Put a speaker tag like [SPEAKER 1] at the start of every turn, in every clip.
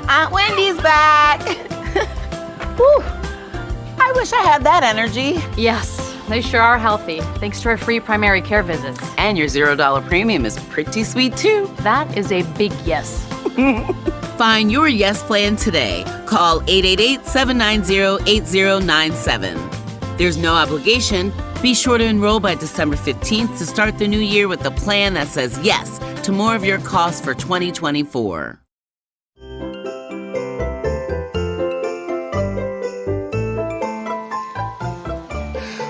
[SPEAKER 1] Aunt Wendy's back. Whew. I wish I had that energy.
[SPEAKER 2] Yes, they sure are healthy, thanks to our free primary care visits.
[SPEAKER 1] And your $0 premium is pretty sweet, too.
[SPEAKER 2] That is a big yes.
[SPEAKER 3] Find your yes plan today. Call 888-790-8097. There's no obligation. Be sure to enroll by December 15th to start the new year with a plan that says yes to more of your costs for 2024.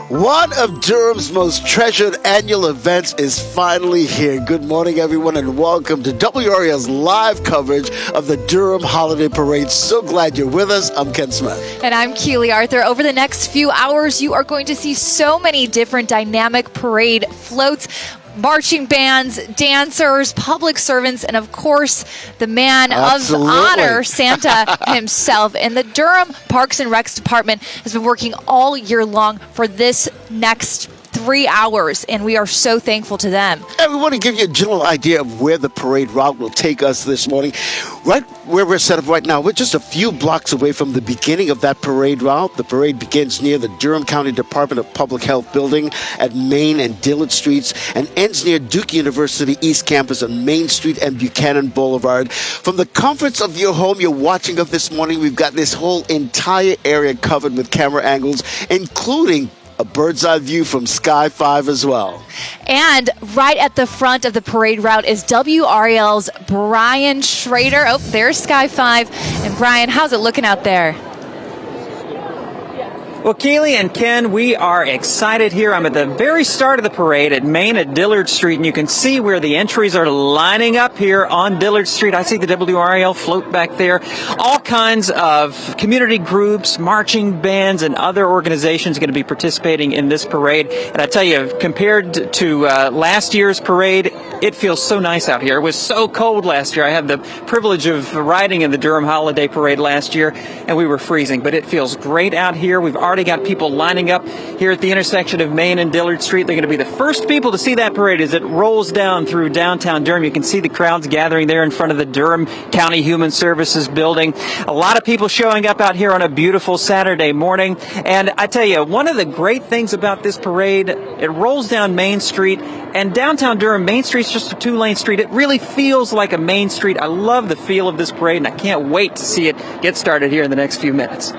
[SPEAKER 4] One of Durham's most treasured annual events is finally here. Good morning, everyone, and welcome to WRAL's live coverage of the Durham Holiday Parade. So glad you're with us. I'm Ken Smith.
[SPEAKER 5] And I'm Keely Arthur. Over the next few hours, you are going to see so many different dynamic parade floats, marching bands, dancers, public servants, and of course, the man of honor, Santa himself. And the Durham Parks and Recs Department has been working all year long for this next 3 hours, and we are so thankful to them.
[SPEAKER 4] And we want to give you a general idea of where the parade route will take us this morning. Right where we're set up right now, we're just a few blocks away from the beginning of that parade route. The parade begins near the Durham County Department of Public Health building at Main and Dillard Streets and ends near Duke University East Campus on Main Street and Buchanan Boulevard. From the comforts of your home you're watching us this morning, we've got this whole entire area covered with camera angles, including a bird's eye view from Sky 5 as well.
[SPEAKER 5] And right at the front of the parade route is WRAL's Brian Schrader. Oh, there's Sky 5. And Brian, how's it looking out there?
[SPEAKER 6] Well, Keely and Ken, we are excited here. I'm at the very start of the parade at Main at Dillard Street, and you can see where the entries are lining up here on Dillard Street. I see the WRAL float back there. All kinds of community groups, marching bands, and other organizations are going to be participating in this parade. And I tell you, compared to last year's parade, it feels so nice out here. It was so cold last year. I had the privilege of riding in the Durham Holiday Parade last year, and we were freezing. But it feels great out here. We've already got people lining up here at the intersection of Main and Dillard Street. They're going to be the first people to see that parade as it rolls down through downtown Durham. You can see the crowds gathering there in front of the Durham County Human Services building. A lot of people showing up out here on a beautiful Saturday morning. And I tell you, one of the great things about this parade, it rolls down Main Street, and downtown Durham, Main Street's just a two-lane street. It really feels like a main street. I love the feel of this parade, and I can't wait to see it get started here in the next few minutes.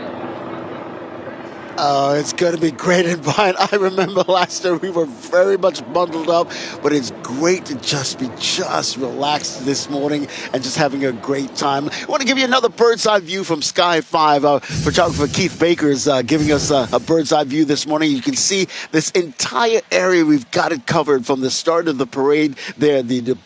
[SPEAKER 4] Oh, it's going to be great. And Brian, I remember last year we were very much bundled up, but it's great to just be relaxed this morning and just having a great time. I want to give you another bird's eye view from Sky 5. Photographer Keith Baker is giving us a bird's eye view this morning. You can see this entire area. We've got it covered from the start of the parade there, the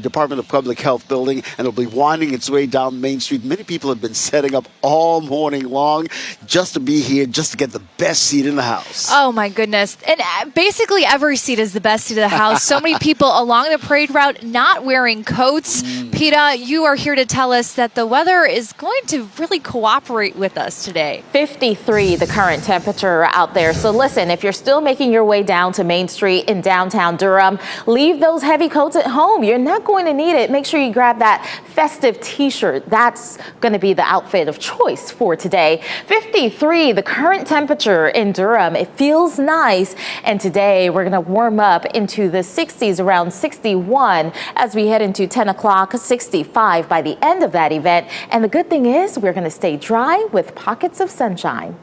[SPEAKER 4] Department of Public Health building, and it'll be winding its way down Main Street. Many people have been setting up all morning long just to be here, just to get the best seat in the house.
[SPEAKER 5] Oh my goodness. And basically every seat is the best seat of the house. So many people along the parade route not wearing coats. PETA, you are here to tell us that the weather is going to really cooperate with us today.
[SPEAKER 7] 53 the current temperature out there. So listen, if you're still making your way down to Main Street in downtown Durham, leave those heavy coats at home. You're not going to need it. Make sure you grab that festive t-shirt. That's going to be the outfit of choice for today. 53 the current temperature in Durham. It feels nice, and today we're going to warm up into the 60s, around 61 as we head into 10 o'clock, 65 by the end of that event. And the good thing is we're going to stay dry with pockets of sunshine.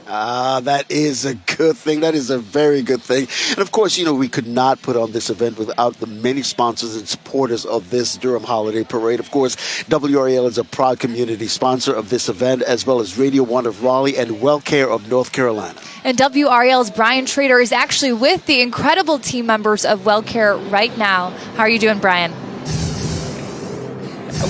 [SPEAKER 4] That is a good thing. That is a very good thing. And of course, you know, we could not put on this event without the many sponsors and supporters of this Durham Holiday Parade. Of course, WRAL is a proud community sponsor of this event, as well as Radio 1 of Raleigh and WellCare of North Carolina.
[SPEAKER 5] And WRAL's Brian Schrader is actually with the incredible team members of WellCare right now. How are you doing, Brian?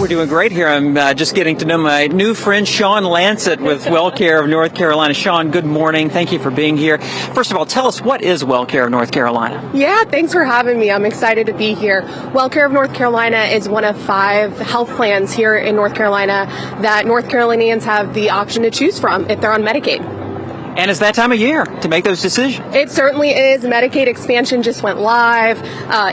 [SPEAKER 6] We're doing great here. I'm just getting to know my new friend, Sean Lancet with WellCare of North Carolina. Sean, good morning. Thank you for being here. First of all, tell us, what is WellCare of North Carolina?
[SPEAKER 8] Yeah, thanks for having me. I'm excited to be here. WellCare of North Carolina is one of 5 health plans here in North Carolina that North Carolinians have the option to choose from if they're on Medicaid.
[SPEAKER 6] And it's that time of year to make those decisions.
[SPEAKER 8] It certainly is. Medicaid expansion just went live.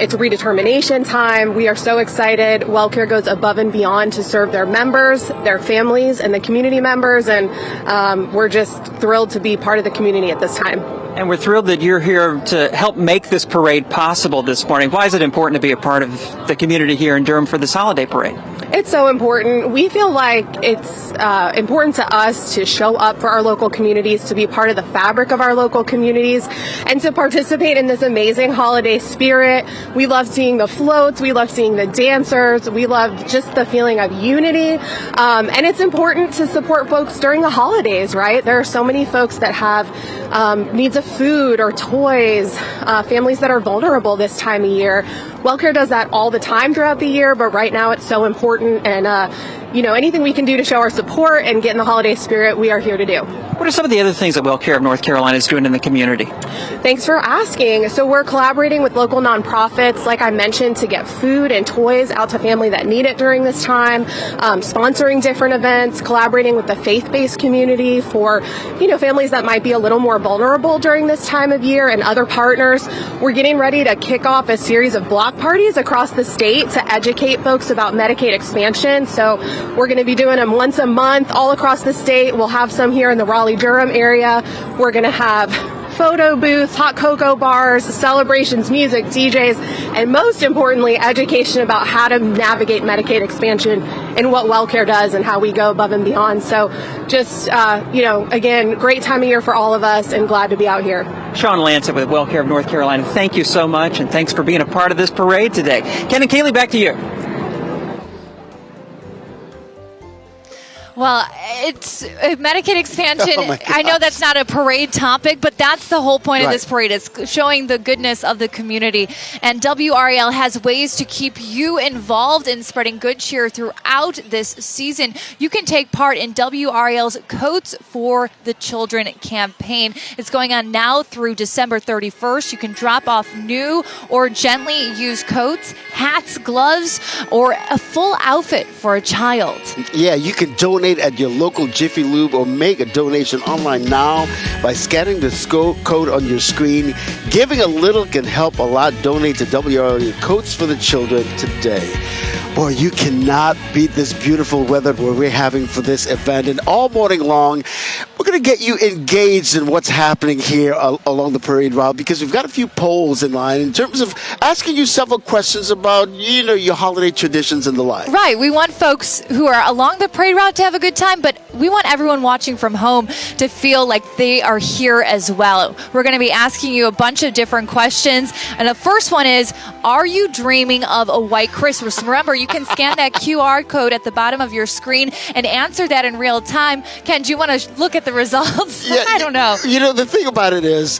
[SPEAKER 8] It's redetermination time. We are so excited. WellCare goes above and beyond to serve their members, their families, and the community members. And we're just thrilled to be part of the community at this time.
[SPEAKER 6] And we're thrilled that you're here to help make this parade possible this morning. Why is it important to be a part of the community here in Durham for this holiday parade?
[SPEAKER 8] It's so important. We feel like it's important to us to show up for our local communities, to be part of the fabric of our local communities, and to participate in this amazing holiday spirit. We love seeing the floats. We love seeing the dancers. We love just the feeling of unity. And it's important to support folks during the holidays, right? There are so many folks that have needs of food or toys, families that are vulnerable this time of year. WellCare does that all the time throughout the year, but right now it's so important. And, anything we can do to show our support and get in the holiday spirit, we are here to do.
[SPEAKER 6] What are some of the other things that WellCare of North Carolina is doing in the community?
[SPEAKER 8] Thanks for asking. So we're collaborating with local nonprofits, like I mentioned, to get food and toys out to family that need it during this time, sponsoring different events, collaborating with the faith-based community for, families that might be a little more vulnerable during this time of year, and other partners. We're getting ready to kick off a series of block parties across the state to educate folks about Medicaid expansion. So we're going to be doing them once a month all across the state. We'll have some here in the Raleigh-Durham area. We're going to have photo booths, hot cocoa bars, celebrations, music, DJs, and most importantly, education about how to navigate Medicaid expansion and what WellCare does and how we go above and beyond. So just, again, great time of year for all of us, and glad to be out here.
[SPEAKER 6] Sean Lancet with WellCare of North Carolina, thank you so much, and thanks for being a part of this parade today. Ken and Kaylee, back to you.
[SPEAKER 5] Well, it's Medicaid expansion.
[SPEAKER 4] Oh
[SPEAKER 5] I know that's not a parade topic, but that's the whole point of
[SPEAKER 4] Right.
[SPEAKER 5] this parade. It's showing the goodness of the community. And WRAL has ways to keep you involved in spreading good cheer throughout this season. You can take part in WRAL's Coats for the Children campaign. It's going on now through December 31st. You can drop off new or gently used coats, hats, gloves, or a full outfit for a child.
[SPEAKER 4] Yeah, you can donate at your local Jiffy Lube or make a donation online now by scanning the code on your screen. Giving a little can help a lot. Donate to WRAL Coats for the Children today. Boy, you cannot beat this beautiful weather we're having for this event. And all morning long, we're going to get you engaged in what's happening here along the parade route, because we've got a few polls in line in terms of asking you several questions about, your holiday traditions and the like.
[SPEAKER 5] Right. We want folks who are along the parade route to have a good time, but we want everyone watching from home to feel like they are here as well. We're going to be asking you a bunch of different questions. And the first one is, are you dreaming of a white Christmas? Remember, you can scan that QR code at the bottom of your screen and answer that in real time. Ken, do you want to look at the results?
[SPEAKER 4] Yeah,
[SPEAKER 5] I don't know.
[SPEAKER 4] The thing about it is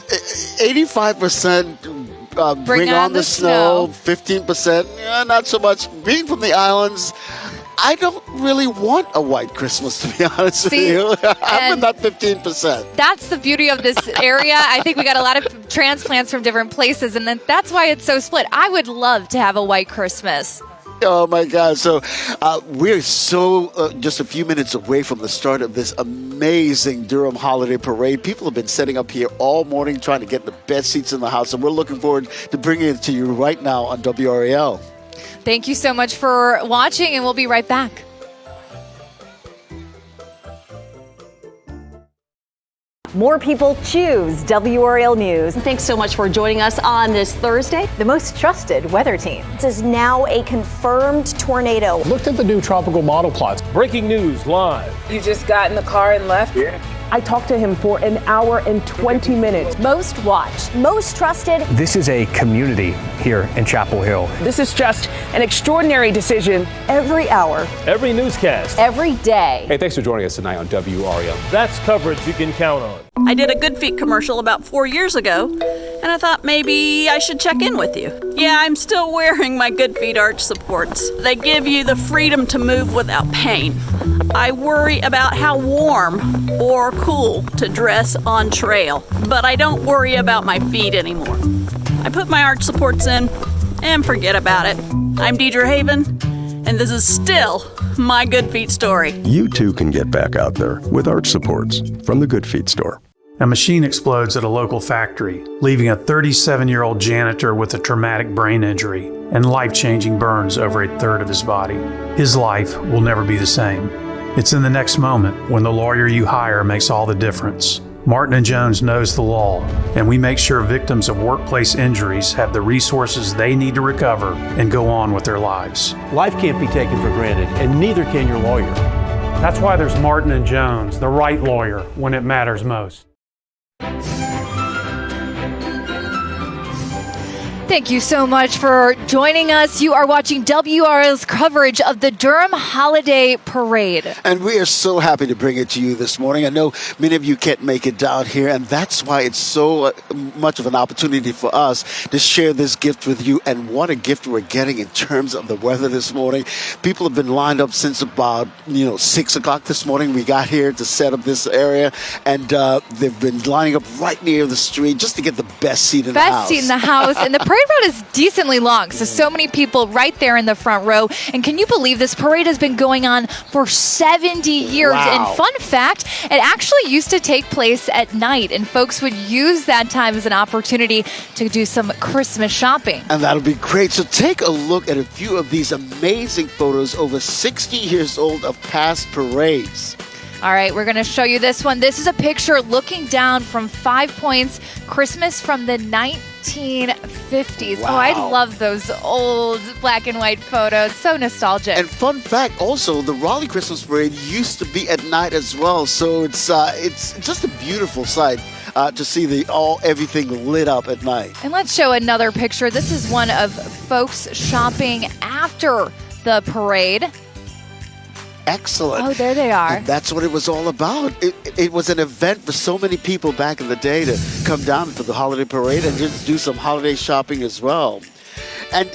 [SPEAKER 4] 85% bring on the snow, 15% not so much. Being from the islands, I don't really want a white Christmas, to be honest with you. I'm in that 15%.
[SPEAKER 5] That's the beauty of this area. I think we got a lot of transplants from different places, and that's why it's so split. I would love to have a white Christmas.
[SPEAKER 4] Oh, my God. So we're just a few minutes away from the start of this amazing Durham Holiday Parade. People have been setting up here all morning trying to get the best seats in the house, and we're looking forward to bringing it to you right now on WRAL.
[SPEAKER 5] Thank you so much for watching, and we'll be right back.
[SPEAKER 9] More people choose WRAL News.
[SPEAKER 10] Thanks so much for joining us on this Thursday.
[SPEAKER 9] The most trusted weather team.
[SPEAKER 11] This is now a confirmed tornado.
[SPEAKER 12] Looked at the new tropical model plots. Breaking news live.
[SPEAKER 13] You just got in the car and left?
[SPEAKER 12] Yeah.
[SPEAKER 13] I talked to him for an hour and 20 minutes.
[SPEAKER 11] Most watched, most trusted.
[SPEAKER 14] This is a community here in Chapel Hill.
[SPEAKER 13] This is just an extraordinary decision.
[SPEAKER 11] Every hour.
[SPEAKER 12] Every newscast.
[SPEAKER 11] Every day.
[SPEAKER 12] Hey, thanks for joining us tonight on WRAL. That's coverage you can count on.
[SPEAKER 15] I did a Good Feet commercial about 4 years ago, and I thought maybe I should check in with you. Yeah, I'm still wearing my Good Feet arch supports. They give you the freedom to move without pain. I worry about how warm or cool to dress on trail, but I don't worry about my feet anymore. I put my arch supports in and forget about it. I'm Deidre Haven, and this is still my Good Feet story.
[SPEAKER 16] You too can get back out there with arch supports from the Good Feet store. A machine explodes at a local factory, leaving a 37-year-old janitor with a traumatic brain injury and life-changing burns over a third of his body. His life will never be the same. It's in the next moment when the lawyer you hire makes all the difference. Martin & Jones knows the law, and we make sure victims of workplace injuries have the resources they need to recover and go on with their lives.
[SPEAKER 12] Life can't be taken for granted, and neither can your lawyer.
[SPEAKER 16] That's why there's Martin & Jones, the right lawyer when it matters most.
[SPEAKER 5] Thank you so much for joining us. You are watching WRAL's coverage of the Durham Holiday Parade.
[SPEAKER 4] And we are so happy to bring it to you this morning. I know many of you can't make it down here, and that's why it's so much of an opportunity for us to share this gift with you. And what a gift we're getting in terms of the weather this morning. People have been lined up since about 6 o'clock this morning. We got here to set up this area, and they've been lining up right near the street just to get the best seat in the house.
[SPEAKER 5] Best seat in the house. And the parade route is decently long, so many people right there in the front row. And can you believe this parade has been going on for 70 years?
[SPEAKER 4] Wow.
[SPEAKER 5] And fun fact, it actually used to take place at night, and folks would use that time as an opportunity to do some Christmas shopping.
[SPEAKER 4] And that'll be great. So take a look at a few of these amazing photos over 60 years old of past parades.
[SPEAKER 5] All right, we're going to show you this one. This is a picture looking down from 5 Points, Christmas from the 1950s.
[SPEAKER 4] Wow.
[SPEAKER 5] Oh, I love those old black and white photos. So nostalgic.
[SPEAKER 4] And fun fact, also, the Raleigh Christmas Parade used to be at night as well. So it's just a beautiful sight to see everything lit up at night.
[SPEAKER 5] And let's show another picture. This is one of folks shopping after the parade.
[SPEAKER 4] Excellent.
[SPEAKER 5] Oh, there they are.
[SPEAKER 4] And that's what it was all about. It was an event for so many people back in the day to come down for the holiday parade and just do some holiday shopping as well. And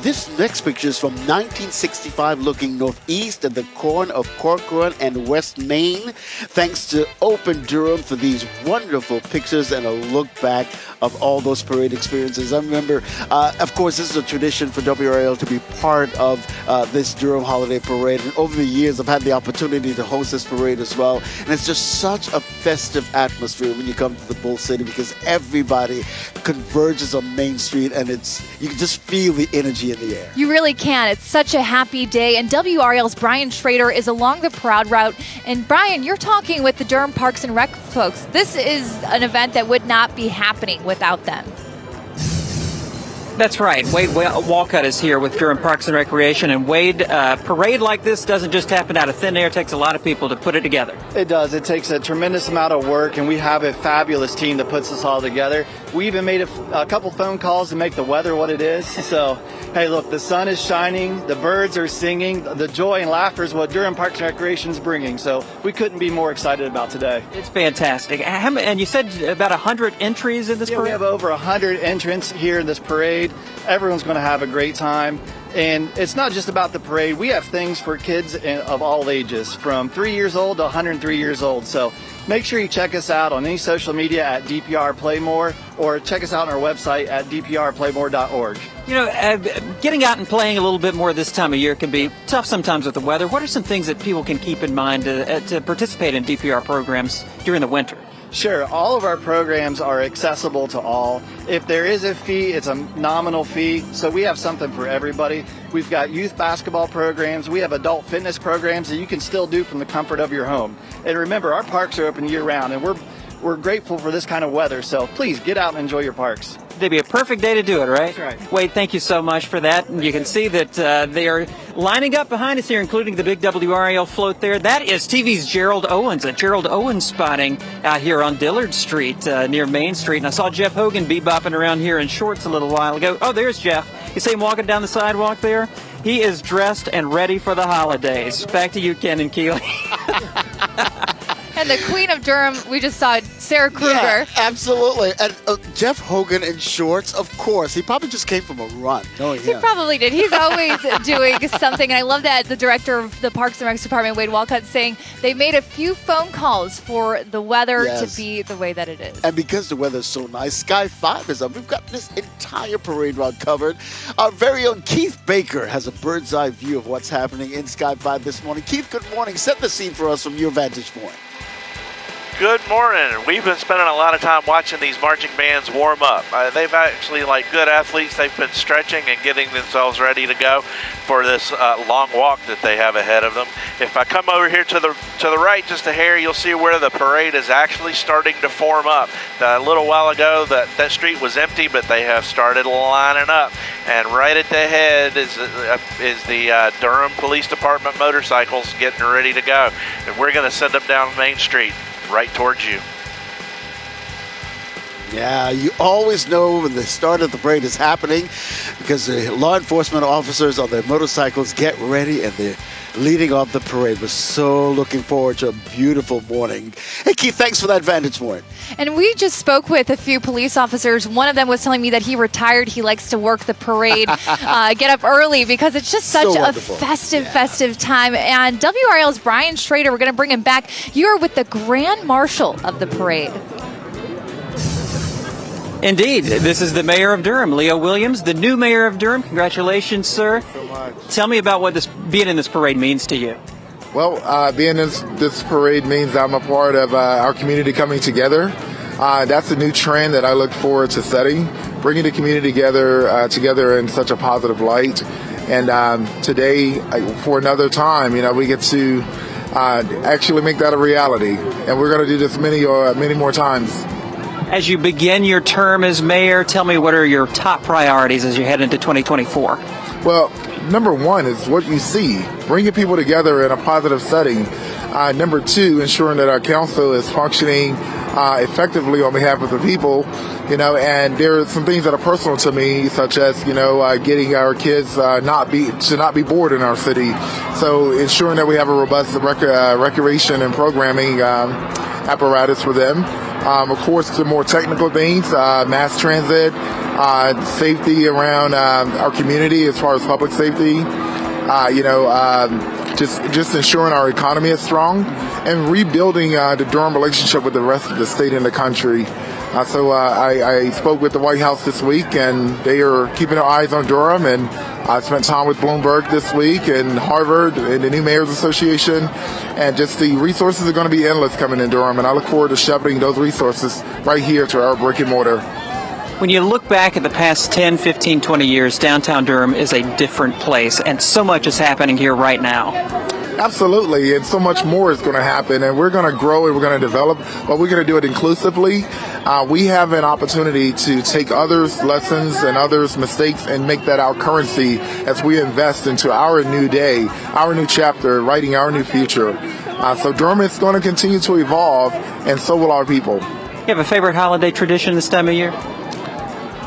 [SPEAKER 4] this next picture is from 1965, looking northeast at the corner of Corcoran and West Main. Thanks to Open Durham for these wonderful pictures and a look back of all those parade experiences. I remember, of course, this is a tradition for WRAL to be part of this Durham Holiday Parade. And over the years, I've had the opportunity to host this parade as well. And it's just such a festive atmosphere when you come to the Bull City because everybody converges on Main Street, and you can just feel the energy in the air.
[SPEAKER 5] You really can. It's such a happy day. And WRAL's Brian Schrader is along the Parade route. And Brian, you're talking with the Durham Parks and Rec folks. This is an event that would not be happening without them.
[SPEAKER 6] That's right. Wade Walcott is here with Durham Parks and Recreation. And Wade, a parade like this doesn't just happen out of thin air. It takes a lot of people to put it together.
[SPEAKER 17] It does. It takes a tremendous amount of work, and we have a fabulous team that puts this all together. We even made a couple phone calls to make the weather what it is. So, hey, look, the sun is shining, the birds are singing, the joy and laughter is what Durham Parks and Recreation is bringing. So we couldn't be more excited about today.
[SPEAKER 6] It's fantastic. And you said about 100 entries in this parade?
[SPEAKER 17] We have over 100 entrants here in this parade. Everyone's going to have a great time. And it's not just about the parade. We have things for kids of all ages, from 3 years old to 103 years old. So make sure you check us out on any social media at DPR Playmore, or check us out on our website at dprplaymore.org.
[SPEAKER 6] You know, getting out and playing a little bit more this time of year can be tough sometimes with the weather. What are some things that people can keep in mind to participate in DPR programs during the winter?
[SPEAKER 17] Sure. All of our programs are accessible to all. If there is a fee, it's a nominal fee. So we have something for everybody. We've got youth basketball programs. We have adult fitness programs that you can still do from the comfort of your home. And remember, our parks are open year-round, and we're grateful for this kind of weather. So please get out and enjoy your parks.
[SPEAKER 6] It'd be a perfect day to do it, right?
[SPEAKER 17] That's right.
[SPEAKER 6] Wade, thank you so much for that. And you can see that they are lining up behind us here, including the big WRAL float there. That is TV's Gerald Owens, a Gerald Owens spotting out here on Dillard Street near Main Street. And I saw Jeff Hogan bebopping around here in shorts a little while ago. Oh, there's Jeff. You see him walking down the sidewalk there? He is dressed and ready for the holidays. Back to you, Ken and Keely.
[SPEAKER 5] And the Queen of Durham, we just saw Sarah Kruger.
[SPEAKER 4] Yeah, absolutely. And Jeff Hogan in shorts, of course. He probably just came from a run.
[SPEAKER 5] He probably did. He's always doing something. And I love that the director of the Parks and Recs Department, Wade Walcott, saying they made a few phone calls for the weather to be the way that it is.
[SPEAKER 4] And because the weather is so nice, Sky 5 is up. We've got this entire parade route covered. Our very own Keith Baker has a bird's eye view of what's happening in Sky 5 this morning. Keith, good morning. Set the scene for us from your vantage point.
[SPEAKER 18] Good morning. We've been spending a lot of time watching these marching bands warm up. They've actually, like good athletes, they've been stretching and getting themselves ready to go for this long walk that they have ahead of them. If I come over here to the right just a hair, you'll see where the parade is actually starting to form up. A little while ago, that street was empty, but they have started lining up. And right at the head is the Durham Police Department motorcycles getting ready to go. And we're going to send them down Main Street right towards you.
[SPEAKER 4] Yeah, you always know when the start of the parade is happening because the law enforcement officers on their motorcycles get ready and they're leading off the parade. We're so looking forward to a beautiful morning. Hey, Keith, thanks for that vantage point.
[SPEAKER 5] And we just spoke with a few police officers. One of them was telling me that he retired. He likes to work the parade, get up early because it's just such a festive time. And WRAL's Brian Schrader, we're going to bring him back. You are with the Grand Marshal of the parade.
[SPEAKER 6] Indeed. This is the mayor of Durham, Leo Williams, the new mayor of Durham. Congratulations, sir.
[SPEAKER 19] Thank you so much.
[SPEAKER 6] Tell me about what being in this parade means to you.
[SPEAKER 19] Well, being in this parade means I'm a part of our community coming together. That's a new trend that I look forward to setting, bringing the community together in such a positive light. And today, for another time, we get to actually make that a reality. And we're going to do this many more times.
[SPEAKER 6] As you begin your term as mayor, tell me what are your top priorities as you head into 2024?
[SPEAKER 19] Well, number one is what you see, bringing people together in a positive setting. Number two, ensuring that our council is functioning effectively on behalf of the people, and there are some things that are personal to me, such as, getting our kids to not be bored in our city. So ensuring that we have a robust recreation and programming apparatus for them. Of course, the more technical things, mass transit, safety around our community as far as public safety, just ensuring our economy is strong and rebuilding the Durham relationship with the rest of the state and the country. So I spoke with the White House this week, and they are keeping their eyes on Durham, and I spent time with Bloomberg this week and Harvard and the new Mayor's Association, and just the resources are going to be endless coming in Durham, and I look forward to shepherding those resources right here to our brick and mortar.
[SPEAKER 6] When you look back at the past 10, 15, 20 years, downtown Durham is a different place, and so much is happening here right now.
[SPEAKER 19] Absolutely, and so much more is going to happen, and we're going to grow and we're going to develop, but we're going to do it inclusively. We have an opportunity to take others' lessons and others' mistakes and make that our currency as we invest into our new day, our new chapter, writing our new future. So Durham is going to continue to evolve, and so will our people.
[SPEAKER 6] You have a favorite holiday tradition this time of year?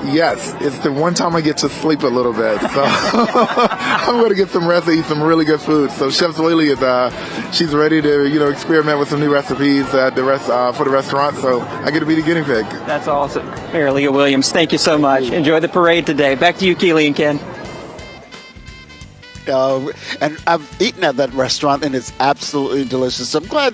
[SPEAKER 19] Yes, it's the one time I get to sleep a little bit. So I'm going to get some rest and eat some really good food. So Chef Zwilly is, she's ready to, experiment with some new recipes for the restaurant. So I get to be the guinea pig.
[SPEAKER 6] That's awesome. Mayor Leo Williams, thank you so much. Enjoy the parade today. Back to you, Keely and Ken.
[SPEAKER 4] And I've eaten at that restaurant, and it's absolutely delicious. I'm glad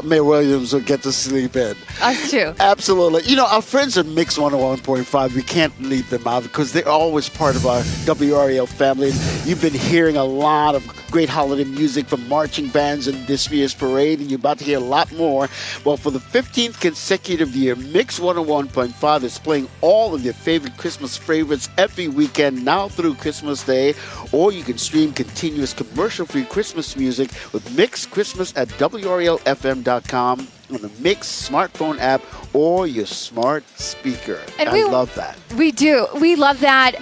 [SPEAKER 4] Mayor Williams will get to sleep in.
[SPEAKER 5] Us too.
[SPEAKER 4] Absolutely. Our friends at Mix 101.5, we can't leave them out because they're always part of our WRAL family. You've been hearing a lot of great holiday music from marching bands in this year's parade, and you're about to hear a lot more. Well, for the 15th consecutive year, Mix 101.5 is playing all of your favorite Christmas favorites every weekend now through Christmas Day, or you can stream continuous commercial-free Christmas music with Mix Christmas at WRALFM.com on the Mix smartphone app or your smart speaker. And I love that.
[SPEAKER 5] We do. We love that.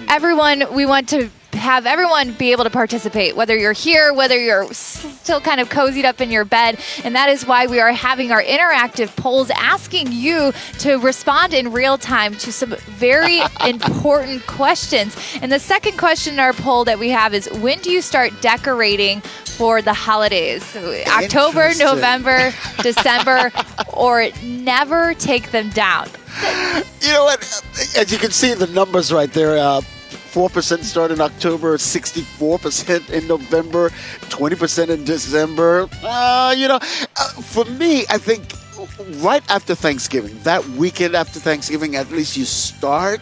[SPEAKER 5] We want to have everyone be able to participate, whether you're here, whether you're still kind of cozied up in your bed. And that is why we are having our interactive polls asking you to respond in real time to some very important questions. And the second question in our poll that we have is, when do you start decorating for the holidays? October, November, December, or never take them down?
[SPEAKER 4] You know what? As you can see the numbers right there, 4% start in October, 64% in November, 20% in December. For me, I think right after Thanksgiving, that weekend after Thanksgiving, at least you start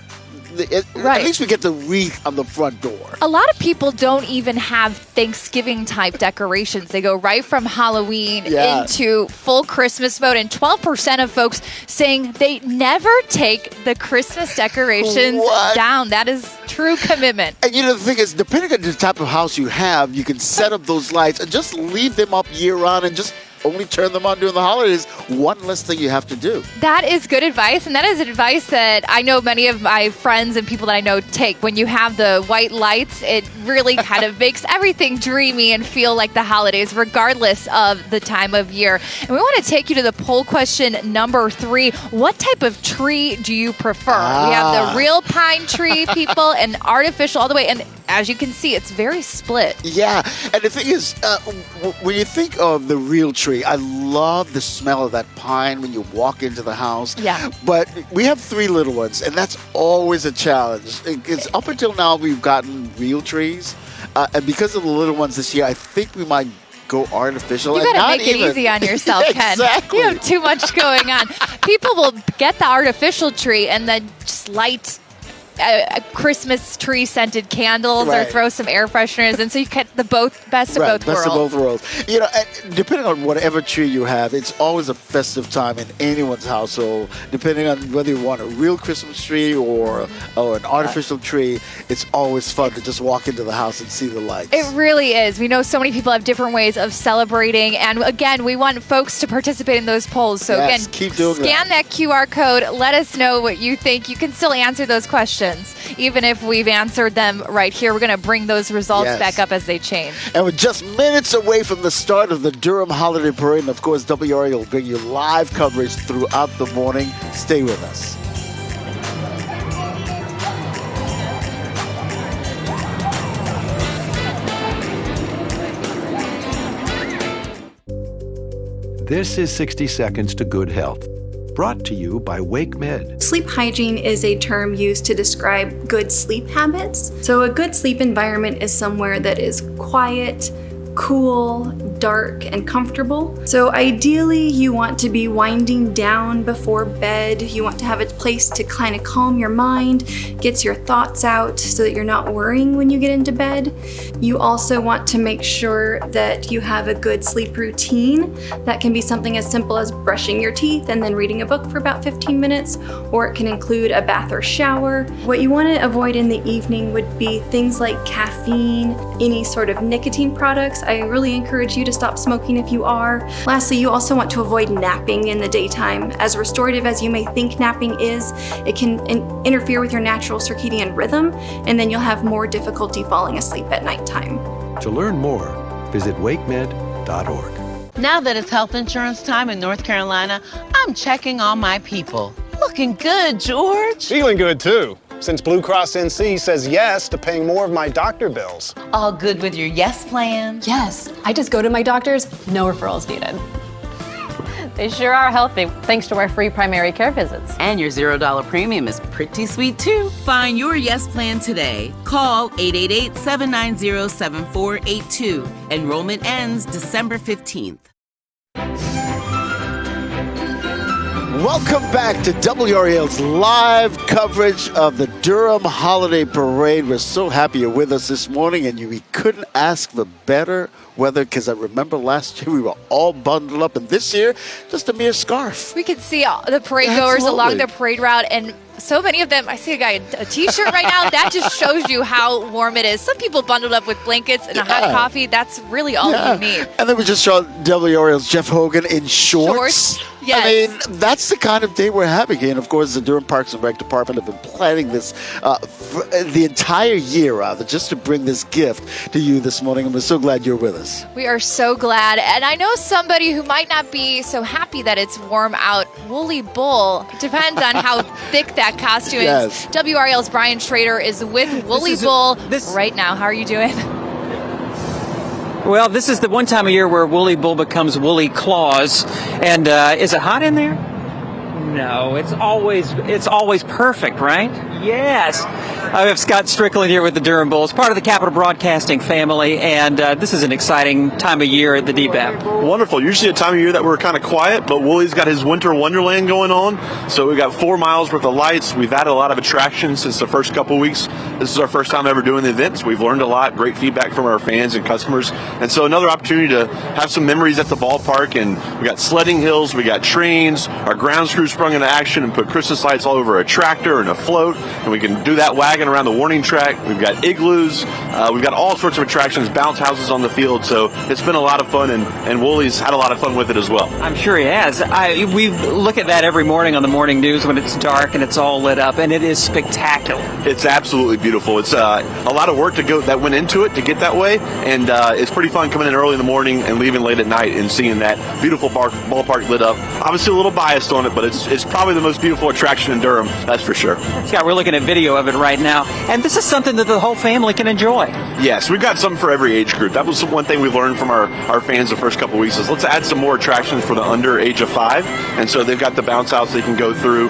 [SPEAKER 4] at least we get the wreath on the front door.
[SPEAKER 5] A lot of people don't even have Thanksgiving type decorations. They go right from Halloween into full Christmas mode, and 12% of folks saying they never take the Christmas decorations down. That is true commitment.
[SPEAKER 4] And the thing is, depending on the type of house you have, you can set up those lights and just leave them up year round and just only turn them on during the holidays. One less thing you have to do.
[SPEAKER 5] That is good advice, and that is advice that I know many of my friends and people that I know take. When you have the white lights, it really kind of makes everything dreamy and feel like the holidays, regardless of the time of year. And we want to take you to the poll question number 3. What type of tree do you prefer? We have the real pine tree, people, and artificial all the way. And as you can see, it's very split.
[SPEAKER 4] Yeah, and the thing is, when you think of the real tree, I love the smell of that pine when you walk into the house.
[SPEAKER 5] Yeah.
[SPEAKER 4] But we have 3 little ones, and that's always a challenge. It's up until now, we've gotten real trees. And because of the little ones this year, I think we might go artificial.
[SPEAKER 5] You better make it easy on yourself, Ken.
[SPEAKER 4] Exactly.
[SPEAKER 5] You have too much going on. People will get the artificial tree and then just light Christmas tree scented candles or throw some air fresheners in, so you get the best of both worlds.
[SPEAKER 4] Best of both worlds. And depending on whatever tree you have, it's always a festive time in anyone's household. Depending on whether you want a real Christmas tree or an artificial tree, it's always fun to just walk into the house and see the lights.
[SPEAKER 5] It really is. We know so many people have different ways of celebrating, and again, we want folks to participate in those polls. So again,
[SPEAKER 4] keep doing
[SPEAKER 5] scan that QR code. Let us know what you think. You can still answer those questions. Even if we've answered them right here, we're going to bring those results back up as they change.
[SPEAKER 4] And we're just minutes away from the start of the Durham Holiday Parade. And of course, WRAL will bring you live coverage throughout the morning. Stay with us.
[SPEAKER 20] This is 60 Seconds to Good Health, brought to you by WakeMed.
[SPEAKER 21] Sleep hygiene is a term used to describe good sleep habits. So a good sleep environment is somewhere that is quiet, cool, dark, and comfortable. So ideally, you want to be winding down before bed. You want to have a place to kind of calm your mind, gets your thoughts out so that you're not worrying when you get into bed. You also want to make sure that you have a good sleep routine. That can be something as simple as brushing your teeth and then reading a book for about 15 minutes, or it can include a bath or shower. What you want to avoid in the evening would be things like caffeine, any sort of nicotine products. I really encourage you to stop smoking if you are. Lastly, you also want to avoid napping in the daytime. As restorative as you may think napping is, it can interfere with your natural circadian rhythm, and then you'll have more difficulty falling asleep at nighttime.
[SPEAKER 20] To learn more, visit wakemed.org.
[SPEAKER 3] Now that it's health insurance time in North Carolina, I'm checking on my people. Looking good, George.
[SPEAKER 22] Feeling good, too, since Blue Cross NC says yes to paying more of my doctor bills.
[SPEAKER 3] All good with your yes plan?
[SPEAKER 2] Yes. I just go to my doctor's, no referrals needed. They sure are healthy, thanks to our free primary care visits.
[SPEAKER 3] And your $0 premium is pretty sweet, too. Find your yes plan today. Call 888-790-7482. Enrollment ends December 15th.
[SPEAKER 4] Welcome back to WRAL's live coverage of the Durham Holiday Parade. We're so happy you're with us this morning, and we couldn't ask for better weather, because I remember last year we were all bundled up, and this year, just a mere scarf.
[SPEAKER 5] We could see the parade goers along the parade route, and so many of them, I see a guy in a t-shirt right now, that just shows you how warm it is. Some people bundled up with blankets and a hot coffee. That's really all you need.
[SPEAKER 4] And then we just saw WRAL's Jeff Hogan in shorts.
[SPEAKER 5] Yes.
[SPEAKER 4] I mean, that's the kind of day we're having here. And, of course, the Durham Parks and Rec Department have been planning this for the entire year, rather, just to bring this gift to you this morning. And we're so glad you're with us.
[SPEAKER 5] We are so glad. And I know somebody who might not be so happy that it's warm out. Woolly Bull. Depends on how thick that costume is. WRAL's Brian Schrader is with Woolly Bull right now. How are you doing?
[SPEAKER 6] Well, this is the one time of year where Woolly Bull becomes Woolly Claus. And is it hot in there? No, it's always perfect, right? Yes. I have Scott Strickland here with the Durham Bulls, part of the Capital Broadcasting family, and this is an exciting time of year at the DPAP.
[SPEAKER 1] Wonderful. Usually a time of year that we're kind of quiet, but Woolie's got his Winter Wonderland going on. So we've got 4 miles worth of lights. We've added a lot of attractions since the first couple of weeks. This is our first time ever doing the events. We've learned a lot, great feedback from our fans and customers. And so another opportunity to have some memories at the ballpark. And we got sledding hills, we got trains, our grounds crew sprung into action and put Christmas lights all over a tractor and a float. And we can do that wagon around the warning track. We've got igloos. We've got all sorts of attractions, bounce houses on the field. So it's been a lot of fun, and Woolie's had a lot of fun with it as well.
[SPEAKER 6] I'm sure he has. We look at that every morning on the morning news when it's dark and it's all lit up, and it is spectacular.
[SPEAKER 1] It's absolutely beautiful. It's a lot of work that went into it to get that way, and it's pretty fun coming in early in the morning and leaving late at night and seeing that beautiful ballpark lit up. Obviously a little biased on it, but it's probably the most beautiful attraction in Durham, that's for sure.
[SPEAKER 6] Scott, we're looking at video of it right now, and this is something that the whole family can enjoy.
[SPEAKER 1] Yes, we've got something for every age group. That was one thing we learned from our fans the first couple of weeks is let's add some more attractions for the under age of 5. And so they've got the bounce house they can go through.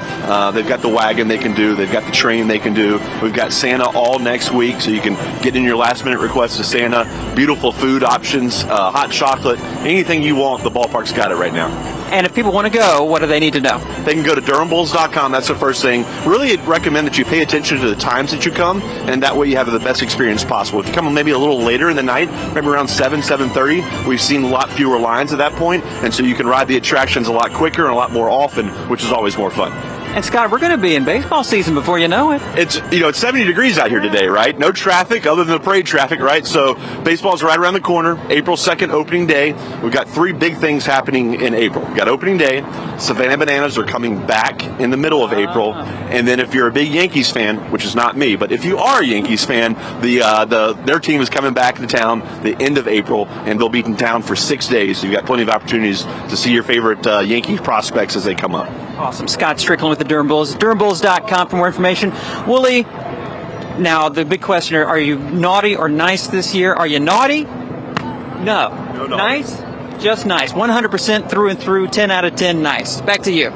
[SPEAKER 1] They've got the wagon they can do. They've got the train they can do. We've got Santa all next week, so you can get in your last minute requests to Santa. Beautiful food options, hot chocolate, anything you want, the ballpark's got it right now.
[SPEAKER 6] And if people want to go, what do they need to know?
[SPEAKER 1] They can go to DurhamBulls.com. That's the first thing. Really recommend that you pay attention to the times that you come, and that way you have the best experience possible. If you come maybe a little later in the night, maybe around 7:30, we've seen a lot fewer lines at that point, and so you can ride the attractions a lot quicker and a lot more often, which is always more fun.
[SPEAKER 6] And Scott, we're going to be in baseball season before you know it.
[SPEAKER 1] It's 70 degrees out here today, right? No traffic other than the parade traffic, right? So baseball's right around the corner. April 2nd, opening day. We've got 3 big things happening in April. We've got opening day. Savannah Bananas are coming back in the middle of April. And then if you're a big Yankees fan, which is not me, but if you are a Yankees fan, their team is coming back to town the end of April, and they'll be in town for 6 days. So you've got plenty of opportunities to see your favorite Yankee prospects as they come up.
[SPEAKER 6] Awesome. Scott Strickland with the Durham Bulls. DurhamBulls.com for more information. Woolie, now the big question, are you naughty or nice this year? Are you naughty? No. Nice? Just nice. 100% through and through, 10 out of 10 nice. Back to you.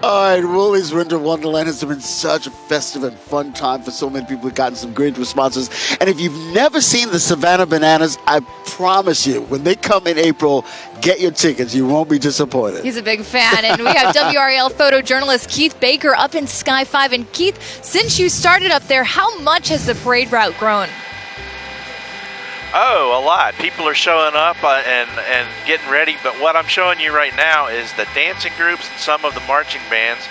[SPEAKER 4] All right, Woolie's Winter Wonderland has been such a festive and fun time for so many people. We've gotten some great responses. And if you've never seen the Savannah Bananas, I promise you, when they come in April, get your tickets. You won't be disappointed.
[SPEAKER 5] He's a big fan. And we have WRAL photojournalist Keith Baker up in Sky 5. And Keith, since you started up there, how much has the parade route grown?
[SPEAKER 18] Oh, a lot. People are showing up and getting ready, but what I'm showing you right now is the dancing groups and some of the marching bands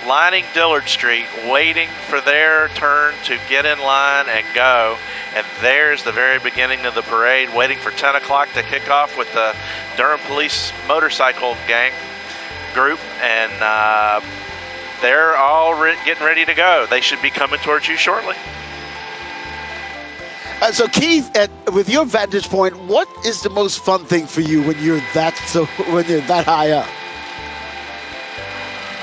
[SPEAKER 18] lining Dillard Street, waiting for their turn to get in line and go. And there's the very beginning of the parade, waiting for 10 o'clock to kick off with the Durham Police Motorcycle Gang group, and they're all getting ready to go. They should be coming towards you shortly.
[SPEAKER 4] So Keith, with your vantage point, what is the most fun thing for you when you're that high up?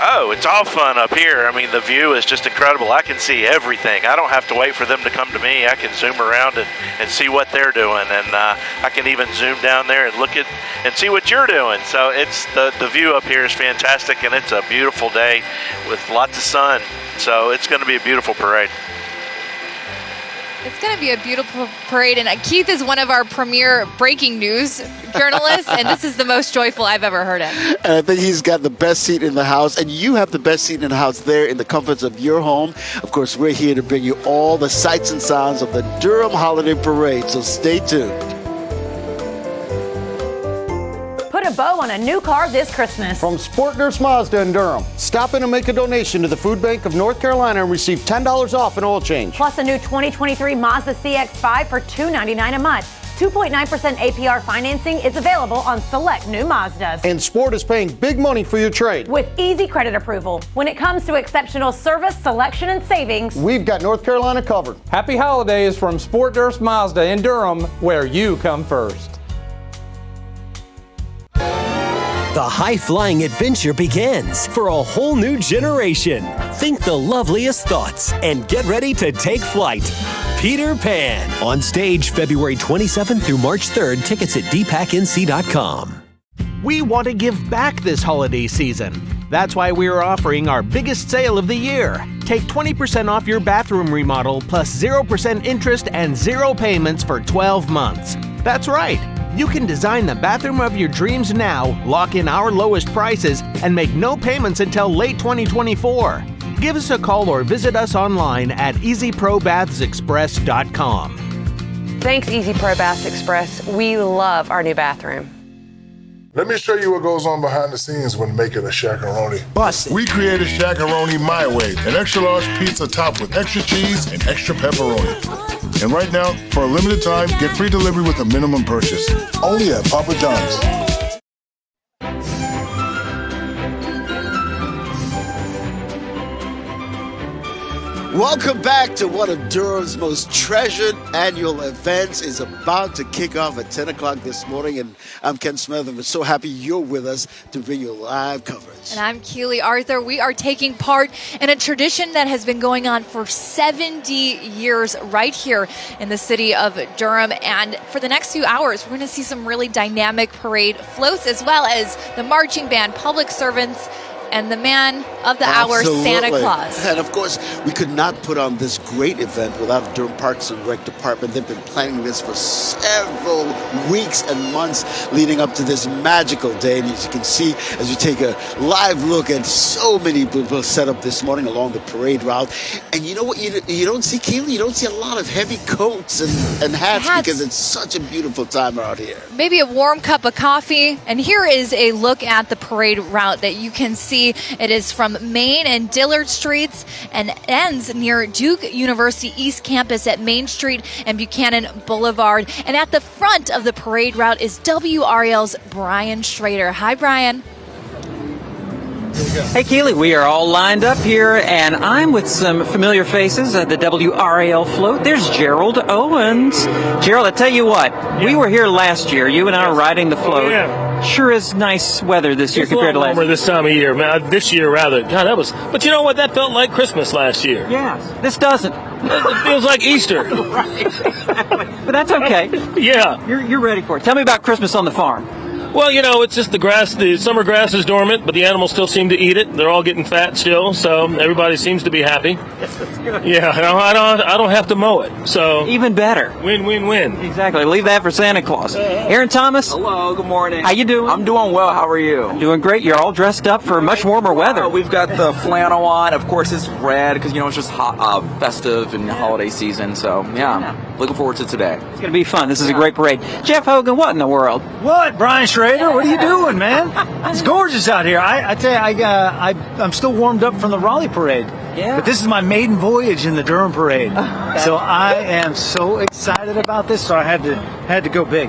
[SPEAKER 18] Oh, it's all fun up here. I mean, the view is just incredible. I can see everything. I don't have to wait for them to come to me. I can zoom around and see what they're doing, and I can even zoom down there and look at and see what you're doing. So it's the view up here is fantastic, and it's a beautiful day with lots of sun. So it's going to be a beautiful parade.
[SPEAKER 5] It's going to be a beautiful parade, and Keith is one of our premier breaking news journalists, and this is the most joyful I've ever heard him.
[SPEAKER 4] And I think he's got the best seat in the house, and you have the best seat in the house there in the comforts of your home. Of course, we're here to bring you all the sights and sounds of the Durham Holiday Parade, so stay tuned.
[SPEAKER 9] Put a bow on a new car this Christmas.
[SPEAKER 22] From Sport Nurse Mazda in Durham. Stop in and make a donation to the Food Bank of North Carolina and receive $10 off an oil change.
[SPEAKER 9] Plus a new 2023 Mazda CX-5 for $299 a month. 2.9% APR financing is available on select new Mazdas.
[SPEAKER 22] And Sport is paying big money for your trade.
[SPEAKER 9] With easy credit approval. When it comes to exceptional service, selection, and savings,
[SPEAKER 22] we've got North Carolina covered.
[SPEAKER 7] Happy holidays from Sport Nurse Mazda in Durham, where you come first.
[SPEAKER 23] The high-flying adventure begins for a whole new generation. Think the loveliest thoughts and get ready to take flight. Peter Pan. On stage February 27th through March 3rd. Tickets at dpacnc.com.
[SPEAKER 24] We want to give back this holiday season.
[SPEAKER 8] That's why we're offering our biggest sale of the year. Take 20% off your bathroom remodel plus 0% interest and 0 payments for 12 months. That's right. You can design the bathroom of your dreams now, lock in our lowest prices, and make no payments until late 2024. Give us a call or visit us online at easyprobathsexpress.com.
[SPEAKER 10] Thanks, Easy Pro Baths Express. We love our new bathroom.
[SPEAKER 14] Let me show you what goes on behind the scenes when making a Shaq-a-Roni. Bust it. We created Shaq-a-Roni my way, an extra large pizza topped with extra cheese and extra pepperoni. And right now, for a limited time, get free delivery with a minimum purchase. Only at Papa John's.
[SPEAKER 4] Welcome back to one of Durham's most treasured annual events is about to kick off at 10 o'clock this morning. And I'm Ken Smith, and we're so happy you're with us to bring you live coverage.
[SPEAKER 5] And I'm Keely Arthur. We are taking part in a tradition that has been going on for 70 years right here in the city of Durham. And for the next few hours, we're going to see some really dynamic parade floats, as well as the marching band, public servants, and the man of the hour, Santa Claus.
[SPEAKER 4] And of course, we could not put on this great event without Durham Parks and Rec Department. They've been planning this for several weeks and months leading up to this magical day. And as you can see, as you take a live look at so many people set up this morning along the parade route. And you know what you don't see, Keely? You don't see a lot of heavy coats and hats because it's such a beautiful time out here.
[SPEAKER 5] Maybe a warm cup of coffee. And here is a look at the parade route that you can see. It is from Main and Dillard Streets and ends near Duke University East Campus at Main Street and Buchanan Boulevard. And at the front of the parade route is WRAL's Brian Schrader. Hi, Brian.
[SPEAKER 6] Hey, Keely, we are all lined up here, and I'm with some familiar faces at the WRAL float. There's Gerald Owens. Gerald, I tell you what, we were here last year. You and I were riding the float. Sure is nice weather this year compared to last year.
[SPEAKER 12] This time of year, man. This year, rather. God, that was. But you know what? That felt like Christmas last year.
[SPEAKER 6] Yes. This doesn't.
[SPEAKER 12] It feels like Easter.
[SPEAKER 6] Right. But that's okay.
[SPEAKER 12] Yeah.
[SPEAKER 6] You're ready for it. Tell me about Christmas on the farm.
[SPEAKER 12] Well, you know, it's just the grass. The summer grass is dormant, but the animals still seem to eat it. They're all getting fat still, so everybody seems to be happy.
[SPEAKER 6] Yes, that's good.
[SPEAKER 12] Yeah, I don't have to mow it. So
[SPEAKER 6] even better.
[SPEAKER 12] Win, win, win.
[SPEAKER 6] Exactly. Leave that for Santa Claus. Aaron Thomas.
[SPEAKER 24] Hello. Good morning.
[SPEAKER 6] How you doing?
[SPEAKER 24] I'm doing well. How are you?
[SPEAKER 6] I'm doing great. You're all dressed up for much warmer weather.
[SPEAKER 24] We've got the flannel on. Of course, it's red because it's just hot, festive and holiday season. So yeah, looking forward to today.
[SPEAKER 6] It's gonna be fun. This is a great parade. Jeff Hogan, what in the world?
[SPEAKER 25] What, Brian Schrader? What are you doing, man? It's gorgeous out here. I tell you, I'm still warmed up from the Raleigh parade.
[SPEAKER 6] Yeah.
[SPEAKER 25] But this is my maiden voyage in the Durham parade. So I am so excited about this. So I had to go big.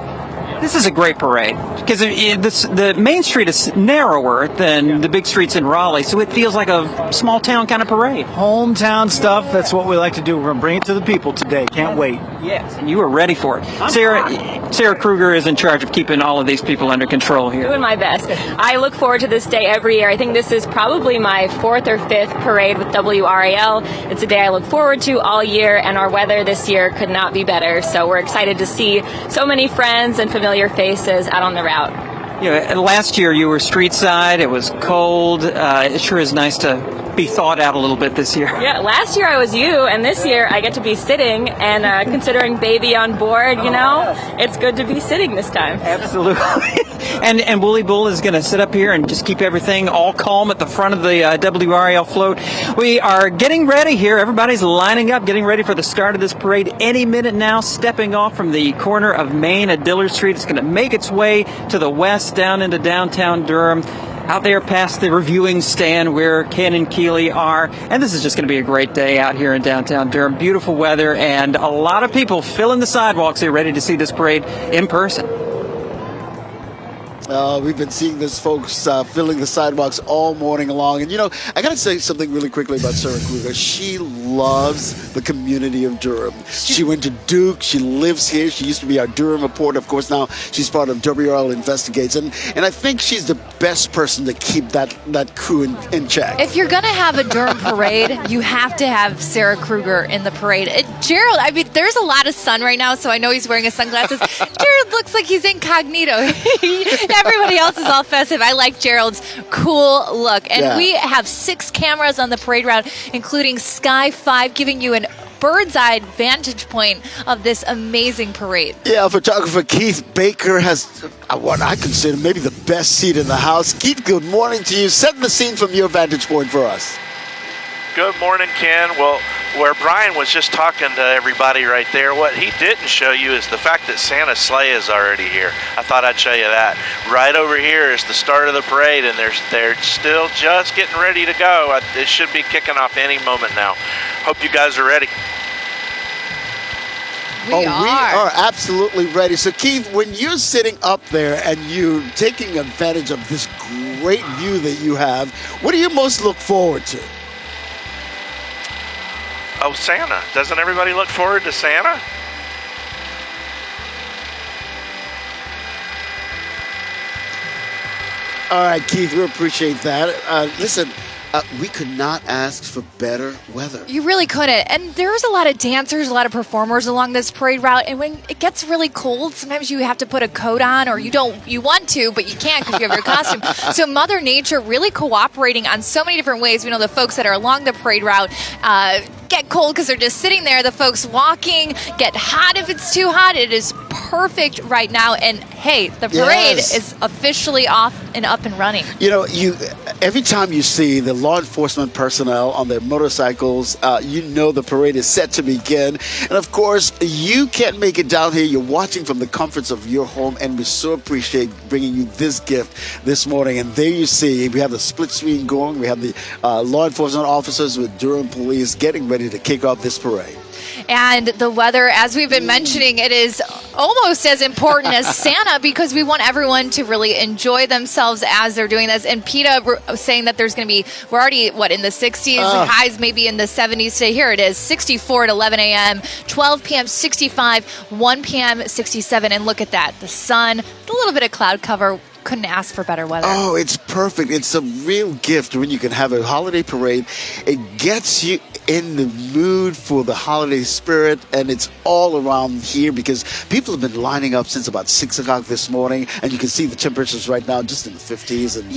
[SPEAKER 6] This is a great parade because the main street is narrower than the big streets in Raleigh, so it feels like a small town kind of parade.
[SPEAKER 25] Hometown stuff, that's what we like to do. We're going to bring it to the people today. Can't wait.
[SPEAKER 6] Yes, and you are ready for it. Sarah Kruger is in charge of keeping all of these people under control here.
[SPEAKER 26] Doing my best. I look forward to this day every year. I think this is probably my 4th or 5th parade with WRAL. It's a day I look forward to all year, and our weather this year could not be better. So we're excited to see so many friends and familiar faces out on the route.
[SPEAKER 6] Yeah, last year you were street side. It was cold. It sure is nice to be thawed out a little bit this year.
[SPEAKER 26] Yeah, last year I was you, and this year I get to be sitting, and considering baby on board, it's good to be sitting this time.
[SPEAKER 6] Absolutely. And Wooly Bull is going to sit up here and just keep everything all calm at the front of the WRAL float. We are getting ready here. Everybody's lining up, getting ready for the start of this parade any minute now, stepping off from the corner of Main at Dillard Street. It's going to make its way to the west down into downtown Durham. Out there past the reviewing stand where Ken and Keely are. And this is just going to be a great day out here in downtown Durham. Beautiful weather and a lot of people filling the sidewalks here ready to see this parade in person.
[SPEAKER 4] We've been seeing this, folks, filling the sidewalks all morning long. And, I got to say something really quickly about Sarah Kruger. She loves the community of Durham. She went to Duke. She lives here. She used to be our Durham reporter. Of course, now she's part of WRAL Investigates. And I think she's the best person to keep that crew in check.
[SPEAKER 5] If you're going to have a Durham parade, you have to have Sarah Kruger in the parade. Gerald, I mean, there's a lot of sun right now, so I know he's wearing his sunglasses. Gerald looks like he's incognito. everybody else is all festive. I like Gerald's cool look. And we have 6 cameras on the parade route, including Sky 5, giving you an bird's eye vantage point of this amazing parade.
[SPEAKER 4] Yeah, photographer Keith Baker has what I consider maybe the best seat in the house. Keith, good morning to you. Set the scene from your vantage point for us.
[SPEAKER 18] Good morning, Ken. Well, where Brian was just talking to everybody right there, what he didn't show you is the fact that Santa's sleigh is already here. I thought I'd show you that. Right over here is the start of the parade, and they're still just getting ready to go. It should be kicking off any moment now. Hope you guys are ready.
[SPEAKER 4] We are absolutely ready. So, Keith, when you're sitting up there and you're taking advantage of this great view that you have, what do you most look forward to?
[SPEAKER 18] Oh, Santa. Doesn't everybody look forward to Santa?
[SPEAKER 4] All right, Keith, we appreciate that. Listen, we could not ask for better weather.
[SPEAKER 5] You really couldn't. And there's a lot of dancers, a lot of performers along this parade route. And when it gets really cold, sometimes you have to put a coat on, or you want to, but you can't because you have your costume. So Mother Nature really cooperating on so many different ways. We know the folks that are along the parade route get cold because they're just sitting there. The folks walking get hot if it's too hot. It is perfect right now. And hey, the parade is officially off and up and running.
[SPEAKER 4] You know, every time you see the law enforcement personnel on their motorcycles, you know the parade is set to begin. And of course, you can't make it down here. You're watching from the comforts of your home, and we so appreciate bringing you this gift this morning. And there you see, we have the split screen going. We have the law enforcement officers with Durham Police getting ready to kick off this parade.
[SPEAKER 5] And the weather, as we've been mentioning, it is almost as important as Santa, because we want everyone to really enjoy themselves as they're doing this. And PETA was saying that there's going to be, we're already, in the 60s, highs maybe in the 70s today. Here it is, 64 at 11 a.m., 12 p.m., 65, 1 p.m., 67. And look at that, the sun, a little bit of cloud cover. Couldn't ask for better weather.
[SPEAKER 4] Oh, it's perfect. It's a real gift when you can have a holiday parade. It gets you in the mood for the holiday spirit, and it's all around here because people have been lining up since about 6 o'clock this morning, and you can see the temperatures right now just in the 50s. And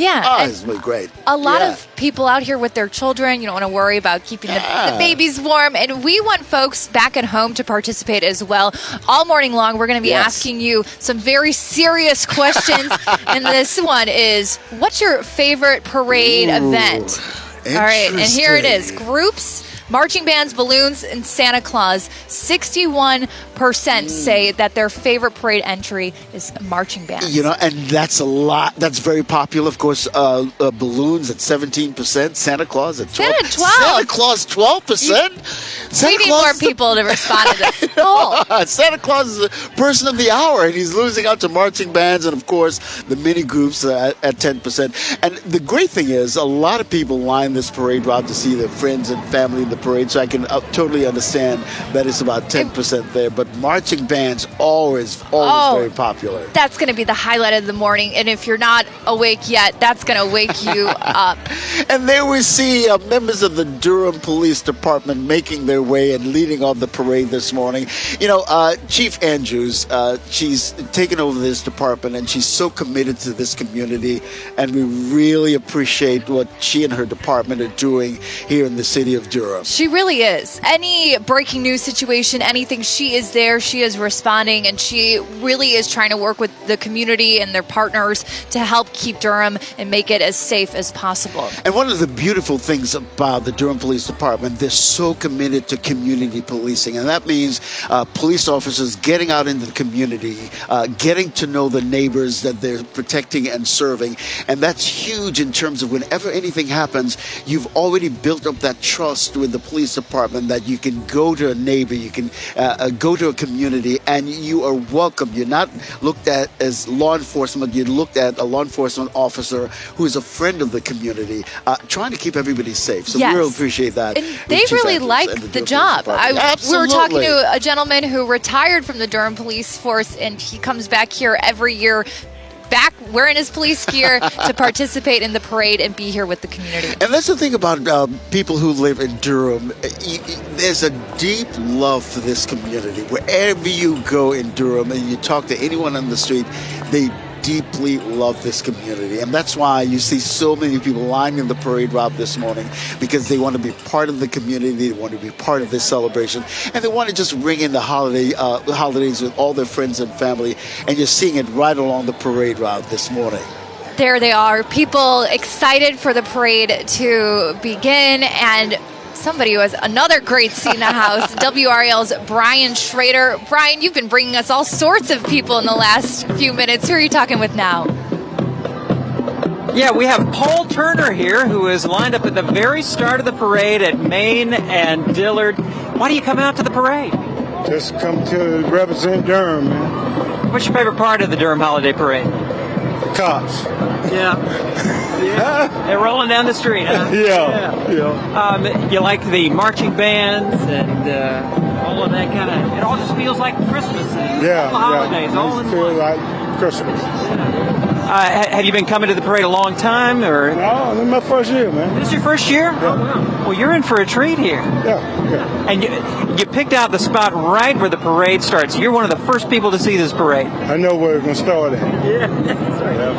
[SPEAKER 4] it's really great.
[SPEAKER 5] A lot of people out here with their children. You don't want to worry about keeping the babies warm, and we want folks back at home to participate as well. All morning long, we're going to be asking you some very serious questions. And this one is, what's your favorite parade event? All right, and here it is. Groups, marching bands, balloons, and Santa Claus. 61% say that their favorite parade entry is marching bands.
[SPEAKER 4] You know, and that's a lot. That's very popular. Of course, balloons at 17%. Santa Claus at 12%. Santa Claus 12%?
[SPEAKER 5] We need more people to respond to this. Oh.
[SPEAKER 4] Santa Claus is the person of the hour, and he's losing out to marching bands and, of course, the mini groups at 10%. And the great thing is, a lot of people line this parade route to see their friends and family in the parade, so I can totally understand that it's about 10% there. But marching bands always very popular.
[SPEAKER 5] That's going to be the highlight of the morning, and if you're not awake yet, that's going to wake you up.
[SPEAKER 4] And there we see members of the Durham Police Department making their way and leading on the parade this morning. You know, Chief Andrews, she's taken over this department, and she's so committed to this community, and we really appreciate what she and her department are doing here in the city of Durham.
[SPEAKER 5] She really is. Any breaking news situation, anything, she is there, she is responding, and she really is trying to work with the community and their partners to help keep Durham and make it as safe as possible.
[SPEAKER 4] And one of the beautiful things about the Durham Police Department, they're so committed to community policing, and that means police officers getting out into the community, getting to know the neighbors that they're protecting and serving, and that's huge in terms of whenever anything happens, you've already built up that trust with the police department that you can go to a neighbor, you can go to a community, and you are welcome. You're not looked at as law enforcement, you're looked at a law enforcement officer who is a friend of the community, trying to keep everybody safe. So we really appreciate that.
[SPEAKER 5] And they really like the job. We were talking to a gentleman who retired from the Durham Police Force, and he comes back here every year, back wearing his police gear to participate in the parade and be here with the community.
[SPEAKER 4] And that's the thing about people who live in Durham. There's a deep love for this community. Wherever you go in Durham and you talk to anyone on the street, they deeply love this community. And that's why you see so many people lining the parade route this morning, because they want to be part of the community, they want to be part of this celebration, and they want to just ring in the holidays with all their friends and family. And you're seeing it right along the parade route this morning.
[SPEAKER 5] There they are, people excited for the parade to begin, and somebody who has another great seat in the house, WRAL's Brian Schrader. Brian, you've been bringing us all sorts of people in the last few minutes. Who are you talking with now?
[SPEAKER 6] Yeah, we have Paul Turner here, who is lined up at the very start of the parade at Main and Dillard. Why do you come out to the parade?
[SPEAKER 11] Just come to represent Durham, man.
[SPEAKER 6] What's your favorite part of the Durham Holiday Parade?
[SPEAKER 11] The cops.
[SPEAKER 6] Yeah. They're rolling down the street, huh?
[SPEAKER 11] Yeah.
[SPEAKER 6] You like the marching bands and all of that kind of, it all just feels like Christmas. All the holidays, all in
[SPEAKER 11] feels
[SPEAKER 6] one.
[SPEAKER 11] like Christmas.
[SPEAKER 6] Have you been coming to the parade a long time, or?
[SPEAKER 11] No, this is my first year, man.
[SPEAKER 6] This is your first year?
[SPEAKER 11] Yeah.
[SPEAKER 6] Oh, wow. Well, you're in for a treat here.
[SPEAKER 11] Yeah.
[SPEAKER 6] And you picked out the spot right where the parade starts. You're one of the first people to see this parade.
[SPEAKER 11] I know where we're going to start at.
[SPEAKER 6] Yeah.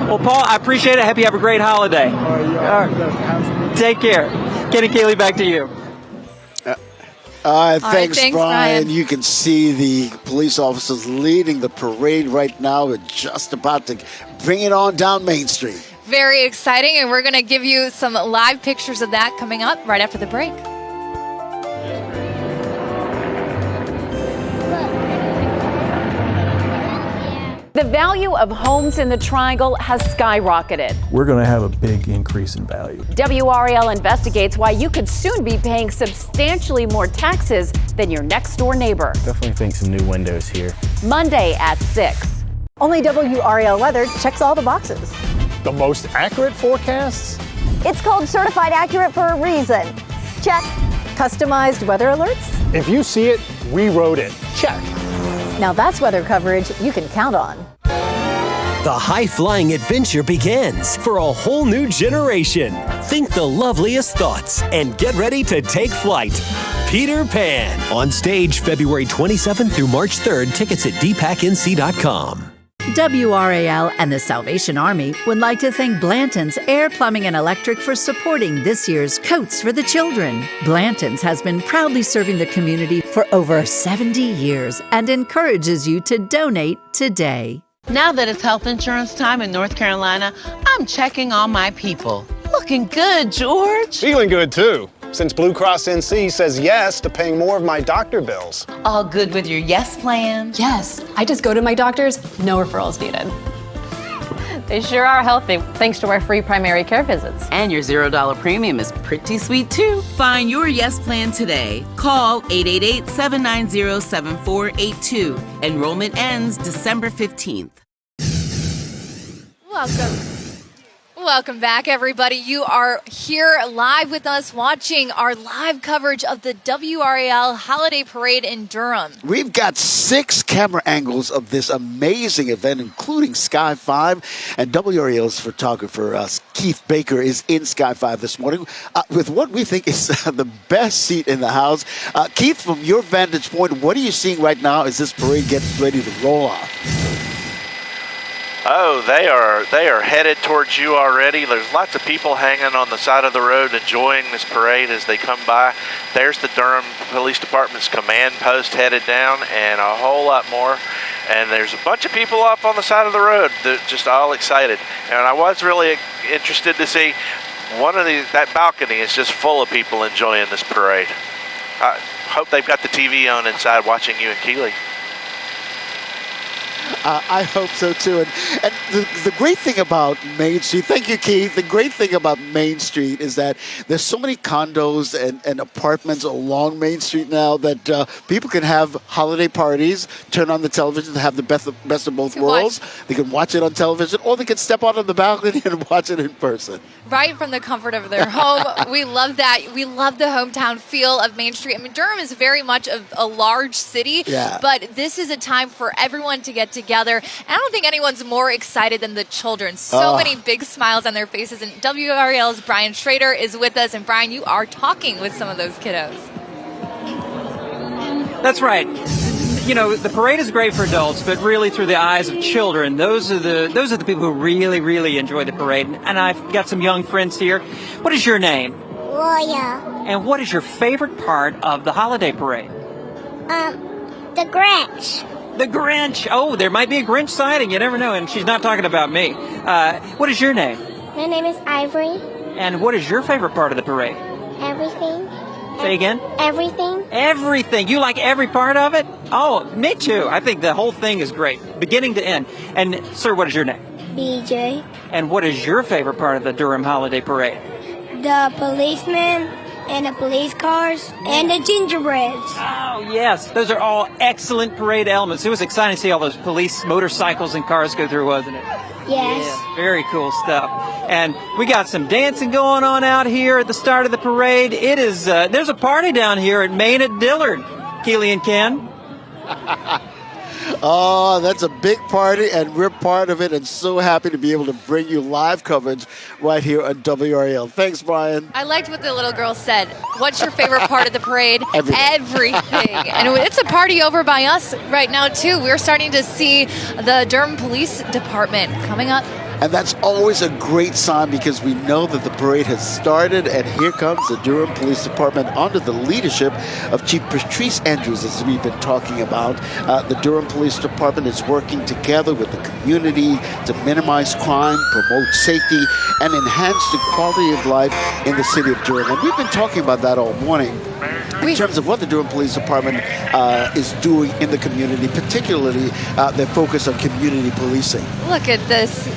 [SPEAKER 6] Well, Paul, I appreciate it. I hope you have a great holiday. All right. Take care. Ken and Kaylee, back to you.
[SPEAKER 4] Thanks, Brian. You can see the police officers leading the parade right now. We're just about to bring it on down Main Street.
[SPEAKER 5] Very exciting, and we're going to give you some live pictures of that coming up right after the break.
[SPEAKER 9] The value of homes in the Triangle has skyrocketed.
[SPEAKER 13] We're going to have a big increase in value.
[SPEAKER 9] WRAL investigates why you could soon be paying substantially more taxes than your next door neighbor.
[SPEAKER 13] Definitely think some new windows here.
[SPEAKER 9] Monday at 6. Only WRAL weather checks all the boxes.
[SPEAKER 13] The most accurate forecasts?
[SPEAKER 9] It's called Certified Accurate for a reason. Check. Customized weather alerts?
[SPEAKER 13] If you see it, we wrote it. Check.
[SPEAKER 9] Now that's weather coverage you can count on.
[SPEAKER 23] The high-flying adventure begins for a whole new generation. Think the loveliest thoughts and get ready to take flight. Peter Pan. On stage February 27th through March 3rd. Tickets at dpacknc.com.
[SPEAKER 15] WRAL and the Salvation Army would like to thank Blanton's Air, Plumbing and Electric for supporting this year's Coats for the Children. Blanton's has been proudly serving the community for over 70 years and encourages you to donate today.
[SPEAKER 3] Now that it's health insurance time in North Carolina, I'm checking on my people. Looking good, George.
[SPEAKER 16] Feeling good, too, since Blue Cross NC says yes to paying more of my doctor bills.
[SPEAKER 3] All good with your yes plan?
[SPEAKER 2] Yes, I just go to my doctor's, no referrals needed. They sure are healthy, thanks to our free primary care visits.
[SPEAKER 3] And your $0 premium is pretty sweet, too. Find your yes plan today. Call 888-790-7482. Enrollment ends December 15th.
[SPEAKER 5] Welcome back, everybody. You are here live with us watching our live coverage of the WRAL Holiday Parade in Durham.
[SPEAKER 4] We've got 6 camera angles of this amazing event, including Sky 5. And WRAL's photographer, Keith Baker, is in Sky 5 this morning with what we think is the best seat in the house. Keith, from your vantage point, what are you seeing right now as this parade gets ready to roll off?
[SPEAKER 18] Oh, they are headed towards you already. There's lots of people hanging on the side of the road enjoying this parade as they come by. There's the Durham Police Department's command post headed down, and a whole lot more. And there's a bunch of people up on the side of the road that just all excited. And I was really interested to see that balcony is just full of people enjoying this parade. I hope they've got the TV on inside watching you and Keeley.
[SPEAKER 4] I hope so, too. And the great thing about Main Street, thank you, Keith. The great thing about Main Street is that there's so many condos and apartments along Main Street now that people can have holiday parties, turn on the television, have the best of both worlds. They can watch it on television, or they can step out on the balcony and watch it in person.
[SPEAKER 5] Right from the comfort of their home. We love that. We love the hometown feel of Main Street. I mean, Durham is very much a large city, but this is a time for everyone to get together. And I don't think anyone's more excited than the children. So many big smiles on their faces. And WRAL's Brian Schrader is with us. And Brian, you are talking with some of those kiddos.
[SPEAKER 6] That's right. you know, the parade is great for adults, but really through the eyes of children. Those are the people who really enjoy the parade. And I've got some young friends here. What is your name?
[SPEAKER 1] Roya.
[SPEAKER 6] And what is your favorite part of the holiday parade?
[SPEAKER 1] The Grinch.
[SPEAKER 6] The Grinch. Oh, there might be a Grinch sighting. You never know. And she's not talking about me. What is your name?
[SPEAKER 1] My name is Ivory.
[SPEAKER 6] And what is your favorite part of the parade?
[SPEAKER 1] Everything.
[SPEAKER 6] Say again?
[SPEAKER 1] Everything.
[SPEAKER 6] Everything. You like every part of it? Oh, me too. I think the whole thing is great, beginning to end. And, sir, what is your name?
[SPEAKER 1] BJ.
[SPEAKER 6] And what is your favorite part of the Durham Holiday Parade?
[SPEAKER 1] The policemen and the police cars and the gingerbreads.
[SPEAKER 6] Oh, yes. Those are all excellent parade elements. It was exciting to see all those police motorcycles and cars go through, wasn't it?
[SPEAKER 1] Yes.
[SPEAKER 6] Yeah, very cool stuff. And we got some dancing going on out here at the start of the parade. It is, there's a party down here at Main at Dillard, Keely and Ken.
[SPEAKER 4] Oh, that's a big party, and we're part of it, and so happy to be able to bring you live coverage right here on WRAL. Thanks, Brian.
[SPEAKER 5] I liked what the little girl said. What's your favorite part of the parade?
[SPEAKER 4] Everything.
[SPEAKER 5] And it's a party over by us right now, too. We're starting to see the Durham Police Department coming up.
[SPEAKER 4] And that's always a great sign because we know that the parade has started, and here comes the Durham Police Department under the leadership of Chief Patrice Andrews, as we've been talking about. The Durham Police Department is working together with the community to minimize crime, promote safety, and enhance the quality of life in the city of Durham. And we've been talking about that all morning in terms of what the Durham Police Department is doing in the community, particularly their focus on community policing.
[SPEAKER 5] Look at this.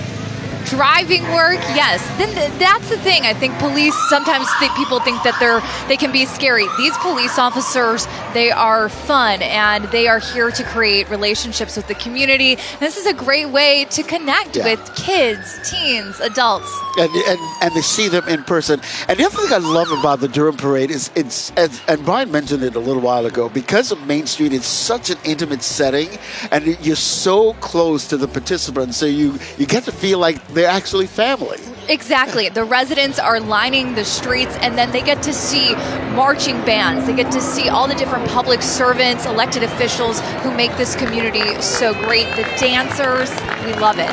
[SPEAKER 5] Driving work, yes. Then that's the thing. I think police sometimes people think that they can be scary. These police officers, they are fun, and they are here to create relationships with the community. And this is a great way to connect with kids, teens, adults,
[SPEAKER 4] and to see them in person. And the other thing I love about the Durham Parade is and Brian mentioned it a little while ago, because of Main Street, it's such an intimate setting, and you're so close to the participants, so you get to feel like they're actually family.
[SPEAKER 5] Exactly. The residents are lining the streets, and then they get to see marching bands. They get to see all the different public servants, elected officials who make this community so great. The dancers, we love it.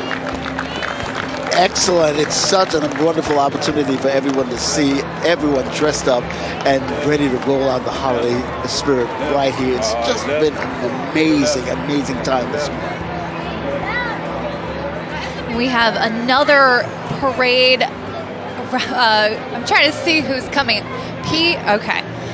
[SPEAKER 4] Excellent. It's such a wonderful opportunity for everyone to see everyone dressed up and ready to roll out the holiday spirit right here. It's just been an amazing time this morning.
[SPEAKER 5] We have another parade. I'm trying to see who's coming.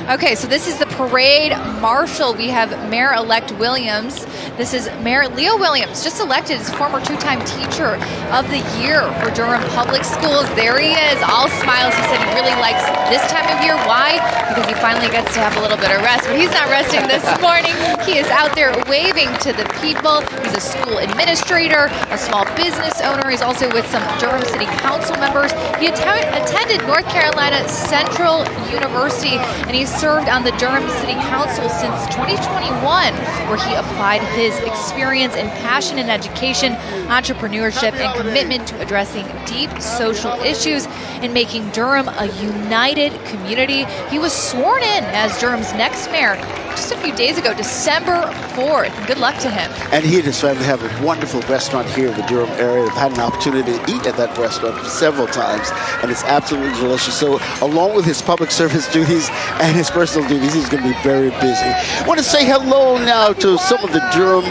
[SPEAKER 5] Okay, so this is the parade marshal. We have Mayor-elect Williams. This is Mayor Leo Williams, just elected as former two-time Teacher of the Year for Durham Public Schools. There he is, all smiles. He said he really likes this time of year. Why? Because he finally gets to have a little bit of rest, but he's not resting this morning. He is out there waving to the people. He's a school administrator, a small business owner. He's also with some Durham City Council members. He attended North Carolina Central University, and he's served on the Durham City Council since 2021, where he applied his experience and passion in education, entrepreneurship, and commitment to addressing deep social issues and making Durham a united community. He was sworn in as Durham's next mayor just a few days ago, December 4th. Good luck to him.
[SPEAKER 4] And he and his family have a wonderful restaurant here in the Durham area. I've had an opportunity to eat at that restaurant several times, and it's absolutely delicious. So along with his public service duties and his personal duties, he's going to be very busy. I want to say hello now to some of the Durham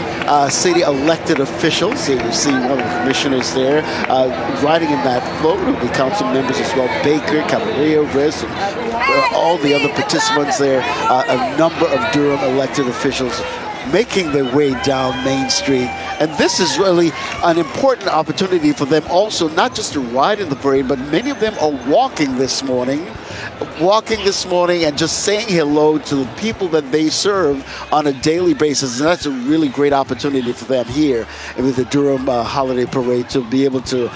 [SPEAKER 4] City elected officials. So you see one of the commissioners there riding in that float. There'll be council members as well, Baker, Cavarillo, Riss, and all the other participants there. A number of Durham elected officials making their way down Main Street. And this is really an important opportunity for them also, not just to ride in the parade, but many of them are walking this morning and just saying hello to the people that they serve on a daily basis. And that's a really great opportunity for them here with the Durham Holiday Parade to be able to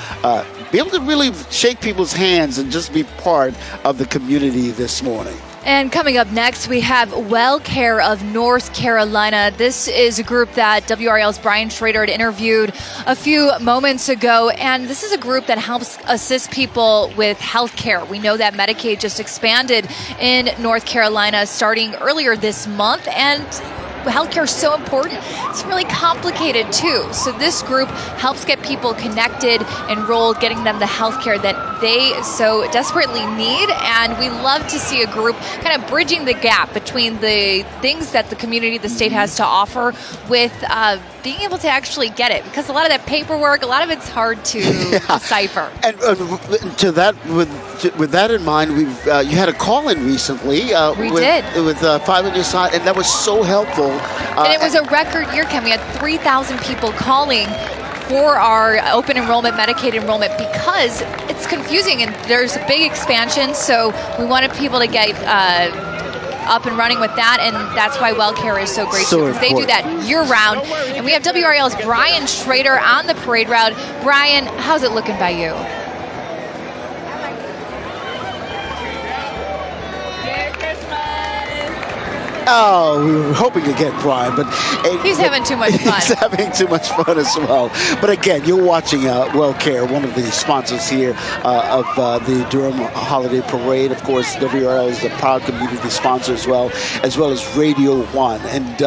[SPEAKER 4] really shake people's hands and just be part of the community this morning.
[SPEAKER 5] And coming up next, we have Well Care of North Carolina. This is a group that WRAL's Brian Schrader had interviewed a few moments ago. And this is a group that helps assist people with health care. We know that Medicaid just expanded in North Carolina starting earlier this month. And healthcare is so important. It's really complicated too. So this group helps get people connected, enrolled, getting them the healthcare that they so desperately need. And we love to see a group kind of bridging the gap between the things that the community, the state has to offer with being able to actually get it, because a lot of that paperwork, a lot of it's hard to decipher.
[SPEAKER 4] And to that, with that in mind, we've you had a call in recently.
[SPEAKER 5] We did
[SPEAKER 4] with 5 on your side, and that was so helpful.
[SPEAKER 5] And it was a record year, Ken. We had 3,000 people calling for our open enrollment, Medicaid enrollment, because it's confusing and there's a big expansion. So we wanted people to get up and running with that, and that's why WellCare is so great too, because they do that year-round. And we have WRAL's Brian Schrader on the parade route. Brian, how's it looking by you?
[SPEAKER 4] Oh, we were hoping to get Brian, but
[SPEAKER 5] he's having too much fun.
[SPEAKER 4] He's having too much fun as well. But again, you're watching WellCare, one of the sponsors here of the Durham Holiday Parade. Of course, WRAL is a proud community sponsor as well as Radio 1. And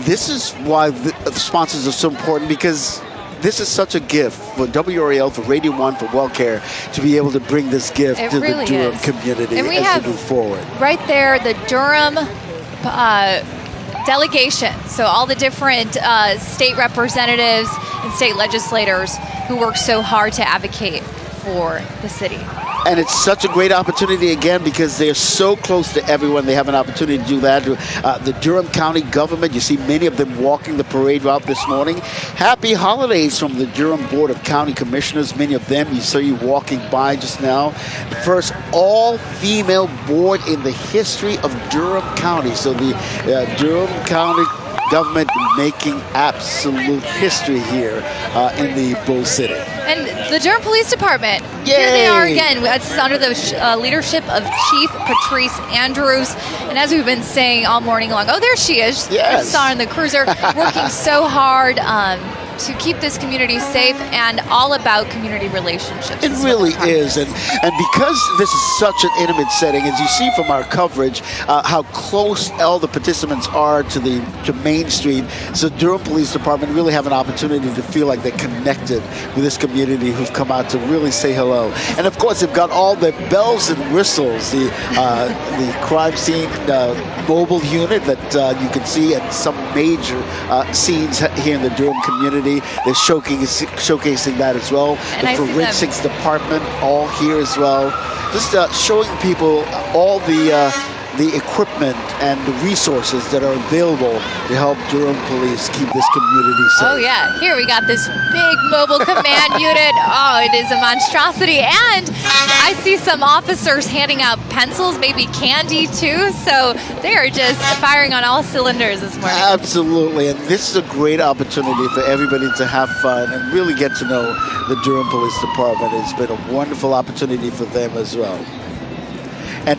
[SPEAKER 4] this is why the sponsors are so important, because this is such a gift for WRAL, for Radio 1, for WellCare to be able to bring this gift to the Durham community
[SPEAKER 5] and we
[SPEAKER 4] as
[SPEAKER 5] have
[SPEAKER 4] we move forward.
[SPEAKER 5] Right there, the Durham delegation. So all the different state representatives and state legislators who work so hard to advocate for the city.
[SPEAKER 4] And it's such a great opportunity, again, because they're so close to everyone. They have an opportunity to do that. The Durham County government, you see many of them walking the parade route this morning. Happy holidays from the Durham Board of County Commissioners. Many of them, you saw you walking by just now. The first all-female board in the history of Durham County. So the Durham County government making absolute history here in the Bull City.
[SPEAKER 5] And the Durham Police Department,
[SPEAKER 4] Yay!
[SPEAKER 5] Here they are again. This is under the leadership of Chief Patrice Andrews. And as we've been saying all morning long, oh, there she is.
[SPEAKER 4] Yes.
[SPEAKER 5] We saw her in the cruiser, working so hard to keep this community safe and all about community relationships.
[SPEAKER 4] It really is. And because this is such an intimate setting, as you see from our coverage, how close all the participants are to Main Street, so Durham Police Department really have an opportunity to feel like they're connected with this community who've come out to really say hello. And of course, they've got all the bells and whistles, the crime scene mobile unit that you can see at some major scenes here in the Durham community. They're showcasing that as well.
[SPEAKER 5] And
[SPEAKER 4] the forensics department all here as well. Just showing people all the equipment and the resources that are available to help Durham Police keep this community safe.
[SPEAKER 5] Oh yeah, here we got this big mobile command unit. Oh, it is a monstrosity. And I see some officers handing out pencils, maybe candy too. So they are just firing on all cylinders this morning.
[SPEAKER 4] Absolutely, and this is a great opportunity for everybody to have fun and really get to know the Durham Police Department. It's been a wonderful opportunity for them as well. And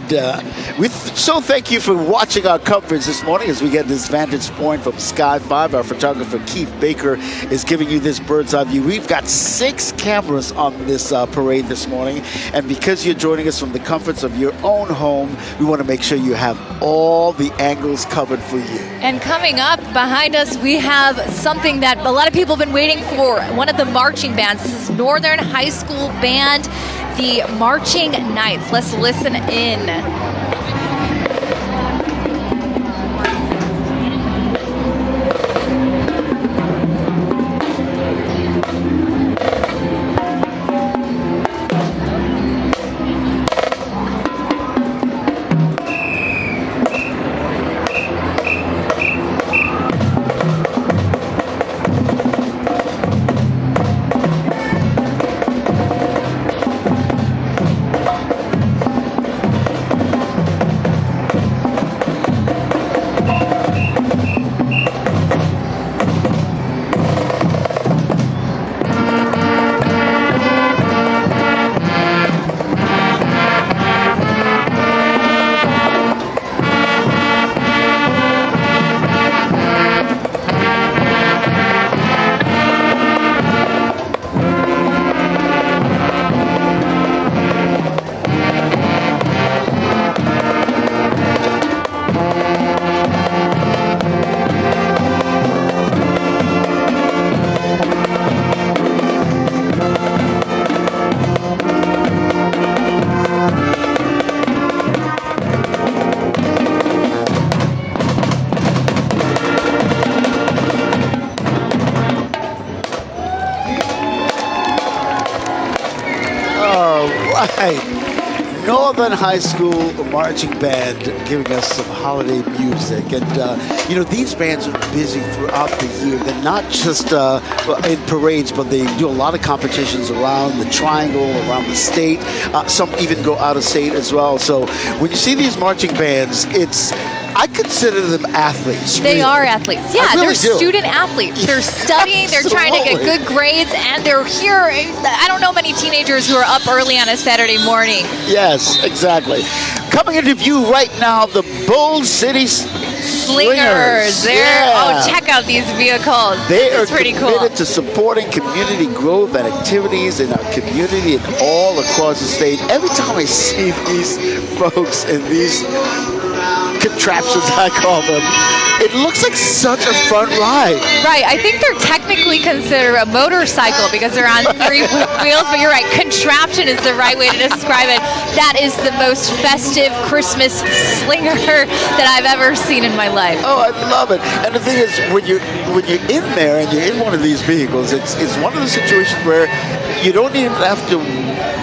[SPEAKER 4] we so thank you for watching our coverage this morning as we get this vantage point from Sky 5. Our photographer, Keith Baker, is giving you this bird's eye view. We've got 6 cameras on this parade this morning. And because you're joining us from the comforts of your own home, we want to make sure you have all the angles covered for you.
[SPEAKER 5] And coming up behind us, we have something that a lot of people have been waiting for. One of the marching bands. This is Northern High School Band, the Marching Knights. Let's listen in.
[SPEAKER 4] right. Northern High School Marching Band giving us some holiday music. And, these bands are busy throughout the year. They're not just in parades, but they do a lot of competitions around the Triangle, around the state. Some even go out of state as well. So when you see these marching bands, I consider them athletes.
[SPEAKER 5] They
[SPEAKER 4] really.
[SPEAKER 5] are athletes. Yeah,
[SPEAKER 4] really
[SPEAKER 5] they're
[SPEAKER 4] do.
[SPEAKER 5] student athletes. They're studying. They're trying to get good grades, and they're here. I don't know many teenagers who are up early on a Saturday morning.
[SPEAKER 4] Yes, exactly. Coming into view right now, the Bull City Slingers.
[SPEAKER 5] Oh, check out these vehicles.
[SPEAKER 4] They are
[SPEAKER 5] pretty
[SPEAKER 4] committed
[SPEAKER 5] cool.
[SPEAKER 4] to supporting community growth and activities in our community and all across the state. Every time I see these folks in these contraptions, I call them, it looks like such a fun ride.
[SPEAKER 5] Right. I think they're technically considered a motorcycle because they're on 3 wheels, but you're right. Contraption is the right way to describe it. That is the most festive Christmas slinger that I've ever seen in my life.
[SPEAKER 4] Oh, I love it. And the thing is, when you're in there and you're in one of these vehicles, it's one of the situations where you don't even have to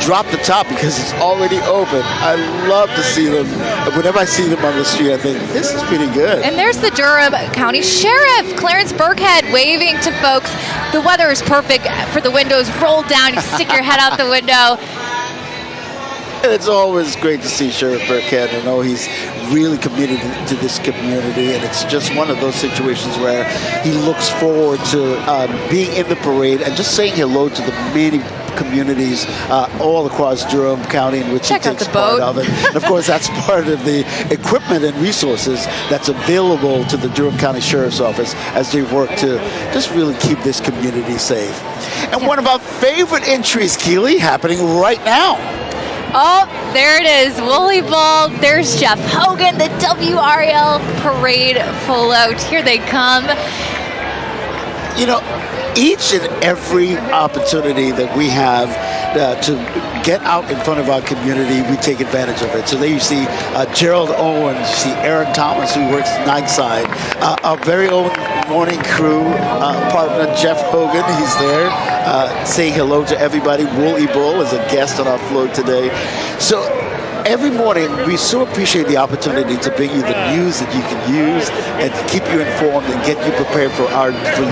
[SPEAKER 4] drop the top because it's already open. I love to see them. Whenever I see them on the street, I think, this is pretty good.
[SPEAKER 5] And there's the Durham County Sheriff, Clarence Burkhead, waving to folks. The weather is perfect for the windows rolled down. You stick your head out the window.
[SPEAKER 4] And it's always great to see Sheriff Burkhead. I know he's really committed to this community, and it's just one of those situations where he looks forward to being in the parade and just saying hello to the many communities all across Durham County in which he takes part of it. And of course, that's part of the equipment and resources that's available to the Durham County Sheriff's Office as they work to just really keep this community safe. And one of our favorite entries, Keely, happening right now.
[SPEAKER 5] Oh, there it is, Woolly Bull. There's Jeff Hogan, the WRAL parade float. Here they come.
[SPEAKER 4] Each and every opportunity that we have to get out in front of our community, we take advantage of it. So there you see Gerald Owens, you see Aaron Thomas, who works night side, our very own morning crew partner, Jeff Hogan, he's there saying hello to everybody. Woolly Bull is a guest on our float today. So every morning, we so appreciate the opportunity to bring you the news that you can use and to keep you informed and get you prepared for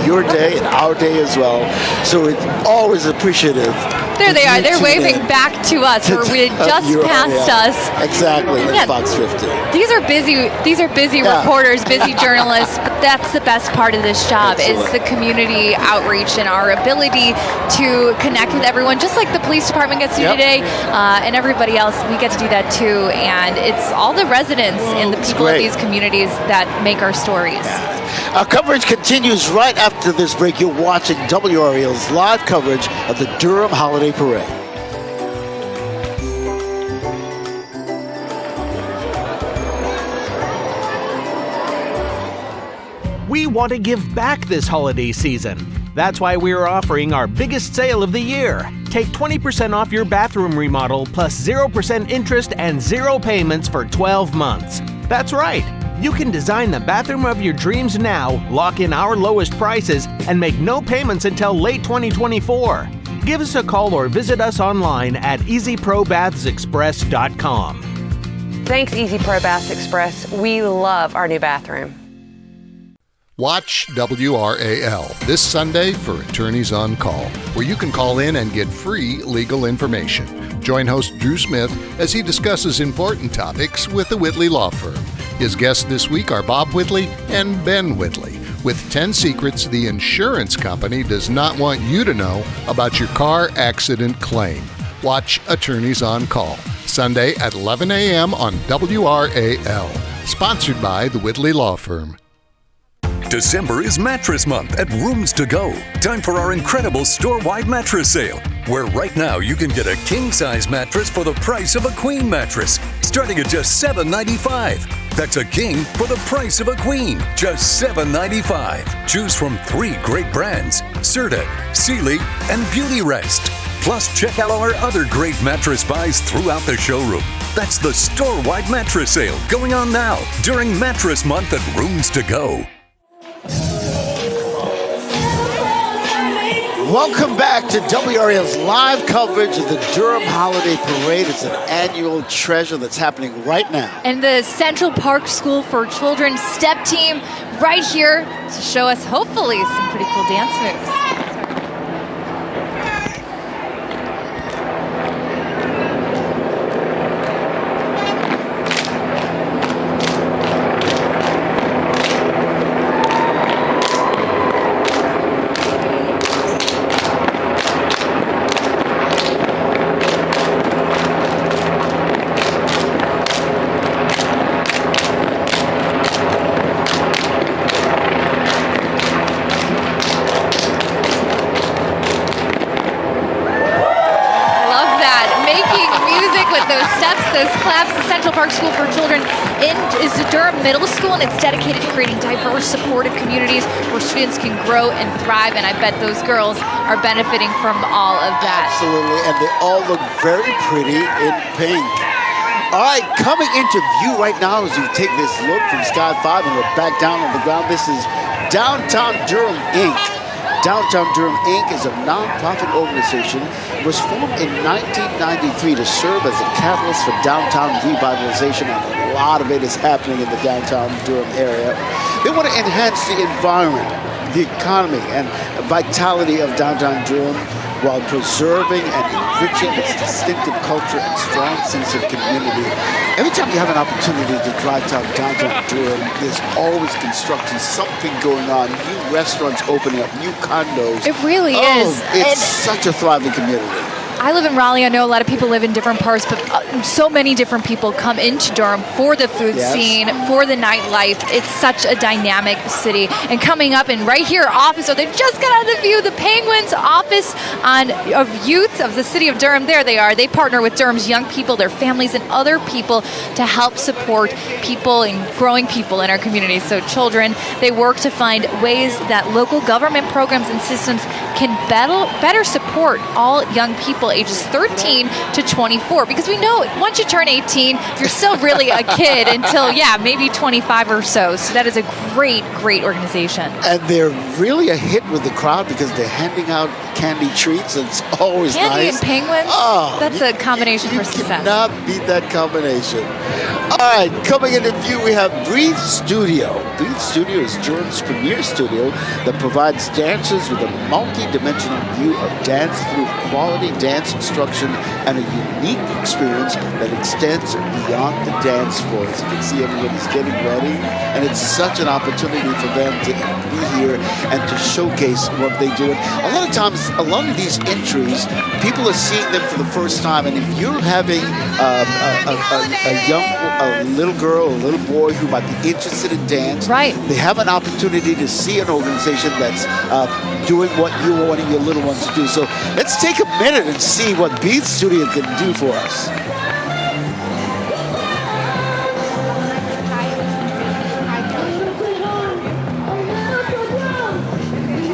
[SPEAKER 4] your day and our day as well. So it's always appreciative.
[SPEAKER 5] There they are. They're waving back to us. We just passed us.
[SPEAKER 4] Exactly. Yeah. Fox 50.
[SPEAKER 5] These are busy reporters, busy journalists. But that's the best part of this job is the community outreach and our ability to connect with everyone, just like the police department gets to do today, and everybody else. We get to do that too. And it's all the residents and the people of these communities that make our stories.
[SPEAKER 4] Our coverage continues right after this break. You're watching WRAL's live coverage of the Durham Holiday Parade.
[SPEAKER 8] We want to give back this holiday season. That's why we're offering our biggest sale of the year. Take 20% off your bathroom remodel plus 0% interest and 0 payments for 12 months. That's right. You can design the bathroom of your dreams now, lock in our lowest prices, and make no payments until late 2024. Give us a call or visit us online at easyprobathsexpress.com.
[SPEAKER 10] Thanks, Easy Pro Baths Express. We love our new bathroom.
[SPEAKER 7] Watch WRAL this Sunday for Attorneys on Call, where you can call in and get free legal information. Join host Drew Smith as he discusses important topics with the Whitley Law Firm. His guests this week are Bob Whitley and Ben Whitley, with 10 secrets the insurance company does not want you to know about your car accident claim. Watch Attorneys on Call, Sunday at 11 a.m. on WRAL. Sponsored by the Whitley Law Firm.
[SPEAKER 17] December is Mattress Month at Rooms to Go. Time for our incredible store-wide mattress sale, where right now you can get a king-size mattress for the price of a queen mattress, starting at just $7.95. That's a king for the price of a queen, just $7.95. Choose from 3 great brands, Serta, Sealy, and Beauty Rest. Plus, check out our other great mattress buys throughout the showroom. That's the store-wide mattress sale going on now during Mattress Month at Rooms to Go.
[SPEAKER 4] Welcome back to WRAL's live coverage of the Durham Holiday Parade. It's an annual treasure that's happening right now.
[SPEAKER 5] And the Central Park School for Children step team right here to show us, hopefully, some pretty cool dance moves. Those claps. The Central Park School for Children is the Durham Middle School, and it's dedicated to creating diverse, supportive communities where students can grow and thrive, and I bet those girls are benefiting from all of that.
[SPEAKER 4] Absolutely, and they all look very pretty in pink. All right, coming into view right now as you take this look from Sky 5 and we're back down on the ground, this is Downtown Durham, Inc. Downtown Durham, Inc. is a nonprofit organization. It was formed in 1993 to serve as a catalyst for downtown revitalization, and a lot of it is happening in the downtown Durham area. They want to enhance the environment, the economy, and vitality of downtown Durham while preserving and enriching its distinctive culture and strong sense of community. Every time you have an opportunity to drive down downtown Durham, there's always construction, something going on, new restaurants opening up, new condos.
[SPEAKER 5] It really is.
[SPEAKER 4] It's such a thriving community.
[SPEAKER 5] I live in Raleigh. I know a lot of people live in different parts, but so many different people come into Durham for the food scene, for the nightlife. It's such a dynamic city. And coming up, and right here, office, so they've just got out of the view, the Penguins Office of Youth of the City of Durham. There they are. They partner with Durham's young people, their families, and other people to help support people and growing people in our community. So children, they work to find ways that local government programs and systems can better support all young people ages 13 to 24, because we know once you turn 18, you're still really a kid until, maybe 25 or so. So that is a great, great organization.
[SPEAKER 4] And they're really a hit with the crowd because they're handing out candy treats. It's always
[SPEAKER 5] candy
[SPEAKER 4] nice.
[SPEAKER 5] And penguins?
[SPEAKER 4] Oh,
[SPEAKER 5] that's a combination for success.
[SPEAKER 4] You cannot beat that combination. All right, coming into view, we have Breathe Studio. Breathe Studio is Durham's premier studio that provides dancers with a multi-dimensional view of dance through quality dance instruction and a unique experience that extends beyond the dance floor. As you can see, everybody's getting ready, and it's such an opportunity for them to be here and to showcase what they do. And a lot of times, a lot of these entries, people are seeing them for the first time, and if you're having a little girl, a little boy who might be interested in dance, they have an opportunity to see an organization that's doing what you're wanting your little ones to do. So let's take a minute and see what Beat Studio can do for us.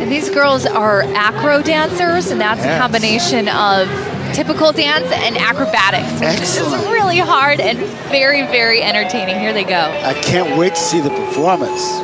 [SPEAKER 5] And these girls are acro dancers, and that's a combination of typical dance and acrobatics, which is really hard and very, very entertaining. Here they go.
[SPEAKER 4] I can't wait to see the performance.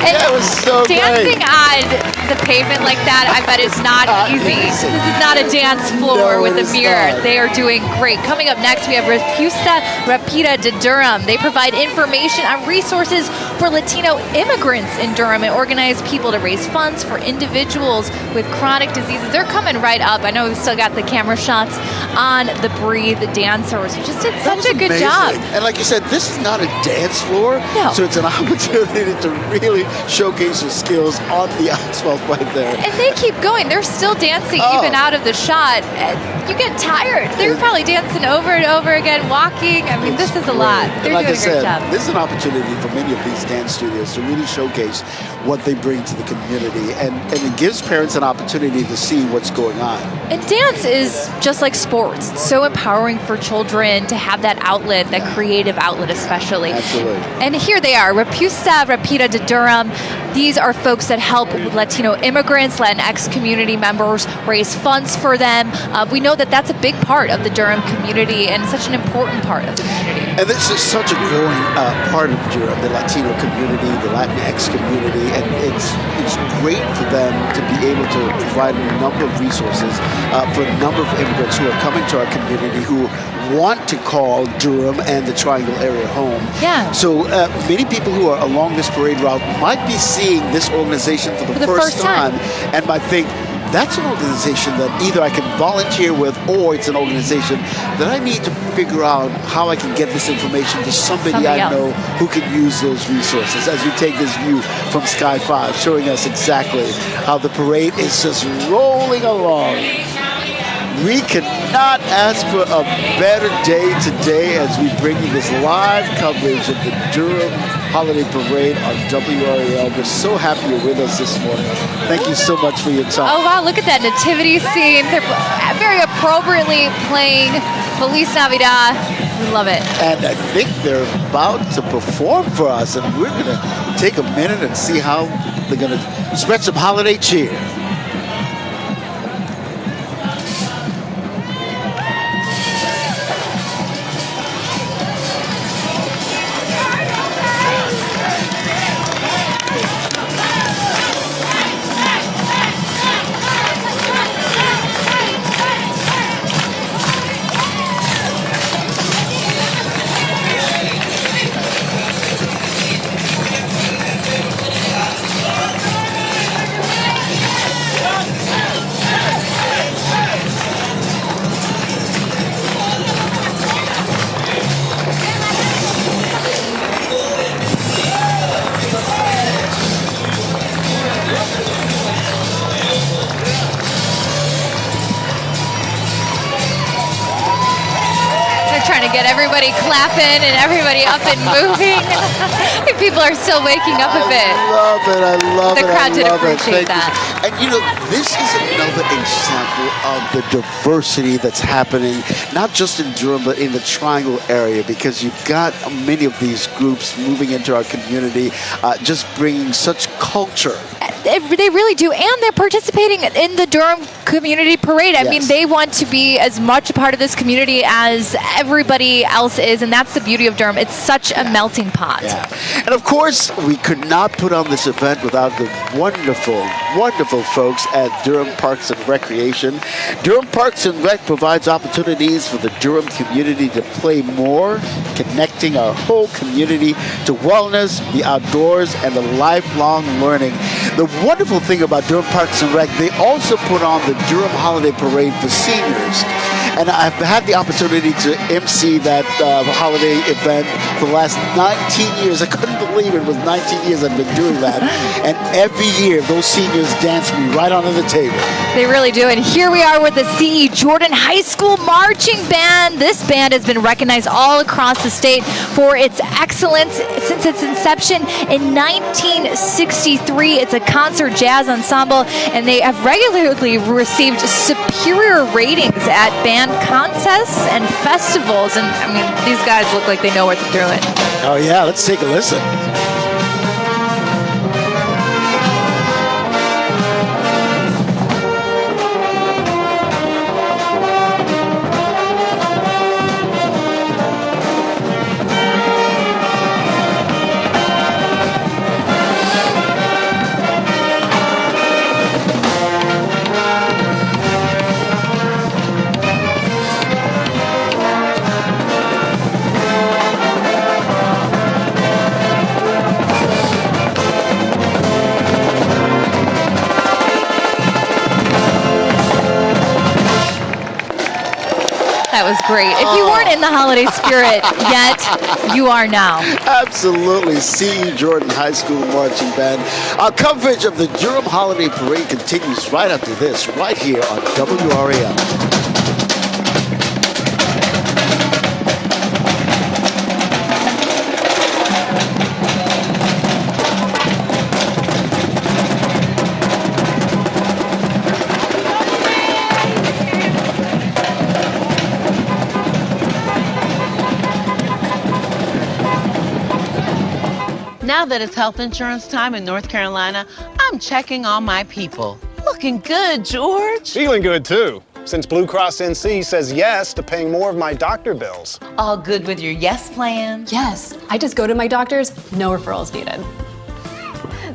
[SPEAKER 5] That was so dancing on the pavement like that, I bet it's not easy. This is not a dance floor with a beer. They are doing great. Coming up next, we have Respuesta Rapida de Durham. They provide information on resources for Latino immigrants in Durham and organize people to raise funds for individuals with chronic diseases. They're coming right up. I know we've still got the camera shots on the Breathe dancers who just did such a good job.
[SPEAKER 4] And like you said, this is not a dance floor, so it's an opportunity to really showcase your skills on the asphalt right right there.
[SPEAKER 5] And they keep going. They're still dancing
[SPEAKER 4] Oh.
[SPEAKER 5] even out of the shot. And you get tired. They're probably dancing over and over again, walking. I mean, this is a lot. They're
[SPEAKER 4] like
[SPEAKER 5] doing
[SPEAKER 4] I
[SPEAKER 5] a great
[SPEAKER 4] said,
[SPEAKER 5] job.
[SPEAKER 4] this is an opportunity for many of these dance studios to really showcase what they bring to the community, and it gives parents an opportunity to see what's going on.
[SPEAKER 5] And dance is just like sports. It's so empowering for children to have that outlet, that creative outlet especially.
[SPEAKER 4] Absolutely.
[SPEAKER 5] And here they are, Rapusta Rapida de Durham. These are folks that help Latino immigrants, Latinx community members, raise funds for them. We know that that's a big part of the Durham community and such an important part of the community.
[SPEAKER 4] And this is such a growing part of Durham, the Latino community, the Latinx community, and it's great for them to be able to provide a number of resources for a number of immigrants who are coming to our community who want to call Durham and the Triangle area home.
[SPEAKER 5] Yeah.
[SPEAKER 4] So many people who are along this parade route might be seeing this organization for the first time and might think, that's an organization that either I can volunteer with, or it's an organization that I need to figure out how I can get this information to somebody I know who can use those resources. As we take this view from Sky 5, showing us exactly how the parade is just rolling along. We cannot ask for a better day today as we bring you this live coverage of the Durham Holiday Parade on WRAL. We're so happy you're with us this morning. Thank you so much for your time.
[SPEAKER 5] Oh, wow, look at that nativity scene. They're very appropriately playing Feliz Navidad. We love it.
[SPEAKER 4] And I think they're about to perform for us, and we're going to take a minute and see how they're going to spread some holiday cheer.
[SPEAKER 5] Trying to get everybody clapping and everybody up and moving. People are still waking up a bit.
[SPEAKER 4] I love it.
[SPEAKER 5] The crowd did appreciate that.
[SPEAKER 4] And you know, this is another example of the diversity that's happening, not just in Durham, but in the Triangle area, because you've got many of these groups moving into our community, just bringing such culture.
[SPEAKER 5] They really do, and they're participating in the Durham Community Parade. I mean, they want to be as much a part of this community as everybody else is, and that's the beauty of Durham. It's such a melting pot.
[SPEAKER 4] And of course, we could not put on this event without the wonderful, wonderful folks at Durham Parks and Recreation. Durham Parks and Rec provides opportunities for the Durham community to play more, connecting our whole community to wellness, the outdoors, and the lifelong learning. The wonderful thing about Durham Parks and Rec, they also put on the Durham Holiday Parade for seniors. And I've had the opportunity to MC that holiday event for the last 19 years. I couldn't believe it was 19 years I've been doing that. And every year, those seniors dance me right onto the table.
[SPEAKER 5] They really do. And here we are with the C.E. Jordan High School Marching Band. This band has been recognized all across the state for its excellence since its inception in 1963. It's a concert jazz ensemble, and they have regularly received superior ratings at band contests and festivals. And I mean, these guys look like they know what they're doing.
[SPEAKER 4] Oh yeah, let's take a listen.
[SPEAKER 5] That was great. If you weren't in the holiday spirit yet, you are now.
[SPEAKER 4] Absolutely. C.E. Jordan High School Marching Band. Our coverage of the Durham Holiday Parade continues right after this, right here on WRAL.
[SPEAKER 3] Now that it's health insurance time in North Carolina, I'm checking on my people. Looking good, George.
[SPEAKER 16] Feeling good, too, since Blue Cross NC says yes to paying more of my doctor bills.
[SPEAKER 3] All good with your yes plan?
[SPEAKER 2] Yes, I just go to my doctor's, no referrals needed.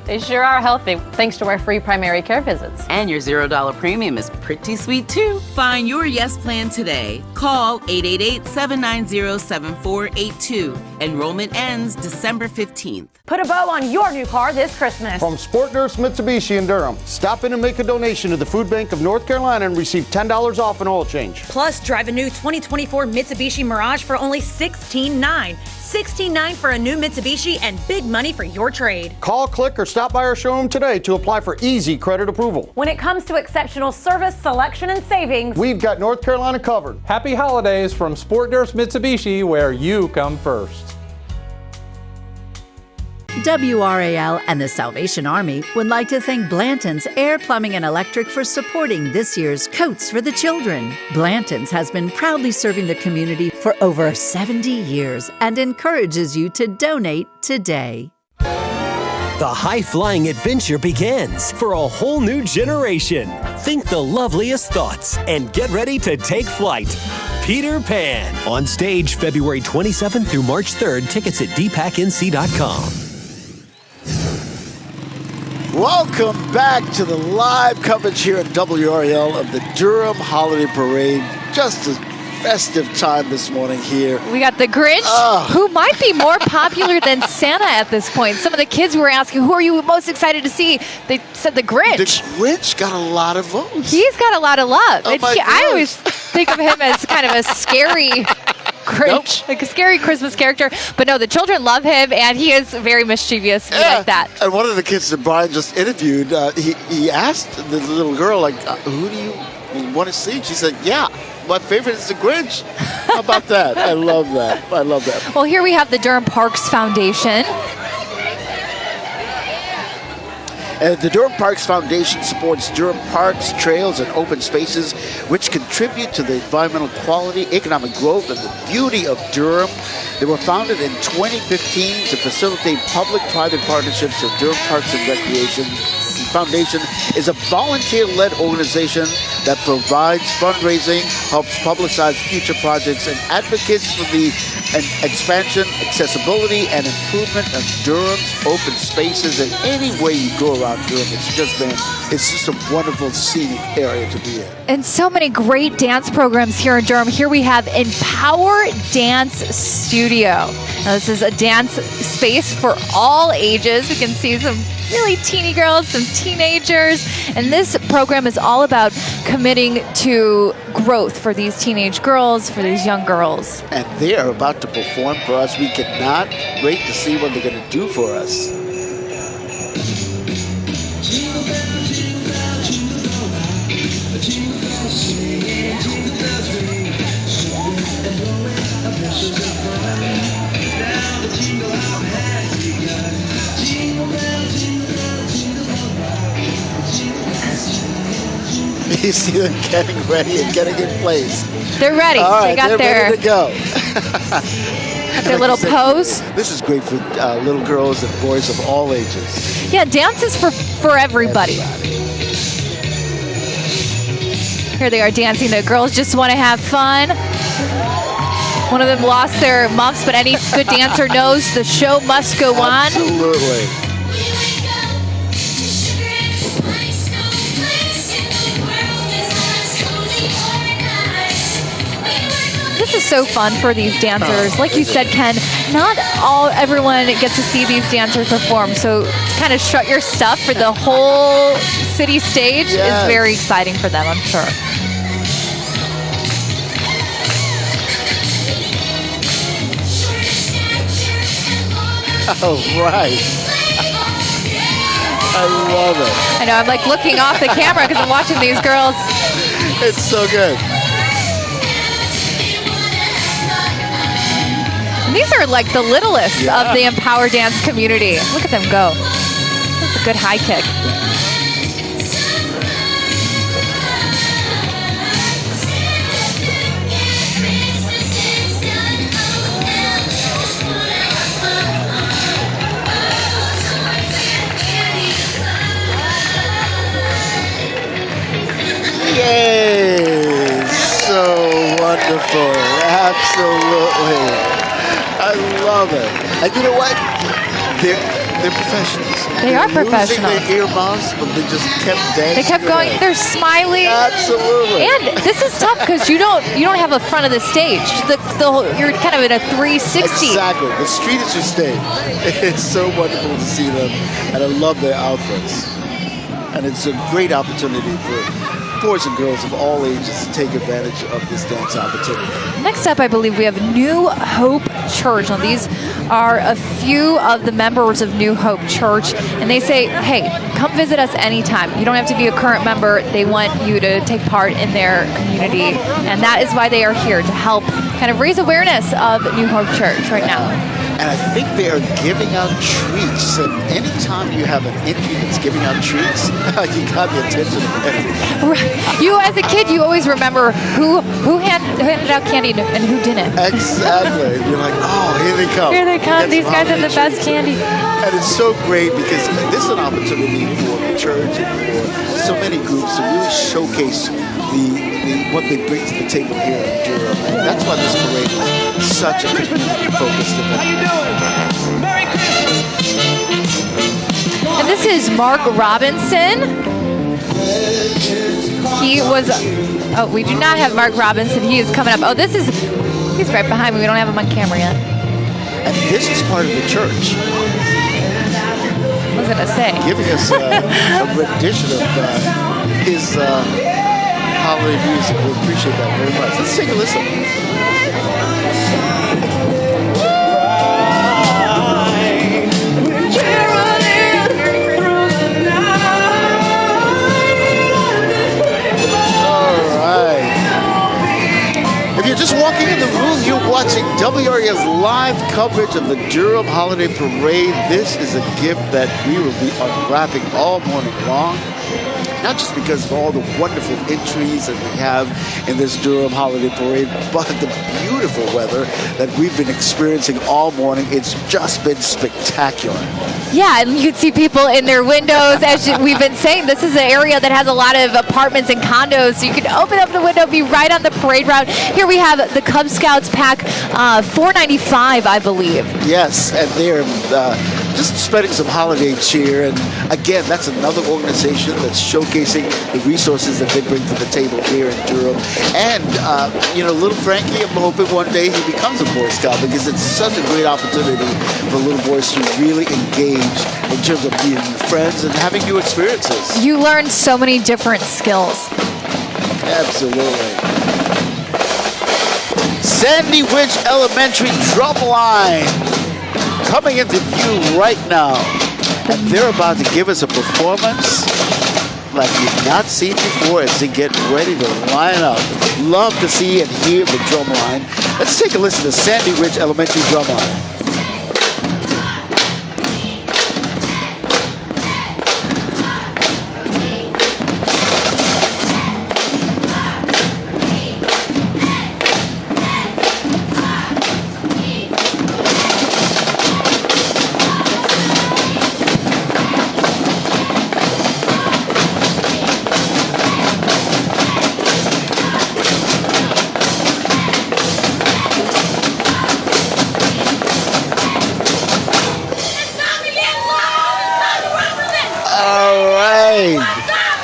[SPEAKER 2] They sure are healthy, thanks to our free primary care visits.
[SPEAKER 3] And your $0 premium is pretty sweet, too. Find your yes plan today. Call 888-790-7482. Enrollment ends December 15th.
[SPEAKER 9] Put a bow on your new car this Christmas.
[SPEAKER 16] From Sport Nurse Mitsubishi in Durham. Stop in and make a donation to the Food Bank of North Carolina and receive $10 off an oil change.
[SPEAKER 9] Plus, drive a new 2024 Mitsubishi Mirage for only $16,900. $16,900 for a new Mitsubishi and big money for your trade.
[SPEAKER 16] Call, click, or stop by our showroom today to apply for easy credit approval.
[SPEAKER 9] When it comes to exceptional service, selection, and savings,
[SPEAKER 16] we've got North Carolina covered.
[SPEAKER 13] Happy holidays from Sport Nurse Mitsubishi, where you come first.
[SPEAKER 15] WRAL and the Salvation Army would like to thank Blanton's Air, Plumbing, and Electric for supporting this year's Coats for the Children. Blanton's has been proudly serving the community for over 70 years and encourages you to donate today.
[SPEAKER 23] The high-flying adventure begins for a whole new generation. Think the loveliest thoughts and get ready to take flight. Peter Pan. On stage February 27th through March 3rd. Tickets at dpacknc.com.
[SPEAKER 4] Welcome back to the live coverage here at WRAL of the Durham Holiday Parade. Just a festive time this morning here.
[SPEAKER 5] We got the Grinch, who might be more popular than Santa at this point. Some of the kids were asking, who are you most excited to see? They said the Grinch.
[SPEAKER 4] The Grinch got a lot of votes.
[SPEAKER 5] He's got a lot of love.
[SPEAKER 4] Oh my
[SPEAKER 5] I always think of him as kind of a scary Grinch, like a scary Christmas character. But no, the children love him, and he is very mischievous. We like that.
[SPEAKER 4] And one of the kids that Brian just interviewed, he asked the little girl, like, who do you want to see? She said, yeah, my favorite is the Grinch. How about that? I love that. I love that.
[SPEAKER 5] Well, here we have the Durham Parks Foundation.
[SPEAKER 4] The Durham Parks Foundation supports Durham parks, trails, and open spaces which contribute to the environmental quality, economic growth, and the beauty of Durham. They were founded in 2015 to facilitate public-private partnerships of Durham Parks and Recreation. The foundation is a volunteer-led organization that provides fundraising, helps publicize future projects, and advocates for the expansion, accessibility, and improvement of Durham's open spaces. And any way you go around Durham, it's just a wonderful scenic area to be in.
[SPEAKER 5] And so many great dance programs here in Durham. Here we have Empower Dance Studio. Now, this is a dance space for all ages. We can see some really teeny girls, some teenagers, and this program is all about committing to growth for these teenage girls, for these young girls.
[SPEAKER 4] And they are about to perform for us. We cannot wait to see what they're going to do for us. You see them getting ready and getting in place.
[SPEAKER 5] They're ready.
[SPEAKER 4] All right,
[SPEAKER 5] they got
[SPEAKER 4] they're ready to go.
[SPEAKER 5] their little pose.
[SPEAKER 4] This is great for little girls and boys of all ages.
[SPEAKER 5] Yeah, dance is for everybody. Here they are dancing. The girls just want to have fun. One of them lost their muffs, but any good dancer knows the show must go on.
[SPEAKER 4] Absolutely.
[SPEAKER 5] This is so fun for these dancers. Like you said, Ken, not everyone gets to see these dancers perform. So to kind of strut your stuff for the whole city stage is very exciting for them, I'm sure.
[SPEAKER 4] All right. I love it.
[SPEAKER 5] I know, I'm like looking off the camera because I'm watching these girls.
[SPEAKER 4] It's so good.
[SPEAKER 5] And these are like the littlest of the Empower Dance community. Look at them go. That's a good high kick.
[SPEAKER 4] Yay! So wonderful. Absolutely. I love it. And you know what? They're professionals.
[SPEAKER 5] They are professionals.
[SPEAKER 4] Losing their earmuffs, but they just kept dancing.
[SPEAKER 5] They kept going. They're smiling.
[SPEAKER 4] Absolutely.
[SPEAKER 5] And this is tough because you don't have a front of the stage. You're kind of in a 360.
[SPEAKER 4] Exactly. The street is your stage. It's so wonderful to see them, and I love their outfits. And it's a great opportunity for boys and girls of all ages to take advantage of this dance opportunity.
[SPEAKER 5] Next up, I believe we have New Hope Church. Now, these are a few of the members of New Hope Church, and they say, hey, come visit us anytime. You don't have to be a current member. They want you to take part in their community, and that is why they are here, to help kind of raise awareness of New Hope Church right now.
[SPEAKER 4] And I think they are giving out treats. And anytime you have an entry that's giving out treats, you got the attention of everyone.
[SPEAKER 5] Right. You, as a kid, you always remember who handed out candy and who didn't.
[SPEAKER 4] Exactly. You're like, oh, here they come.
[SPEAKER 5] Here they come. These guys have the best candy.
[SPEAKER 4] And it's so great because this is an opportunity for the church and for so many groups to really showcase what they bring to the table here in Durham. And that's why this parade is such a community-focused event.
[SPEAKER 5] Merry Christmas. And this is Mark Robinson. He was, we do not have Mark Robinson. He is coming up. Oh, he's right behind me. We don't have him on camera yet.
[SPEAKER 4] And this is part of the church.
[SPEAKER 5] What was I going to say?
[SPEAKER 4] Giving us a rendition of his holiday music. We appreciate that very much. Let's take a listen. If you're just walking in the room, you're watching WRAL's live coverage of the Durham Holiday Parade. This is a gift that we will be unwrapping all morning long. Not just because of all the wonderful entries that we have in this Durham Holiday Parade, but the beautiful weather that we've been experiencing all morning. It's just been spectacular.
[SPEAKER 5] Yeah, and you can see people in their windows. As we've been saying, this is an area that has a lot of apartments and condos, so you can open up the window, be right on the parade route. Here we have the Cub Scouts Pack 495, I believe.
[SPEAKER 4] Yes, and they're just spreading some holiday cheer. And again, that's another organization that's showcasing the resources that they bring to the table here in Durham. And, little Frankie, I'm hoping one day he becomes a Boy Scout, because it's such a great opportunity for little boys to really engage in terms of being friends and having new experiences.
[SPEAKER 5] You learn so many different skills.
[SPEAKER 4] Absolutely. Sandy Ridge Elementary Drumline coming into view right now. And they're about to give us a performance like you've not seen before as they get ready to line up. Love to see and hear the drum line. Let's take a listen to Sandy Ridge Elementary Drumline.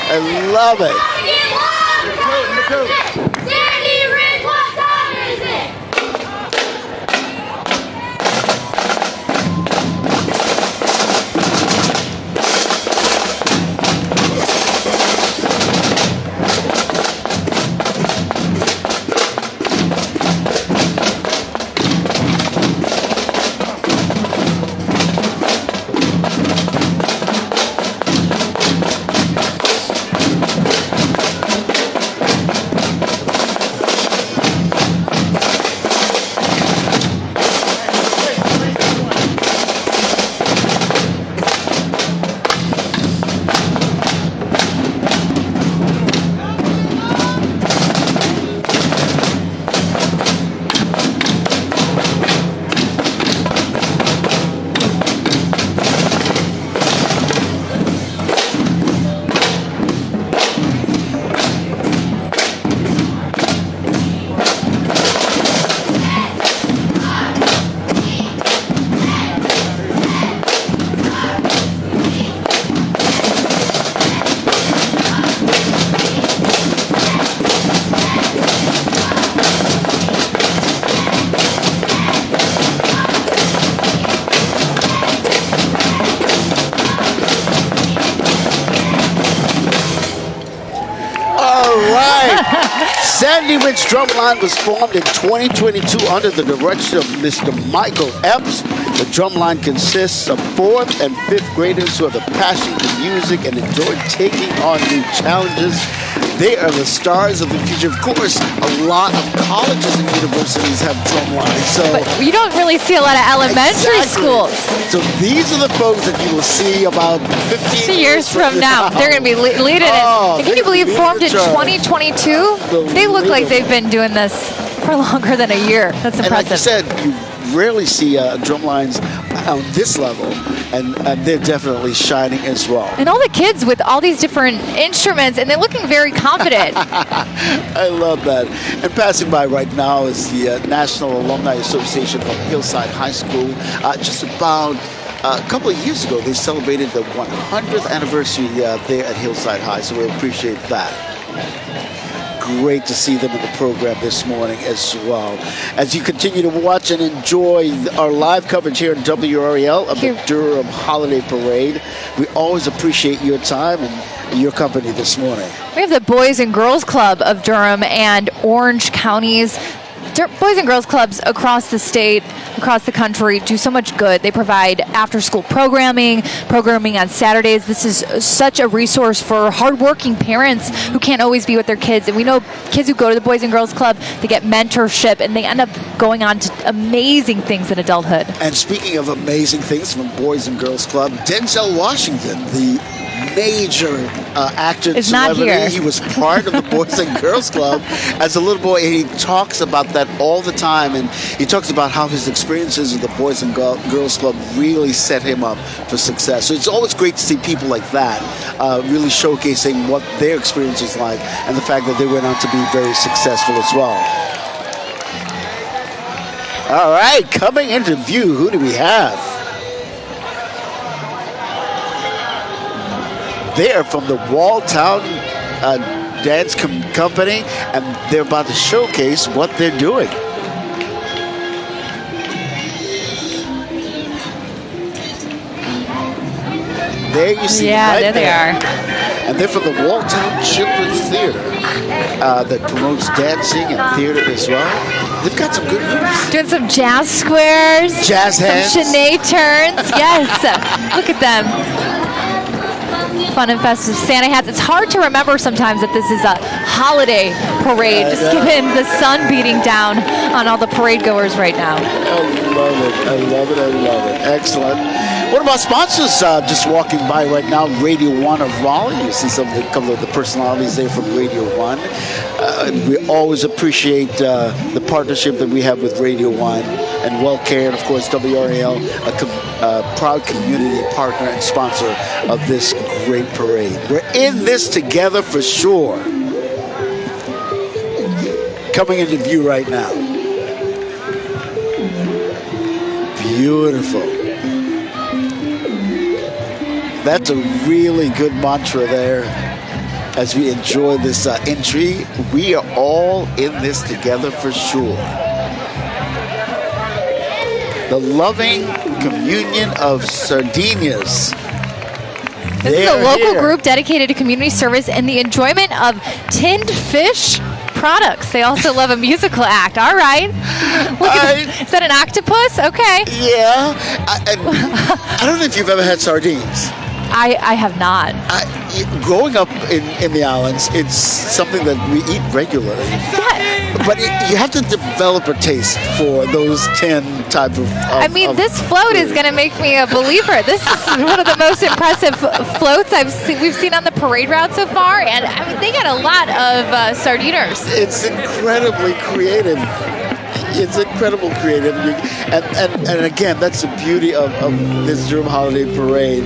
[SPEAKER 4] I love it.
[SPEAKER 12] Sandy Ridge, what time is it?
[SPEAKER 4] All right. Sandy Ridge Drumline was formed in 2022 under the direction of Mr. Michael Epps. The drumline consists of 4th and 5th graders who have a passion for music and enjoy taking on new challenges. They are the stars of the future. Of course, a lot of colleges and universities have drumlines.
[SPEAKER 5] But you don't really see a lot of elementary schools.
[SPEAKER 4] So these are the folks that you will see about 15
[SPEAKER 5] years from now. They're going to be leading it. And can you believe formed in 2022? They look like they've been doing this for longer than a year. That's impressive.
[SPEAKER 4] And like you said, you rarely see drum lines on this level, and they're definitely shining as well.
[SPEAKER 5] And all the kids with all these different instruments, and they're looking very confident.
[SPEAKER 4] I love that. And passing by right now is the National Alumni Association of Hillside High School. Just about a couple of years ago, they celebrated the 100th anniversary there at Hillside High, so we appreciate that. Great to see them in the program this morning as well. As you continue to watch and enjoy our live coverage here at WRAL of the Durham Holiday Parade, we always appreciate your time and your company this morning.
[SPEAKER 5] We have the Boys and Girls Club of Durham and Orange counties. Boys and Girls Clubs across the state, across the country do so much good. They provide after-school programming on Saturdays. This is such a resource for hardworking parents who can't always be with their kids. And we know kids who go to the Boys and Girls Club, they get mentorship, and they end up going on to amazing things in adulthood.
[SPEAKER 4] And speaking of amazing things from Boys and Girls Club, Denzel Washington, the major actor and celebrity. He was part of the Boys and Girls Club as a little boy, and he talks about that all the time. And he talks about how his experiences with the Boys and Girls Club really set him up for success. So it's always great to see people like that really showcasing what their experience is like and the fact that they went on to be very successful as well. All right, coming into view, who do we have? They're from the Walltown Dance Company, and they're about to showcase what they're doing. There you see them right
[SPEAKER 5] there they are.
[SPEAKER 4] And they're from the Walltown Children's Theater that promotes dancing and theater as well. They've got some good moves.
[SPEAKER 5] Doing some jazz squares.
[SPEAKER 4] Jazz hands.
[SPEAKER 5] Some Shanae turns. Yes. Look at them. Fun and festive Santa hats. It's hard to remember sometimes that this is a holiday parade, just given the sun beating down on all the parade goers right now.
[SPEAKER 4] I love it. I love it. I love it. Excellent. One of our sponsors just walking by right now, Radio 1 of Raleigh. You see a couple of the personalities there from Radio 1. And we always appreciate the partnership that we have with Radio 1 and WellCare, and of course WRAL, a proud community partner and sponsor of this great parade. We're in this together for sure. Coming into view right now. Beautiful. That's a really good mantra there as we enjoy this entry. We are all in this together for sure. The loving communion of Sardinias.
[SPEAKER 5] This is a local group dedicated to community service and the enjoyment of tinned fish products. They also love a musical act. All right. Look at, is that an octopus? Okay.
[SPEAKER 4] Yeah. I don't know if you've ever had sardines.
[SPEAKER 5] I have not.
[SPEAKER 4] Growing up in the islands, it's something that we eat regularly.
[SPEAKER 5] Yeah.
[SPEAKER 4] But you have to develop a taste for those 10 type of
[SPEAKER 5] I mean, this float is going to make me a believer. This is one of the most impressive floats we've seen on the parade route so far, and I mean, they got a lot of sardiners.
[SPEAKER 4] It's incredibly creative. It's incredible creative. And again, that's the beauty of this Durham Holiday Parade.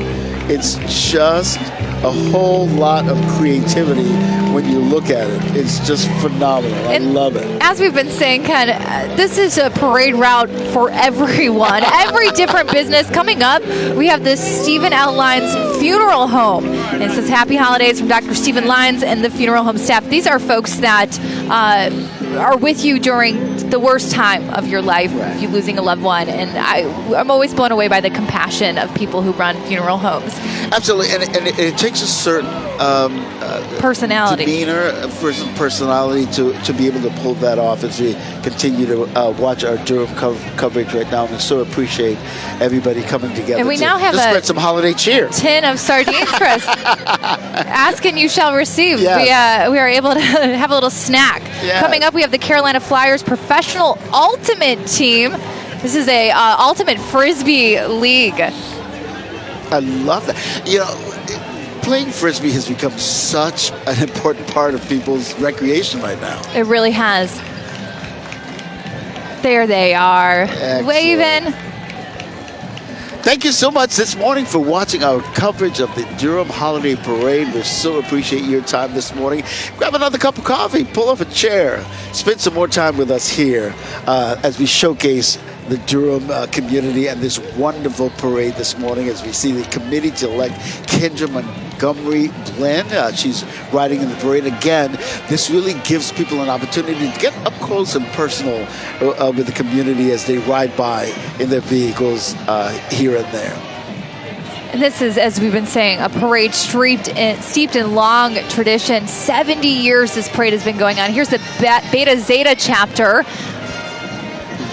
[SPEAKER 4] It's just a whole lot of creativity when you look at it. It's just phenomenal. I love it.
[SPEAKER 5] As we've been saying, Ken, this is a parade route for everyone. Every different business. Coming up, we have the Stephen L. Lyons Funeral Home. And it says Happy Holidays from Dr. Stephen Lyons and the funeral home staff. These are folks that are with you during the worst time of your life, you losing a loved one. And I'm always blown away by the compassion of people who run funeral homes.
[SPEAKER 4] Absolutely, and it takes a certain
[SPEAKER 5] personality,
[SPEAKER 4] demeanor, personality to be able to pull that off as we continue to watch our Durham coverage right now. And so appreciate everybody coming together.
[SPEAKER 5] And we now have
[SPEAKER 4] spread some holiday cheer.
[SPEAKER 5] Tin of sardines for us. Ask and you shall receive.
[SPEAKER 4] Yes.
[SPEAKER 5] We are able to have a little snack.
[SPEAKER 4] Yes.
[SPEAKER 5] Coming up, we have the Carolina Flyers Professional Ultimate Team. This is a Ultimate Frisbee League.
[SPEAKER 4] I love that. You know, playing Frisbee has become such an important part of people's recreation right now.
[SPEAKER 5] It really has. There they are.
[SPEAKER 4] Excellent.
[SPEAKER 5] Waving.
[SPEAKER 4] Thank you so much this morning for watching our coverage of the Durham Holiday Parade. We so appreciate your time this morning. Grab another cup of coffee, pull off a chair, spend some more time with us here as we showcase the Durham community and this wonderful parade this morning as we see the committee to elect Kendra Montgomery Glenn. She's riding in the parade again. This really gives people an opportunity to get up close and personal with the community as they ride by in their vehicles here and there.
[SPEAKER 5] And this is, as we've been saying, a parade steeped in long tradition. 70 years this parade has been going on. Here's the Beta Zeta chapter.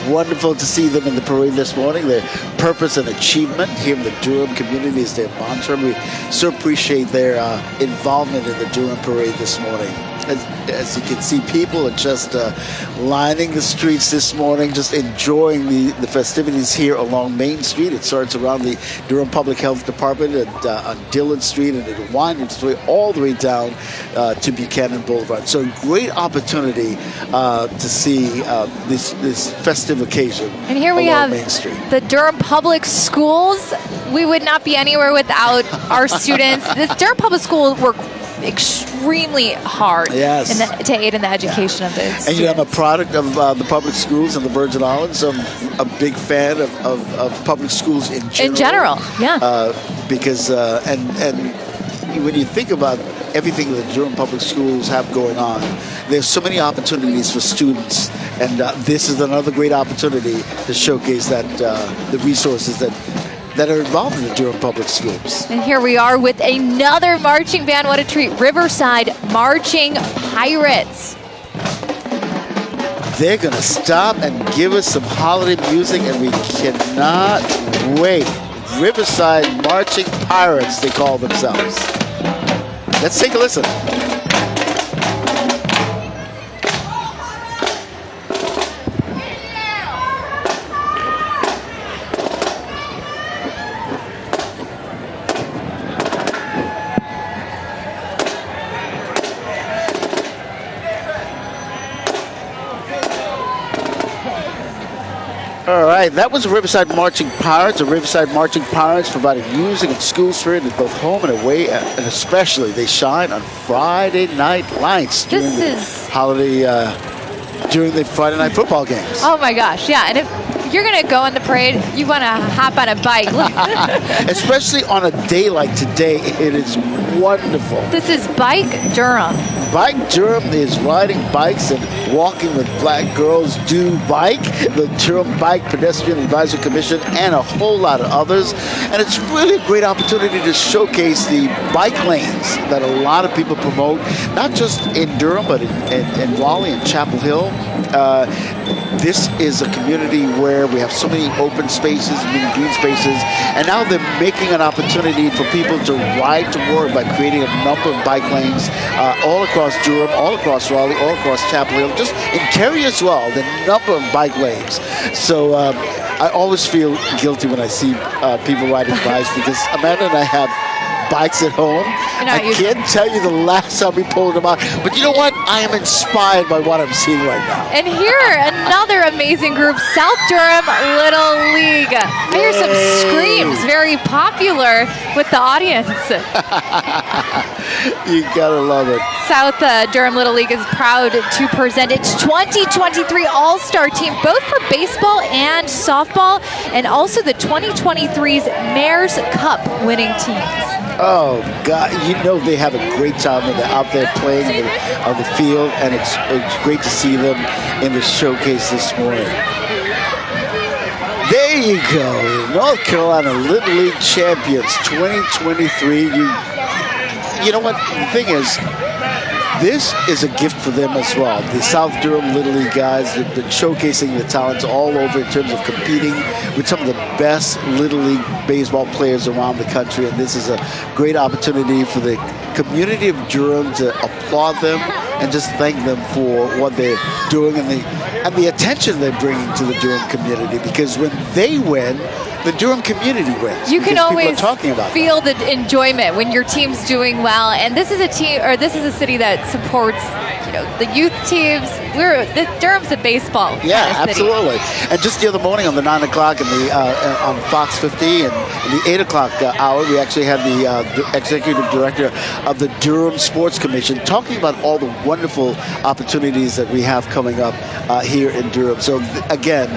[SPEAKER 4] Wonderful to see them in the parade this morning. Their purpose and achievement here in the Durham community is their mantra. We so appreciate their involvement in the Durham parade this morning. As you can see, people are just lining the streets this morning, just enjoying the festivities here along Main Street. It starts around the Durham Public Health Department on Dillon Street, and it'll wind its way all the way down to Buchanan Boulevard. So great opportunity to see this festive occasion
[SPEAKER 5] and here we have
[SPEAKER 4] Main Street.
[SPEAKER 5] The Durham Public Schools. We would not be anywhere without our students. This Durham Public School work extremely hard to aid in the education of the students.
[SPEAKER 4] And I'm a product of the public schools in the Virgin Islands. I'm a big fan of public schools in general.
[SPEAKER 5] In general,
[SPEAKER 4] because and when you think about everything that Durham Public Schools have going on, there's so many opportunities for students, and this is another great opportunity to showcase that the resources that are involved in the Durham Public Schools.
[SPEAKER 5] And here we are with another marching band. What a treat. Riverside Marching Pirates.
[SPEAKER 4] They're going to stop and give us some holiday music, and we cannot wait. Riverside Marching Pirates, they call themselves. Let's take a listen. All right, that was the Riverside Marching Pirates. The Riverside Marching Pirates providing music and school spirit in both home and away, and especially they shine on Friday night lights during during the Friday night football games.
[SPEAKER 5] Oh my gosh, yeah, and if you're gonna go on the parade, you want to hop on a bike.
[SPEAKER 4] Especially on a day like today, it is wonderful.
[SPEAKER 5] This is Bike Durham.
[SPEAKER 4] Bike Durham is riding bikes and walking with Black Girls Do Bike, the Durham Bike Pedestrian Advisory Commission, and a whole lot of others. And it's really a great opportunity to showcase the bike lanes that a lot of people promote, not just in Durham, but in Raleigh and Chapel Hill. This is a community where we have so many open spaces, many green spaces, and now they're making an opportunity for people to ride to work by creating a number of bike lanes all across Durham, all across Raleigh, all across Chapel Hill, just in Cary as well, the number of bike lanes. So I always feel guilty when I see people riding bikes because Amanda and I have bikes at home. I can't tell you the last time we pulled them out, but you know what? I am inspired by what I'm seeing right now.
[SPEAKER 5] And here, another amazing group, South Durham Little League. I hear some screams, very popular with the audience.
[SPEAKER 4] You gotta love it.
[SPEAKER 5] South Durham Little League is proud to present its 2023 All-Star team, both for baseball and softball, and also the 2023's Mayor's Cup winning teams.
[SPEAKER 4] Oh, God. You know they have a great time when they're out there playing on the field, and it's great to see them in the showcase this morning. There you go. North Carolina Little League champions 2023. You know what? The thing is, this is a gift for them as well. The South Durham Little League guys have been showcasing the talents all over in terms of competing with some of the best Little League baseball players around the country. And this is a great opportunity for the community of Durham to applaud them and just thank them for what they're doing and the attention they're bringing to the Durham community. Because when they win, the Durham community wins.
[SPEAKER 5] You can always
[SPEAKER 4] talking about
[SPEAKER 5] feel the enjoyment when your team's doing well. And this is a team, or this is a city that supports, the youth teams. Durham's a baseball.
[SPEAKER 4] Yeah,
[SPEAKER 5] kind of city.
[SPEAKER 4] absolutely. And just the other morning on the 9 o'clock and on Fox 50 and the 8 o'clock hour, we actually had the executive director of the Durham Sports Commission talking about all the wonderful opportunities that we have coming up here in Durham. So again,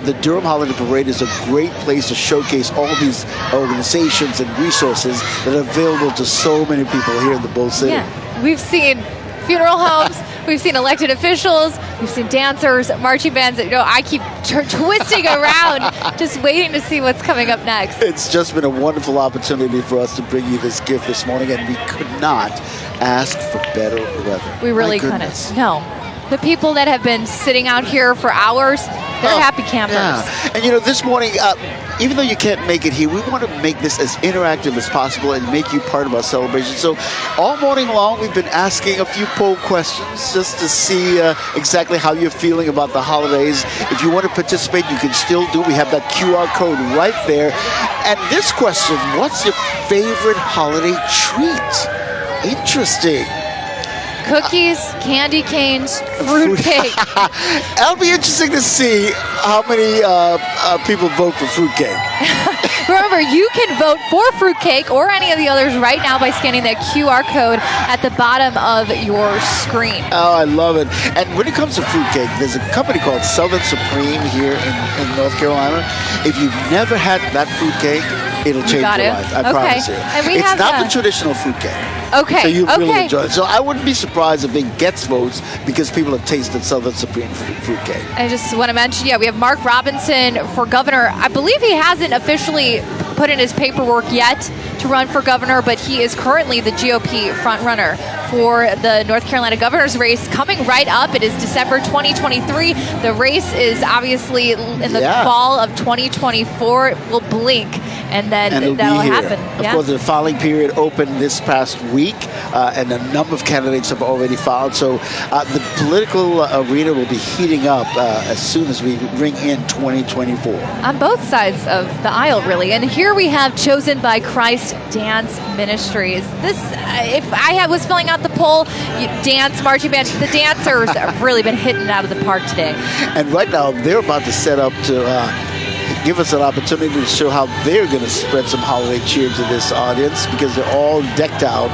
[SPEAKER 4] the Durham Holiday Parade is a great place to showcase all these organizations and resources that are available to so many people here in the Bull City.
[SPEAKER 5] Yeah, we've seen funeral homes, we've seen elected officials, we've seen dancers, marching bands. I keep twisting around, just waiting to see what's coming up next.
[SPEAKER 4] It's just been a wonderful opportunity for us to bring you this gift this morning, and we could not ask for better weather.
[SPEAKER 5] We really couldn't. No. The people that have been sitting out here for hours, they're happy campers.
[SPEAKER 4] Yeah. And this morning, even though you can't make it here, we want to make this as interactive as possible and make you part of our celebration. So all morning long, we've been asking a few poll questions just to see exactly how you're feeling about the holidays. If you want to participate, you can still do. We have that QR code right there. And this question, what's your favorite holiday treat? Interesting.
[SPEAKER 5] Cookies, candy canes, fruitcake.
[SPEAKER 4] It'll be interesting to see how many people vote for fruitcake.
[SPEAKER 5] Remember, you can vote for fruitcake or any of the others right now by scanning that QR code at the bottom of your screen.
[SPEAKER 4] Oh, I love it. And when it comes to fruitcake, there's a company called Southern Supreme here in North Carolina. If you've never had that fruitcake, it'll change your life. I promise you.
[SPEAKER 5] And
[SPEAKER 4] it's not the traditional fruitcake.
[SPEAKER 5] Okay.
[SPEAKER 4] So you really enjoy it. So I wouldn't be surprised if it gets votes because people have tasted Southern Supreme fruitcake.
[SPEAKER 5] I just want to mention, we have Mark Robinson for governor. I believe he hasn't officially put in his paperwork yet to run for governor, but he is currently the GOP frontrunner for the North Carolina governor's race coming right up. It is December 2023. The race is obviously in the fall of 2024. It will blink, and then that'll happen.
[SPEAKER 4] Of course, the filing period opened this past week, and a number of candidates have already filed. So the political arena will be heating up as soon as we ring in 2024.
[SPEAKER 5] On both sides of the aisle, really. And here we have Chosen by Christ Dance Ministries. This, if I was filling out the poll, dance, marching band, the dancers have really been hitting out of the park today.
[SPEAKER 4] And right now, they're about to set up to give us an opportunity to show how they're going to spread some holiday cheer to this audience because they're all decked out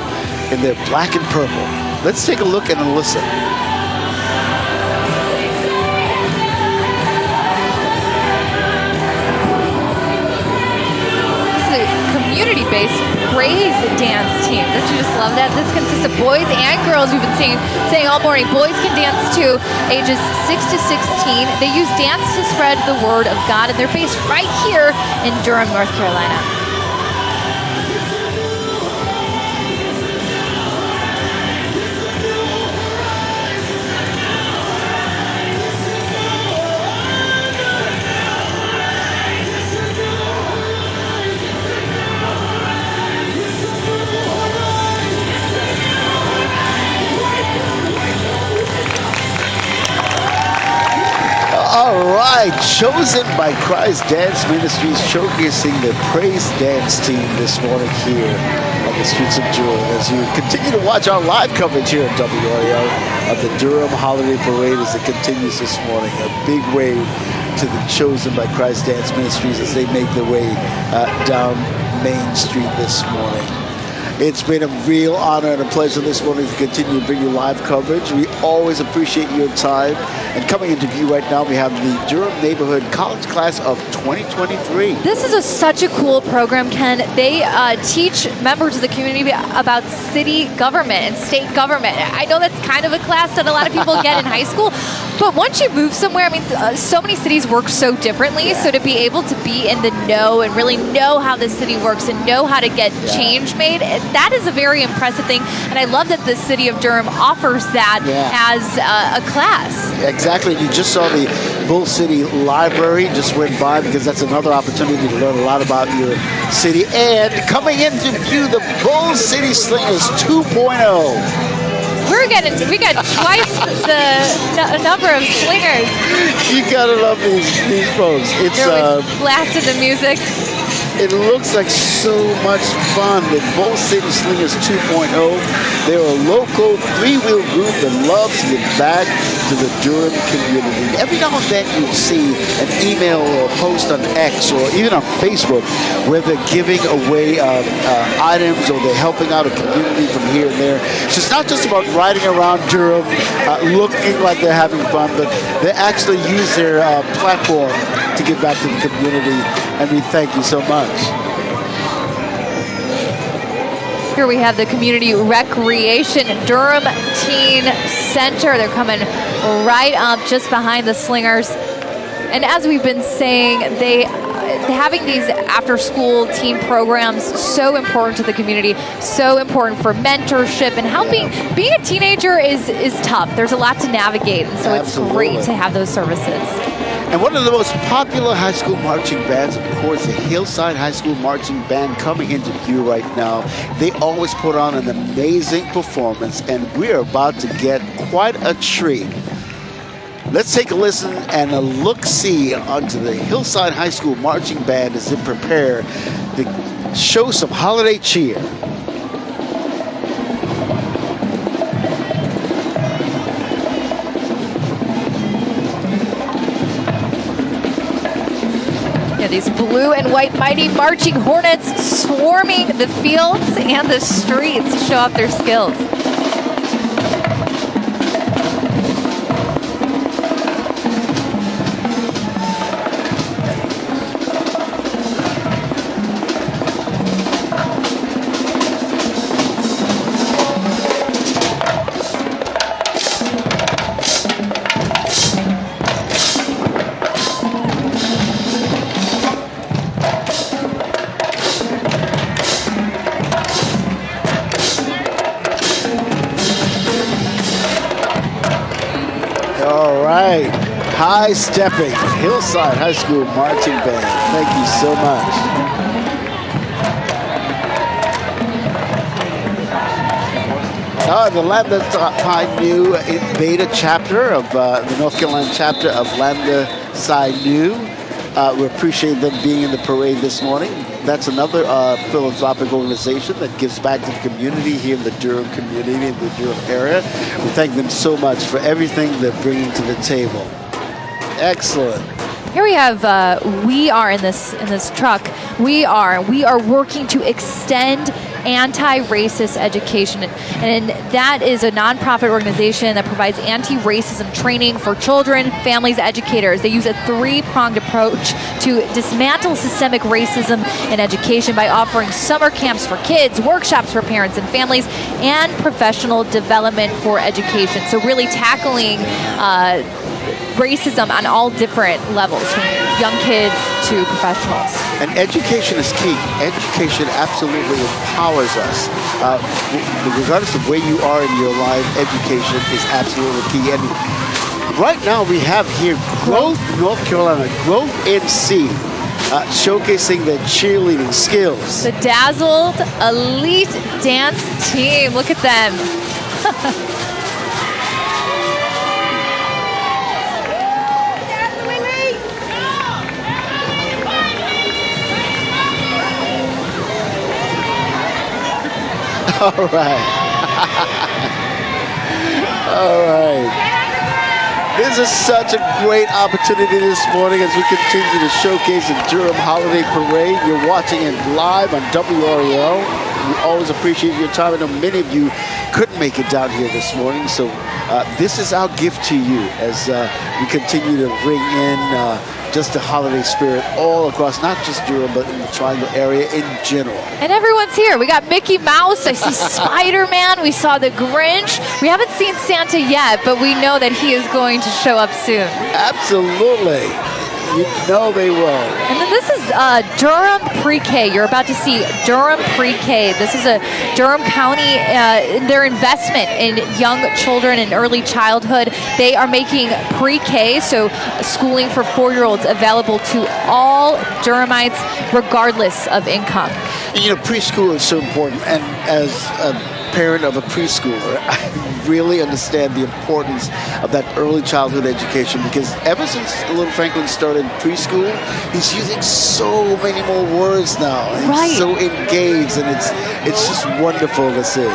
[SPEAKER 4] in their black and purple. Let's take a look and listen.
[SPEAKER 5] This is a community-based praise dance team. Don't you just love that? This consists of boys and girls. We've been saying all morning. Boys can dance to ages 6 to 16. They use dance to spread the word of God, and they're based right here in Durham, North Carolina.
[SPEAKER 4] All right, Chosen by Christ Dance Ministries showcasing the praise dance team this morning here on the streets of Durham as you continue to watch our live coverage here at WRAL of the Durham Holiday Parade as it continues this morning. A big wave to the Chosen by Christ Dance Ministries as they make their way down Main Street this morning. It's been a real honor and a pleasure this morning to continue to bring you live coverage. We always appreciate your time. And coming into view right now, we have the Durham Neighborhood College Class of 2023.
[SPEAKER 5] This is such a cool program, Ken. They teach members of the community about city government and state government. I know that's kind of a class that a lot of people get in high school, but once you move somewhere, I mean, so many cities work so differently, so to be able to be in the know and really know how the city works and know how to get change made, that is a very impressive thing. And I love that the city of Durham offers that as a class.
[SPEAKER 4] Exactly. You just saw the Bull City Library just went by, because that's another opportunity to learn a lot about your city. And coming into view, the Bull City Slingers 2.0.
[SPEAKER 5] We got twice the number of slingers.
[SPEAKER 4] You gotta love these folks. It's
[SPEAKER 5] blasted the music.
[SPEAKER 4] It looks like so much fun. The Bull City Slingers 2.0. They're a local three-wheel group that loves to give back to the Durham community. Every now and then you'll see an email or a post on X or even on Facebook where they're giving away items, or they're helping out a community from here and there. So it's not just about riding around Durham looking like they're having fun, but they actually use their platform to give back to the community, and we thank you so much.
[SPEAKER 5] Here we have the Community Recreation Durham Teen Center. They're coming right up just behind the Slingers. And as we've been saying, having these after-school teen programs, so important to the community, so important for mentorship and helping. Being a teenager is tough. There's a lot to navigate, and so it's great to have those services.
[SPEAKER 4] And one of the most popular high school marching bands, of course, the Hillside High School Marching Band, coming into view right now. They always put on an amazing performance, and we're about to get quite a treat. Let's take a listen and a look-see onto the Hillside High School Marching Band as they prepare to show some holiday cheer.
[SPEAKER 5] These blue and white mighty marching hornets swarming the fields and the streets to show off their skills.
[SPEAKER 4] High stepping Hillside High School Marching Band. Thank you so much. The Lambda Phi Nu Beta chapter of the North Carolina chapter of Lambda Psi Nu. We appreciate them being in the parade this morning. That's another philanthropic organization that gives back to the community here in the Durham community, in the Durham area. We thank them so much for everything they're bringing to the table. Excellent.
[SPEAKER 5] Here we have, we are in this truck. We are working to extend anti-racist education, and that is a nonprofit organization that provides anti-racism training for children, families, educators. They use a three-pronged approach to dismantle systemic racism in education by offering summer camps for kids, workshops for parents and families, and professional development for education. So really tackling racism on all different levels, from young kids to professionals.
[SPEAKER 4] And education is key. Education absolutely empowers us. Regardless of where you are in your life, education is absolutely key. And right now we have here Growth, North Carolina, Growth NC, showcasing their cheerleading skills.
[SPEAKER 5] The dazzled elite dance team. Look at them.
[SPEAKER 4] All right. All right. This is such a great opportunity this morning as we continue to showcase the Durham Holiday Parade. You're watching it live on WRAL. We always appreciate your time. I know many of you couldn't make it down here this morning, so this is our gift to you as we continue to bring in just the holiday spirit all across, not just Durham, but in the Triangle area in general.
[SPEAKER 5] And everyone's here. We got Mickey Mouse. I see Spider-Man. We saw the Grinch. We haven't seen Santa yet, but we know that he is going to show up soon.
[SPEAKER 4] Absolutely. You know they will.
[SPEAKER 5] And then this is Durham Pre-K. You're about to see Durham Pre-K. This is a Durham County, their investment in young children and early childhood. They are making Pre-K, so schooling for 4-year-olds, available to all Durhamites, regardless of income.
[SPEAKER 4] You know, preschool is so important, and as a parent of a preschooler, I really understand the importance of that early childhood education, because ever since little Franklin started preschool, he's using so many more words now. And
[SPEAKER 5] right.
[SPEAKER 4] He's so engaged, and it's just wonderful to see.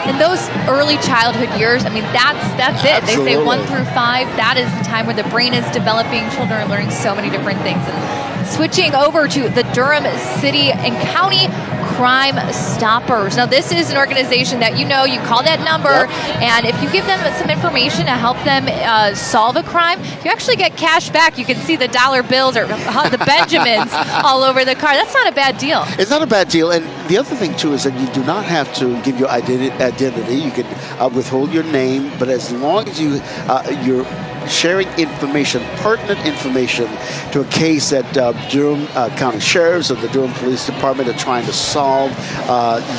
[SPEAKER 5] In those early childhood years, I mean, that's it.
[SPEAKER 4] Absolutely.
[SPEAKER 5] They say 1 through 5, that is the time where the brain is developing. Children are learning so many different things. And switching over to the Durham City and County Crime Stoppers. Now, this is an organization that you call that number, and if you give them some information to help them solve a crime, you actually get cash back. You can see the dollar bills or the Benjamins all over the car. That's not a bad deal.
[SPEAKER 4] It's not a bad deal. And the other thing, too, is that you do not have to give your identity. You can withhold your name, but as long as you're sharing information, pertinent information, to a case that Durham County Sheriffs or the Durham Police Department are trying to solve,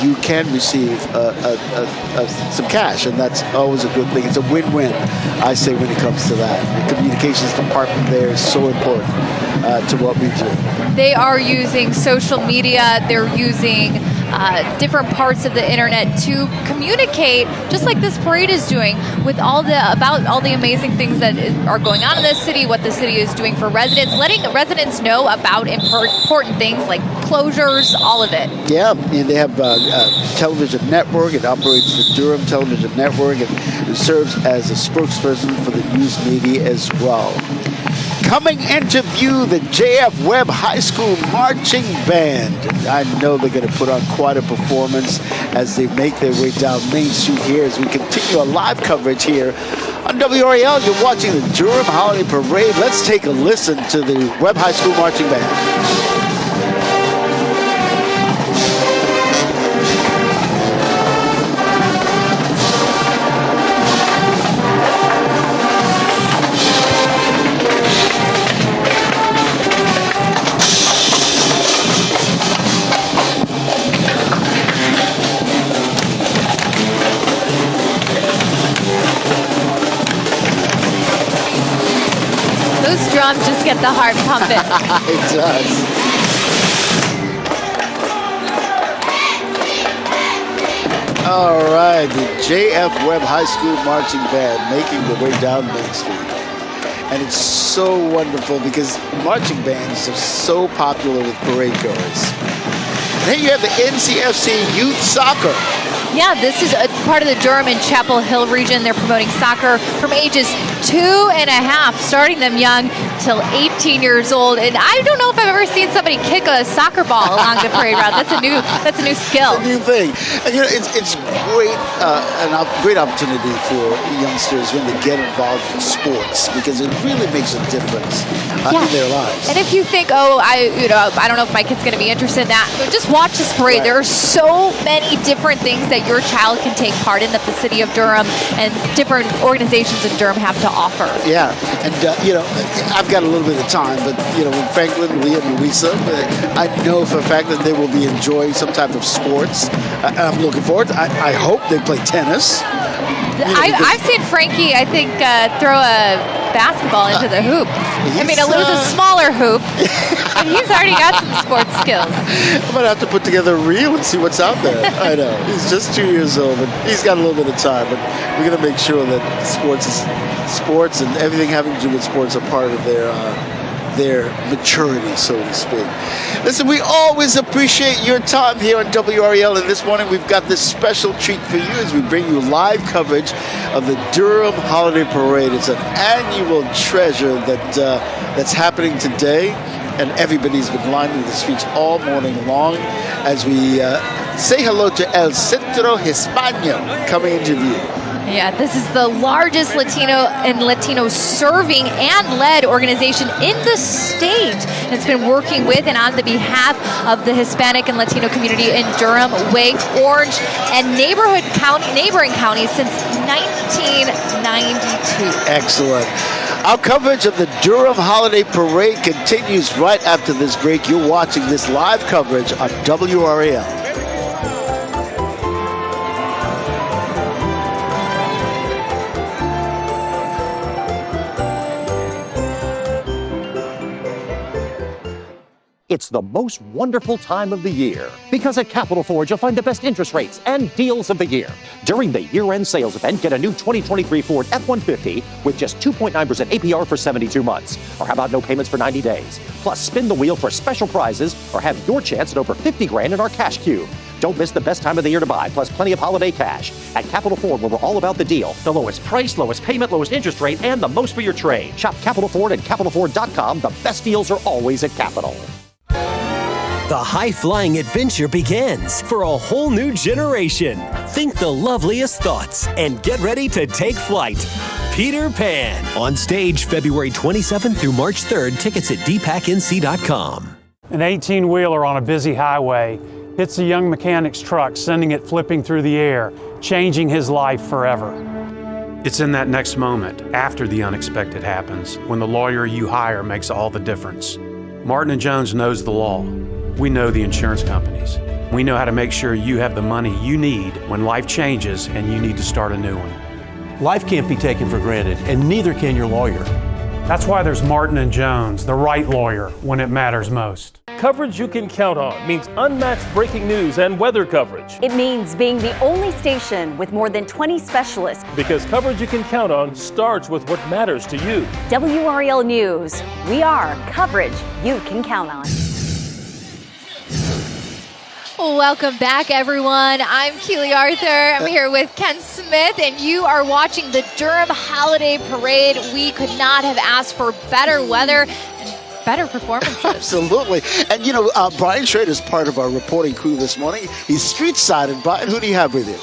[SPEAKER 4] you can receive some cash, and that's always a good thing. It's a win-win, I say, when it comes to that. The communications department there is so important to what we do.
[SPEAKER 5] They are using social media. They're using different parts of the internet to communicate, just like this parade is doing, with about all the amazing things that are going on in this city, what the city is doing for residents, letting residents know about important things like closures, all of it.
[SPEAKER 4] Yeah, and they have a television network. It operates the Durham Television Network, and it serves as a spokesperson for the news media as well. Coming into view, the J.F. Webb High School Marching Band. I know they're going to put on quite a performance as they make their way down Main Street here as we continue our live coverage here on WRAL. You're watching the Durham Holiday Parade. Let's take a listen to the Webb High School Marching Band.
[SPEAKER 5] Drums just get the heart pumping.
[SPEAKER 4] It does. All right, the J.F. Webb High School Marching Band making their way down Main Street. And it's so wonderful because marching bands are so popular with parade goers. And then you have the NCFC Youth Soccer.
[SPEAKER 5] Yeah, this is a part of the Durham and Chapel Hill region. They're promoting soccer from ages 2.5, starting them young till 18 years old. And I don't know if I've ever seen somebody kick a soccer ball along the parade route. That's a new skill.
[SPEAKER 4] It's a new thing. And, it's great, a great opportunity for youngsters when they get involved in sports, because it really makes a difference in their lives.
[SPEAKER 5] And if you think, I don't know if my kid's going to be interested in that, but just watch this parade. Right. There are so many different things that your child can take part in that the city of Durham and different organizations in Durham have to offer.
[SPEAKER 4] Yeah, and I've got a little bit of time, but when Franklin, Leah, and Louisa, I know for a fact that they will be enjoying some type of sports. I'm looking forward. I hope they play tennis.
[SPEAKER 5] I've seen Frankie, I think, throw a basketball into the hoop. It was a smaller hoop, and he's already got some sports skills.
[SPEAKER 4] I'm going to have to put together a reel and see what's out there. I know. He's just 2 years old, but he's got a little bit of time. But we're going to make sure that sports and everything having to do with sports are part of their maturity, so to speak. Listen, we always appreciate your time here on WRAL, and this morning we've got this special treat for you as we bring you live coverage of the Durham Holiday Parade. It's an annual treasure that's happening today, and everybody's been lining the streets all morning long as we say hello to El Centro Hispano coming into view.
[SPEAKER 5] Yeah, this is the largest Latino and Latino serving and led organization in the state. It's been working with and on the behalf of the Hispanic and Latino community in Durham, Wake, Orange, and neighboring counties since 1992.
[SPEAKER 4] Excellent. Our coverage of the Durham Holiday Parade continues right after this break. You're watching this live coverage on WRAL.
[SPEAKER 14] It's the most wonderful time of the year because at Capital Ford you'll find the best interest rates and deals of the year. During the year-end sales event, get a new 2023 Ford F-150 with just 2.9% APR for 72 months. Or how about no payments for 90 days? Plus, spin the wheel for special prizes or have your chance at over 50 grand in our cash cube. Don't miss the best time of the year to buy, plus plenty of holiday cash. At Capital Ford, where we're all about the deal. The lowest price, lowest payment, lowest interest rate, and the most for your trade. Shop Capital Ford and CapitalFord.com. The best deals are always at Capital.
[SPEAKER 23] The high-flying adventure begins for a whole new generation. Think the loveliest thoughts and get ready to take flight. Peter Pan. On stage February 27th through March 3rd. Tickets at dpacnc.com.
[SPEAKER 19] An 18-wheeler on a busy highway hits a young mechanic's truck, sending it flipping through the air, changing his life forever.
[SPEAKER 20] It's in that next moment, after the unexpected happens, when the lawyer you hire makes all the difference. Martin & Jones knows the law. We know the insurance companies. We know how to make sure you have the money you need when life changes and you need to start a new one.
[SPEAKER 21] Life can't be taken for granted, and neither can your lawyer.
[SPEAKER 19] That's why there's Martin & Jones, the right lawyer when it matters most.
[SPEAKER 22] Coverage you can count on means unmatched breaking news and weather coverage.
[SPEAKER 24] It means being the only station with more than 20 specialists.
[SPEAKER 22] Because coverage you can count on starts with what matters to you.
[SPEAKER 24] WRAL News. We are coverage you can count on.
[SPEAKER 5] Welcome back, everyone. I'm Keely Arthur. I'm here with Ken Smith, and you are watching the Durham Holiday Parade. We could not have asked for better weather and better performances.
[SPEAKER 4] Absolutely. And, you know, Brian Schrader is part of our reporting crew this morning. He's street side. And, Brian, who do you have with you?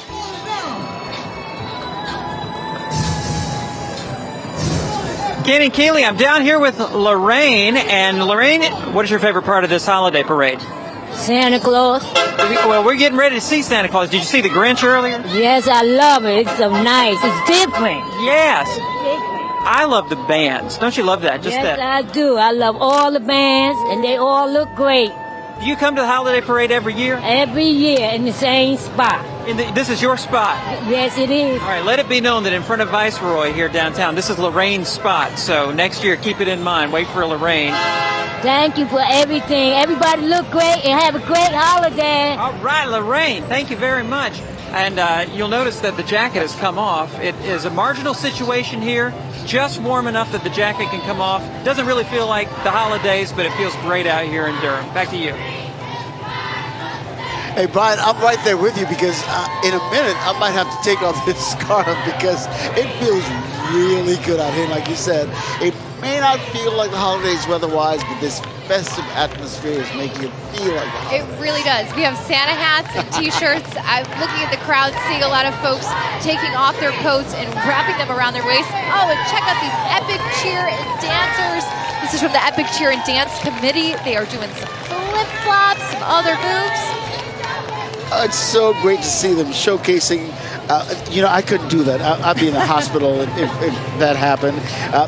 [SPEAKER 6] Ken and Keely, I'm down here with Lorraine. And, Lorraine, what is your favorite part of this holiday parade?
[SPEAKER 27] Santa Claus.
[SPEAKER 6] Well, we're getting ready to see Santa Claus. Did you see the Grinch earlier?
[SPEAKER 27] Yes, I love it. It's so nice. It's different.
[SPEAKER 6] Yes. I love the bands. Don't you love that? Just
[SPEAKER 27] yes,
[SPEAKER 6] that.
[SPEAKER 27] I do. I love all the bands, and they all look great.
[SPEAKER 6] Do you come to the holiday parade every year?
[SPEAKER 27] Every year in the same spot.
[SPEAKER 6] This is your spot?
[SPEAKER 27] Yes, it is.
[SPEAKER 6] All right, let it be known that in front of Viceroy here downtown, this is Lorraine's spot. So next year, keep it in mind. Wait for Lorraine.
[SPEAKER 27] Thank you for everything. Everybody look great and have a great holiday.
[SPEAKER 6] All right, Lorraine, thank you very much. And you'll notice that the jacket has come off. It is a marginal situation here, just warm enough that the jacket can come off. Doesn't really feel like the holidays, but it feels great out here in Durham. Back to you.
[SPEAKER 4] Hey, Brian, I'm right there with you because in a minute I might have to take off this scarf because it feels really good out here. Like you said, it may not feel like the holidays weather-wise, but this festive atmosphere is making it feel like the holidays.
[SPEAKER 5] It really does. We have Santa hats and T-shirts. I'm looking at the crowd, seeing a lot of folks taking off their coats and wrapping them around their waist. Oh, and check out these epic cheer and dancers. This is from the Epic Cheer and Dance Committee. They are doing some flip-flops, some other moves.
[SPEAKER 4] It's so great to see them showcasing. You know, I couldn't do that. I'd be in the hospital if that happened.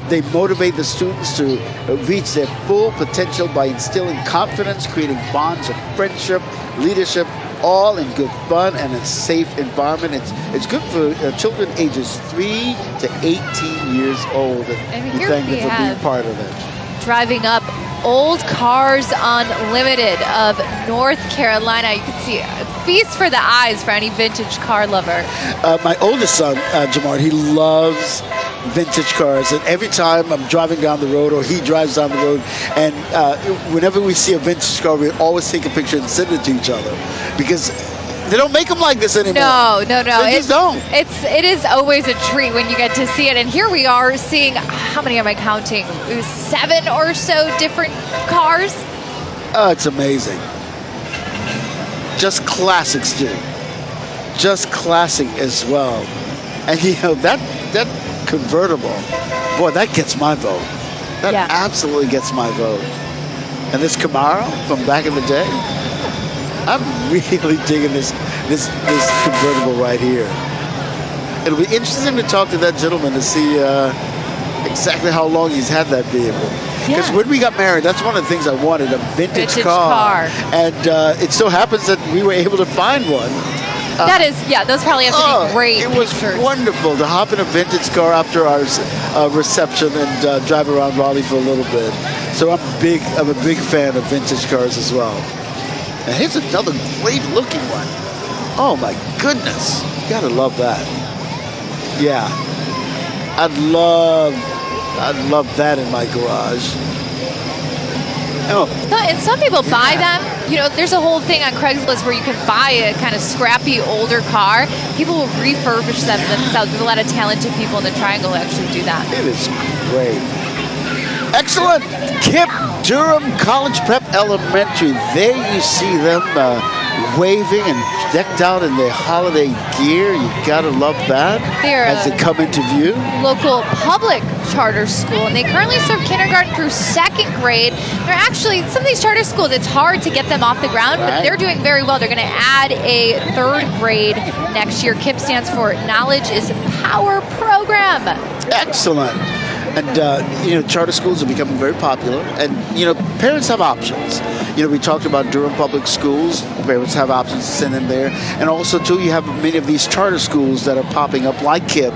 [SPEAKER 4] They motivate the students to reach their full potential by instilling confidence, creating bonds of friendship, leadership, all in good fun and a safe environment. It's good for children ages 3 to 18 years old. And we thank them for being part of it.
[SPEAKER 5] Driving up Old Cars Unlimited of North Carolina. You can see a feast for the eyes for any vintage car lover.
[SPEAKER 4] My oldest son, Jamar, he loves vintage cars, and every time I'm driving down the road or he drives down the road, and whenever we see a vintage car, we always take a picture and send it to each other because they don't make them like this anymore.
[SPEAKER 5] No.
[SPEAKER 4] They just don't.
[SPEAKER 5] It is always a treat when you get to see it. And here we are seeing, how many am I counting? 7 or so different cars.
[SPEAKER 4] Oh, it's amazing. just classics do. Just classic as well. And that convertible, boy, that gets my vote. That absolutely gets my vote. And this Camaro from back in the day, I'm really digging this convertible right here. It'll be interesting to talk to that gentleman to see exactly how long he's had that vehicle. Because when we got married, that's one of the things I wanted, a vintage car. And it so happens that we were able to find one.
[SPEAKER 5] Those probably have to be great.
[SPEAKER 4] It was wonderful to hop in a vintage car after our reception and drive around Raleigh for a little bit. So I'm a big fan of vintage cars as well. And here's another great looking one. Oh my goodness. You gotta love that. Yeah. I'd love that in my garage.
[SPEAKER 5] And some people buy them. There's a whole thing on Craigslist where you can buy a kind of scrappy older car. People will refurbish them themselves. There's a lot of talented people in the Triangle who actually do that.
[SPEAKER 4] It is great. Excellent. KIPP Durham College Prep Elementary. There you see them waving and decked out in their holiday gear. You gotta love that as they come into view.
[SPEAKER 5] Local public charter school, and they currently serve kindergarten through 2nd grade. They're actually, some of these charter schools, it's hard to get them off the ground, but they're doing very well. They're going to add a 3rd grade next year. KIPP stands for Knowledge is Power Program.
[SPEAKER 4] Excellent. And, charter schools are becoming very popular. And, parents have options. We talked about Durham Public Schools. Parents have options to send in there. And also, too, you have many of these charter schools that are popping up like KIPP,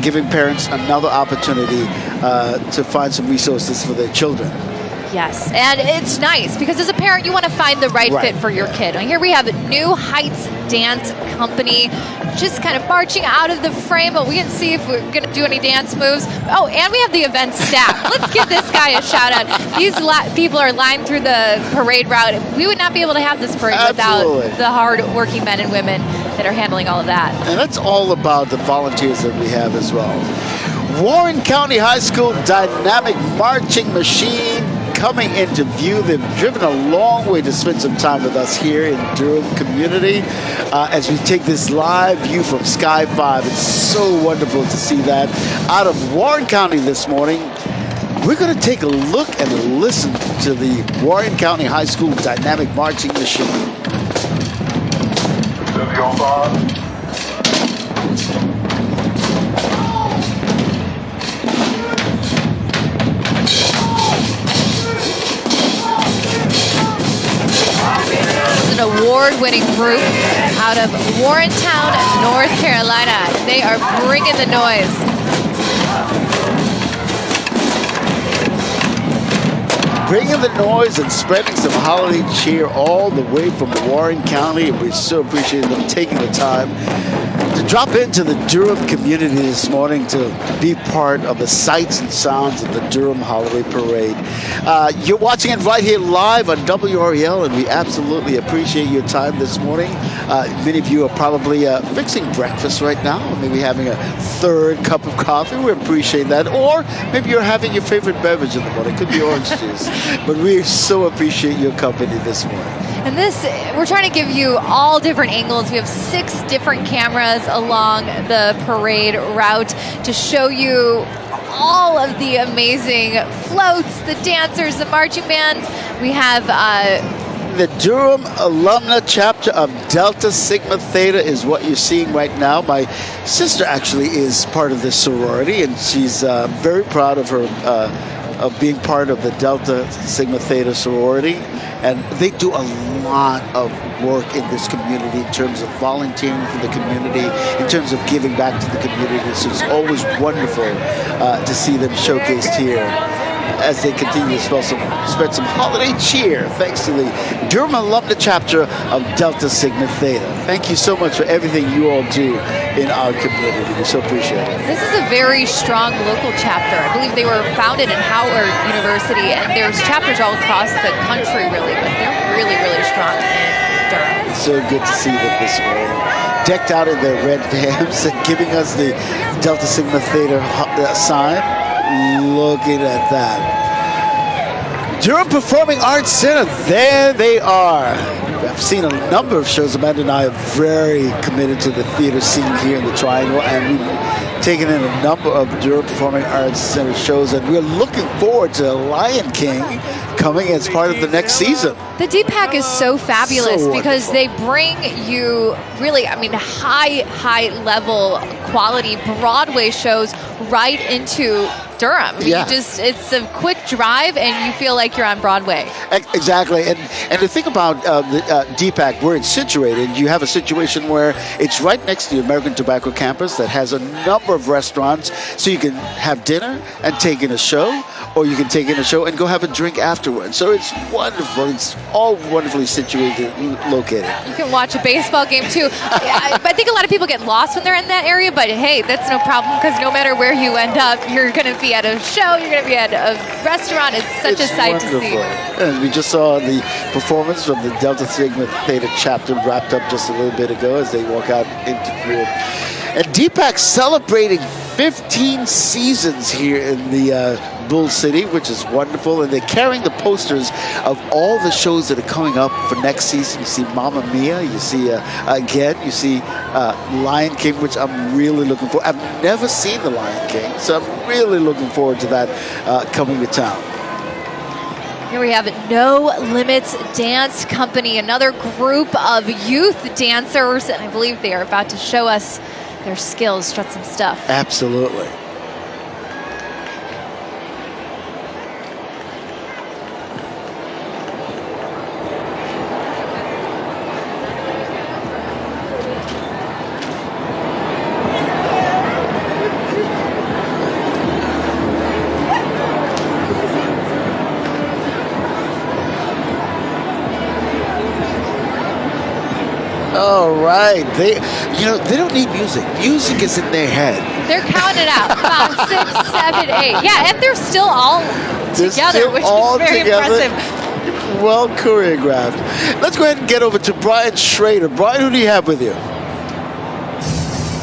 [SPEAKER 4] giving parents another opportunity to find some resources for their children.
[SPEAKER 5] Yes, and it's nice because as a parent, you want to find the right fit for your kid. And here we have New Heights Dance Company just kind of marching out of the frame, but we can see if we're going to do any dance moves. Oh, and we have the event staff. Let's give this guy a shout out. These people are lined through the parade route. We would not be able to have this parade without the hard-working men and women that are handling all of that.
[SPEAKER 4] And that's all about the volunteers that we have as well. Warren County High School Dynamic Marching Machine coming into view. They've driven a long way to spend some time with us here in Durham community as we take this live view from Sky 5. It's so wonderful to see that out of Warren County this morning. We're going to take a look and listen to the Warren County High School Dynamic Marching Machine.
[SPEAKER 5] An award-winning group out of Warrentown, North Carolina. They are bringing the noise.
[SPEAKER 4] Bringing the noise and spreading some holiday cheer all the way from Warren County. And we so appreciate them taking the time to drop into the Durham community this morning to be part of the sights and sounds of the Durham Holiday Parade. You're watching it right here live on WRAL, and we absolutely appreciate your time this morning. Many of you are probably fixing breakfast right now, or maybe having a 3rd cup of coffee. We appreciate that. Or maybe you're having your favorite beverage in the morning. It could be orange juice. But we so appreciate your company this morning.
[SPEAKER 5] And we're trying to give you all different angles. We have 6 different cameras along the parade route to show you all of the amazing floats, the dancers, the marching bands. We have
[SPEAKER 4] the Durham Alumna Chapter of Delta Sigma Theta is what you're seeing right now. My sister actually is part of this sorority, and she's very proud of her of being part of the Delta Sigma Theta sorority. And they do a lot of work in this community in terms of volunteering for the community, in terms of giving back to the community. So it's always wonderful to see them showcased here as they continue to spread some holiday cheer thanks to the Durham Alumna Chapter of Delta Sigma Theta. Thank you so much for everything you all do in our community. We so appreciate it.
[SPEAKER 5] This is a very strong local chapter. I believe they were founded in Howard University, and there's chapters all across the country, really, but they're really, really strong in Durham.
[SPEAKER 4] So good to see them this morning, decked out in their red vans and giving us the Delta Sigma Theta sign. Looking at that. Durham Performing Arts Center, there they are. I've seen a number of shows. Amanda and I are very committed to the theater scene here in the Triangle, and we've taken in a number of Durham Performing Arts Center shows, and we're looking forward to Lion King coming as part of the next season.
[SPEAKER 5] The DPAC is so fabulous
[SPEAKER 4] So
[SPEAKER 5] because they bring you really, high level quality Broadway shows right into Durham.
[SPEAKER 4] Yeah.
[SPEAKER 5] It's a quick drive and you feel like you're on Broadway.
[SPEAKER 4] Exactly. And to think about the DPAC, where it's situated, you have a situation where it's right next to the American Tobacco campus that has a number of restaurants, so you can have dinner and take in a show, or you can take in a show and go have a drink afterwards. So it's wonderful. It's all wonderfully situated, located.
[SPEAKER 5] You can watch a baseball game too. I think a lot of people get lost when they're in that area, but hey, that's no problem because no matter where you end up, you're going to be at a show, you're going to be at a restaurant. It's such a sight to see.
[SPEAKER 4] And we just saw the performance from the Delta Sigma Theta chapter wrapped up just a little bit ago as they walk out into view. And DPAC celebrating 15 seasons here in the Bull City, which is wonderful. And they're carrying the posters of all the shows that are coming up for next season. You see Mamma Mia, you see, again, you see Lion King, which I'm really looking for. I've never seen the Lion King, so I'm really looking forward to that coming to town.
[SPEAKER 5] Here we have No Limits Dance Company, another group of youth dancers, and I believe they are about to show us their skills, strut some stuff.
[SPEAKER 4] Absolutely. All right, they don't need music. Music is in their head.
[SPEAKER 5] They're counting it out. 5, 6, 7, 8. Yeah, and they're still all together, which is very impressive.
[SPEAKER 4] Well choreographed. Let's go ahead and get over to Brian Schrader. Brian, who do you have with you?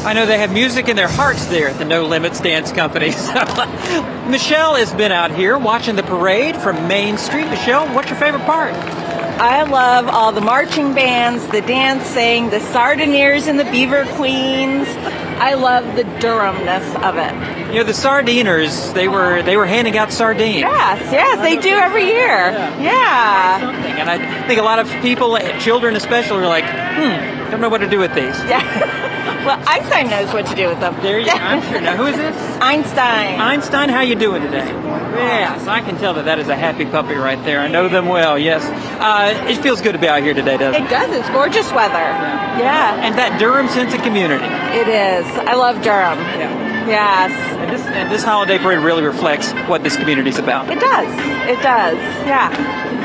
[SPEAKER 6] I know they have music in their hearts there at the No Limits Dance Company. So, Michelle has been out here watching the parade from Main Street. Michelle, what's your favorite part?
[SPEAKER 1] I love all the marching bands, the dancing, the Sardiniers and the Beaver Queens. I love the Durhamness of it.
[SPEAKER 6] You know, the Sardiners, they were handing out sardines.
[SPEAKER 1] Yes, they do every year. Yeah.
[SPEAKER 6] And I think a lot of people, children especially, are like, don't know what to do with these.
[SPEAKER 1] Yeah. Well, Einstein knows what to do with them.
[SPEAKER 6] There you go. I'm sure. Now, who is this?
[SPEAKER 1] Einstein.
[SPEAKER 6] Einstein, how you doing today? Yes, I can tell that is a happy puppy right there. I know them well, yes. It feels good to be out here today, doesn't it?
[SPEAKER 1] It does. It's gorgeous weather. Yeah.
[SPEAKER 6] And that Durham sense of community.
[SPEAKER 1] It is. I love Durham.
[SPEAKER 6] Yeah.
[SPEAKER 1] Yes.
[SPEAKER 6] And this holiday parade really reflects what this community is about.
[SPEAKER 1] It does. It does. Yeah.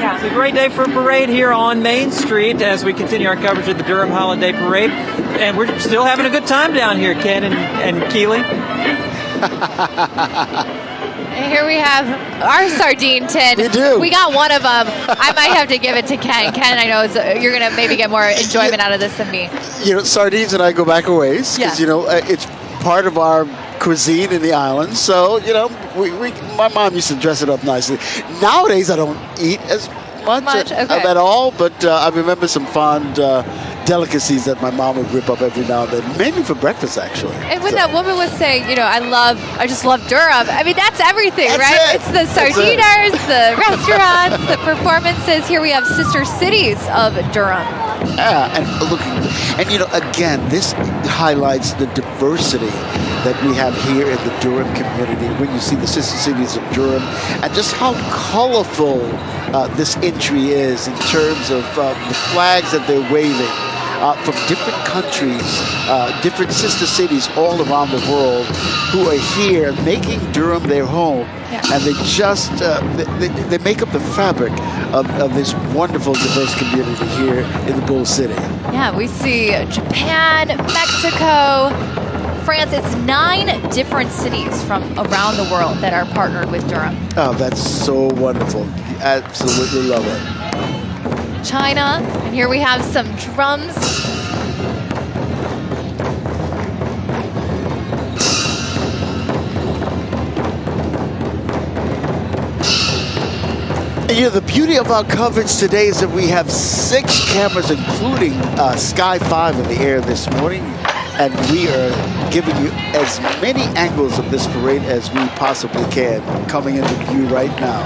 [SPEAKER 1] Yeah.
[SPEAKER 6] It's a great day for a parade here on Main Street as we continue our coverage of the Durham Holiday Parade. And we're still having a good time down here, Ken and Keely.
[SPEAKER 5] And here we have our sardine tin.
[SPEAKER 4] We do.
[SPEAKER 5] We got one of them. I might have to give it to Ken. Ken, I know you're going to maybe get more enjoyment out of this than me.
[SPEAKER 4] You know, sardines and I go back a ways because, it's part of our cuisine in the islands. So, my mom used to dress it up nicely. Nowadays, I don't eat as much at all, but I remember some fond delicacies that my mom would whip up every now and then, mainly for breakfast, actually.
[SPEAKER 5] And when that woman was saying, I just love Durham, I mean, that's everything, right? It's the sardiners, the restaurants, the performances. Here we have sister cities of Durham.
[SPEAKER 4] Yeah, and look, again, this highlights the diversity that we have here in the Durham community when you see the sister cities of Durham and just how colorful this entry is in terms of the flags that they're waving from different countries, different sister cities all around the world who are here making Durham their home. Yeah. And they just, they make up the fabric of this wonderful, diverse community here in the Bull City.
[SPEAKER 5] Yeah, we see Japan, Mexico, France. It's 9 different cities from around the world that are partnered with Durham.
[SPEAKER 4] Oh, that's so wonderful. Absolutely love it.
[SPEAKER 5] China, and here we have some drums.
[SPEAKER 4] You know, the beauty of our coverage today is that we have 6 cameras, including Sky 5 in the air this morning. And we are giving you as many angles of this parade as we possibly can coming into view right now.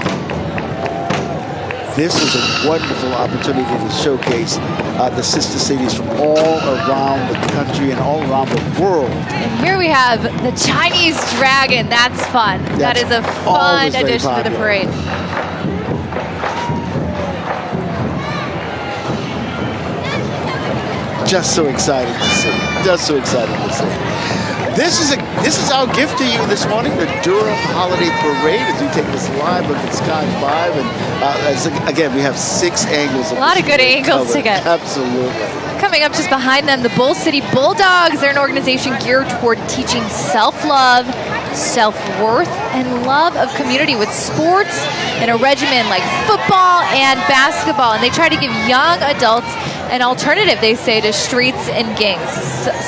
[SPEAKER 4] This is a wonderful opportunity to showcase the sister cities from all around the country and all around the world.
[SPEAKER 5] And here we have the Chinese dragon. That's fun. That is a fun addition to the parade.
[SPEAKER 4] Just so exciting to see. Just so exciting to see. This is our gift to you this morning, the Durham Holiday Parade, as we take this live look at Sky 5. And again, we have 6 angles.
[SPEAKER 5] A lot of good angles to get.
[SPEAKER 4] Absolutely.
[SPEAKER 5] Coming up just behind them, the Bull City Bulldogs. They're an organization geared toward teaching self-love, self-worth, and love of community with sports in a regimen like football and basketball. And they try to give young adults an alternative, they say, to streets and gangs.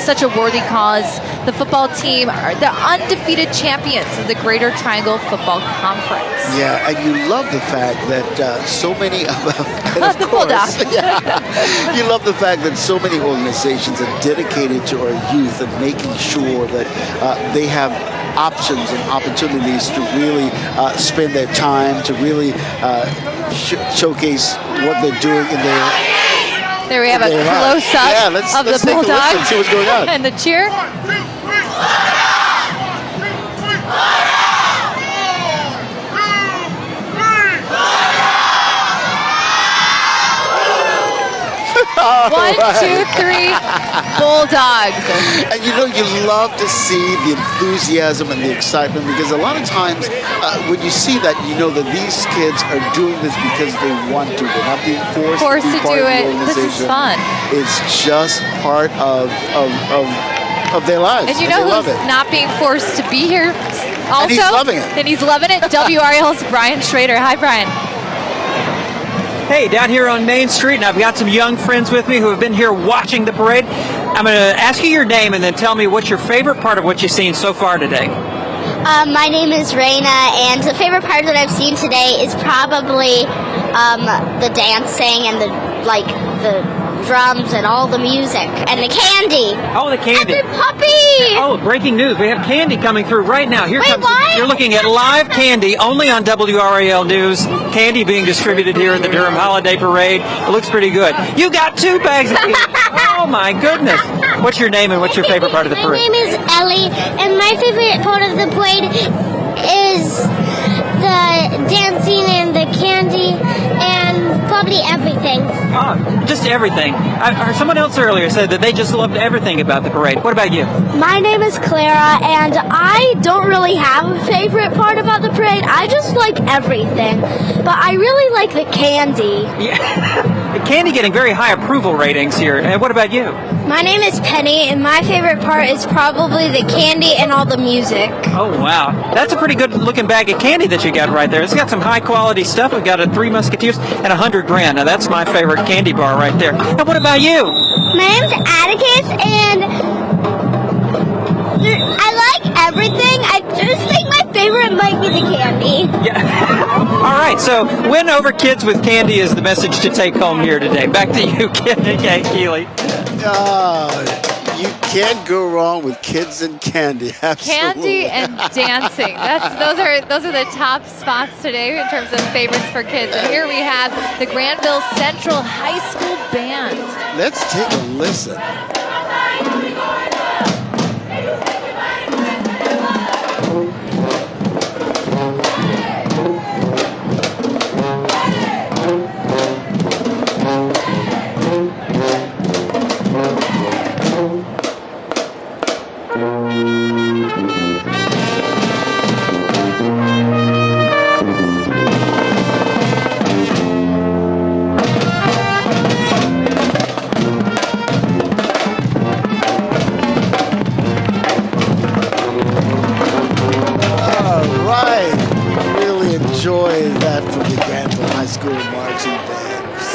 [SPEAKER 5] Such a worthy cause. The football team are the undefeated champions of the Greater Triangle Football Conference.
[SPEAKER 4] Yeah, and you love the fact that so many of
[SPEAKER 5] the Bulldogs.
[SPEAKER 4] Yeah, you love the fact that so many organizations are dedicated to our youth and making sure that they have options and opportunities to really spend their time, to really showcase what they're doing in their.
[SPEAKER 5] There we have a close-up of the Bulldogs.
[SPEAKER 4] Let's see what's going on.
[SPEAKER 5] And the cheer. One, two, three, Bulldogs.
[SPEAKER 4] And you know, you love to see the enthusiasm and the excitement, because a lot of times when you see that, you know that these kids are doing this because they want to. They're not being forced to do it.
[SPEAKER 5] This is fun.
[SPEAKER 4] It's just part of their lives.
[SPEAKER 5] And you know who's not being forced to be here also?
[SPEAKER 4] And he's loving it.
[SPEAKER 5] And he's loving it. WRAL's Brian Schrader. Hi, Brian.
[SPEAKER 6] Hey, down here on Main Street, and I've got some young friends with me who have been here watching the parade. I'm going to ask you your name and then tell me what's your favorite part of what you've seen so far today.
[SPEAKER 7] My name is Raina, and the favorite part that I've seen today is probably the dancing and the drums and all the music and the candy.
[SPEAKER 6] Oh, the candy.
[SPEAKER 7] And the puppy.
[SPEAKER 6] Oh, breaking news. We have candy coming through right now. Here comes.
[SPEAKER 7] What?
[SPEAKER 6] You're looking at live candy only on WRAL News. Candy being distributed here at the Durham Holiday Parade. It looks pretty good. You got 2 bags of candy. Oh, my goodness. What's your name and what's your favorite part of the parade?
[SPEAKER 7] My name is Ellie, and my favorite part of the parade is the dancing and the candy and probably everything.
[SPEAKER 6] Oh, just everything. I heard someone else earlier said that they just loved everything about the parade. What about you?
[SPEAKER 7] My name is Clara, and I don't really have a favorite part about the parade. I just like everything, but I really like the candy.
[SPEAKER 6] Yeah, the candy getting very high approval ratings here. And what about you?
[SPEAKER 7] My name is Penny, and my favorite part is probably the candy and all the music.
[SPEAKER 6] Oh, wow. That's a pretty good looking bag of candy that you got right there. It's got some high quality stuff. We've got a 3 Musketeers and $100 grand. Now, that's my favorite candy bar right there. And what about you?
[SPEAKER 7] My name's Atticus, and I like everything. I just think my favorite might be the candy.
[SPEAKER 6] Yeah. All right, so win over kids with candy is the message to take home here today. Back to you, Keely.
[SPEAKER 4] You can't go wrong with kids and candy. Absolutely.
[SPEAKER 5] Candy and dancing. Those are the top spots today in terms of favorites for kids. And here we have the Granville Central High School Band.
[SPEAKER 4] Let's take a listen.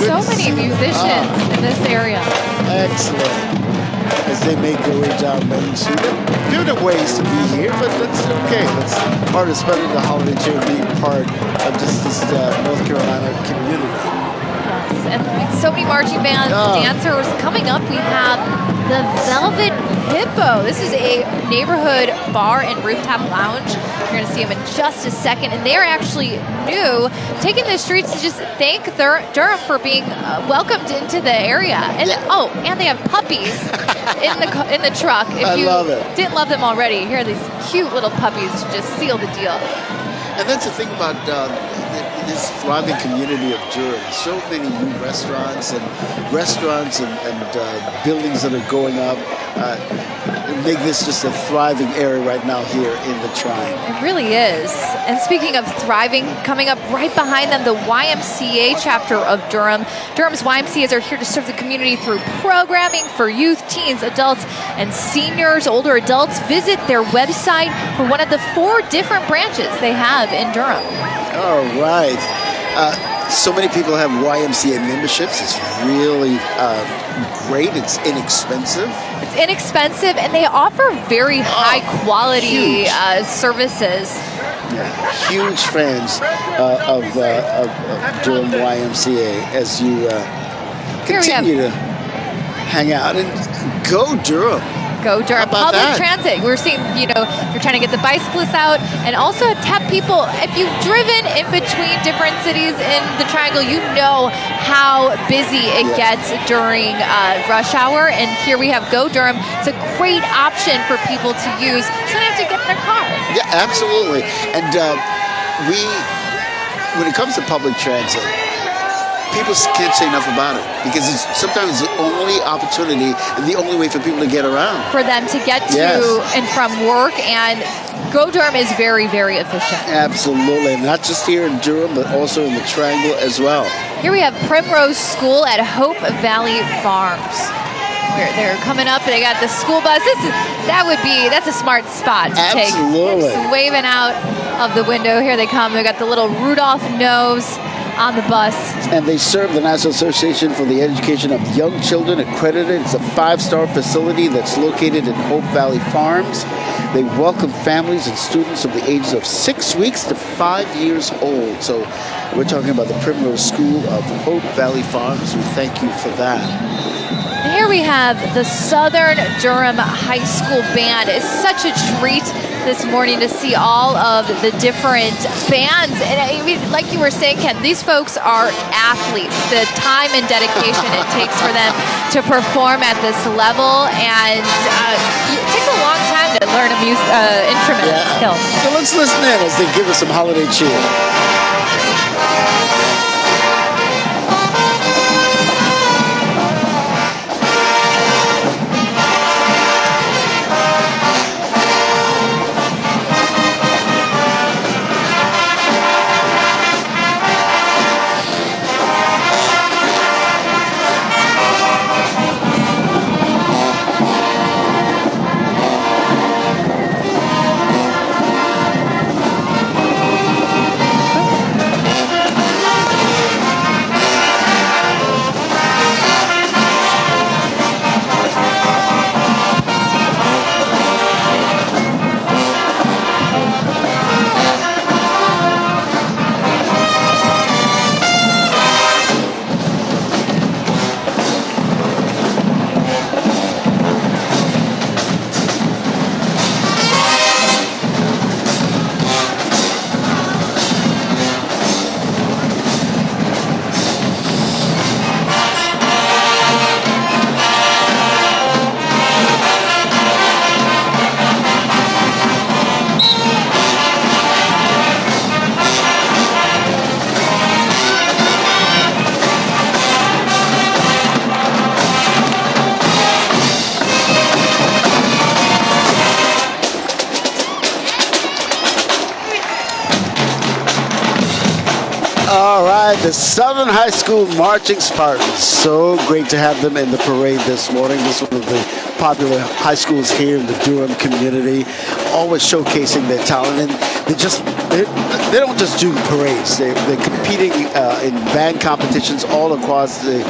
[SPEAKER 5] So many musicians in this area.
[SPEAKER 4] Excellent. as they make their way down Main Street. There are ways to be here, but that's okay. That's part of spending the holiday cheer, being part of just this North Carolina community.
[SPEAKER 5] And so many marching bands, dancers. Coming up, we have the Velvet Hippo. This is a neighborhood bar and rooftop lounge. You're going to see them in just a second. And they're actually new, taking the streets to just thank Durham for being welcomed into the area. And and they have puppies in the truck. If
[SPEAKER 4] I
[SPEAKER 5] you
[SPEAKER 4] love it.
[SPEAKER 5] didn't love them already, here are these cute little puppies to just seal the deal.
[SPEAKER 4] And that's the thing about this thriving community of Durham. So many new restaurants and buildings that are going up make this just a thriving area right now here in the Trine.
[SPEAKER 5] It really is. And speaking of thriving, coming up right behind them, the YMCA chapter of Durham. Durham's YMCAs are here to serve the community through programming for youth, teens, adults, and seniors, older adults. Visit their website for one of the 4 different branches they have in Durham.
[SPEAKER 4] All right. So many people have YMCA memberships. It's really great. It's inexpensive.
[SPEAKER 5] It's inexpensive, and they offer very high quality services.
[SPEAKER 4] Yeah, huge fans of Durham YMCA as you continue to hang out and go Durham.
[SPEAKER 5] Go Durham. Public transit. We're seeing, you're trying to get the bicyclists out, and also have people, if you've driven in between different cities in the Triangle, you know how busy it gets during rush hour. And here we have Go Durham. It's a great option for people to use, so they don't have to get in their car.
[SPEAKER 4] Yeah, absolutely. And when it comes to public transit, people can't say enough about it because it's sometimes the only opportunity and the only way for people to get around.
[SPEAKER 5] For them to get to and from work, and Go Durham is very, very efficient.
[SPEAKER 4] Absolutely. Not just here in Durham, but also in the Triangle as well.
[SPEAKER 5] Here we have Primrose School at Hope Valley Farms. They're coming up, and they got the school bus. That's a smart spot to take.
[SPEAKER 4] Absolutely.
[SPEAKER 5] Just waving out of the window. Here they come. They got the little Rudolph nose on the bus.
[SPEAKER 4] And they serve the National Association for the Education of Young Children accredited. It's a 5-star facility that's located in Hope Valley Farms. They welcome families and students of the ages of 6 weeks to 5 years old. So we're talking about the Primrose School of Hope Valley Farms. We thank you for that.
[SPEAKER 5] And here we have the Southern Durham High School Band. It's such a treat this morning to see all of the different bands. And I mean, like you were saying, Ken, these folks are athletes. The time and dedication it takes for them to perform at this level, and it takes a long time to learn a instrument skill.
[SPEAKER 4] So let's listen in as they give us some holiday cheer. All right, the Southern High School Marching Spartans. So great to have them in the parade this morning. This is one of the popular high schools here in the Durham community, always showcasing their talent. And they don't just do parades. They're competing in band competitions all across the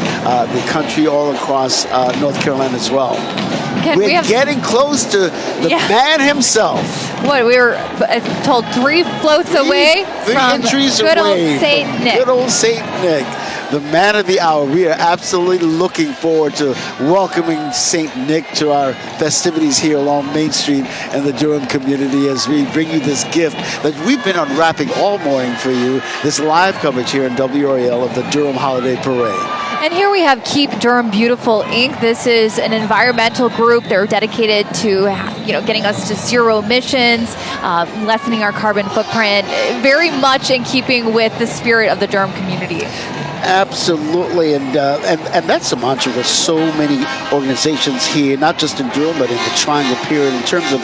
[SPEAKER 4] country, all across North Carolina as well.
[SPEAKER 5] we have
[SPEAKER 4] getting close to the man himself.
[SPEAKER 5] What, we were told 3 floats away
[SPEAKER 4] Three
[SPEAKER 5] from
[SPEAKER 4] entries
[SPEAKER 5] good
[SPEAKER 4] away
[SPEAKER 5] old Saint
[SPEAKER 4] from
[SPEAKER 5] Nick.
[SPEAKER 4] Good old Saint Nick, the man of the hour. We are absolutely looking forward to welcoming Saint Nick to our festivities here along Main Street and the Durham community as we bring you this gift that we've been unwrapping all morning for you, this live coverage here in WRAL of the Durham Holiday Parade.
[SPEAKER 5] And here we have Keep Durham Beautiful, Inc. This is an environmental group. They're dedicated to, getting us to zero emissions, lessening our carbon footprint, very much in keeping with the spirit of the Durham community.
[SPEAKER 4] Absolutely, and that's a mantra with so many organizations here, not just in Durham, but in the Triangle period, in terms of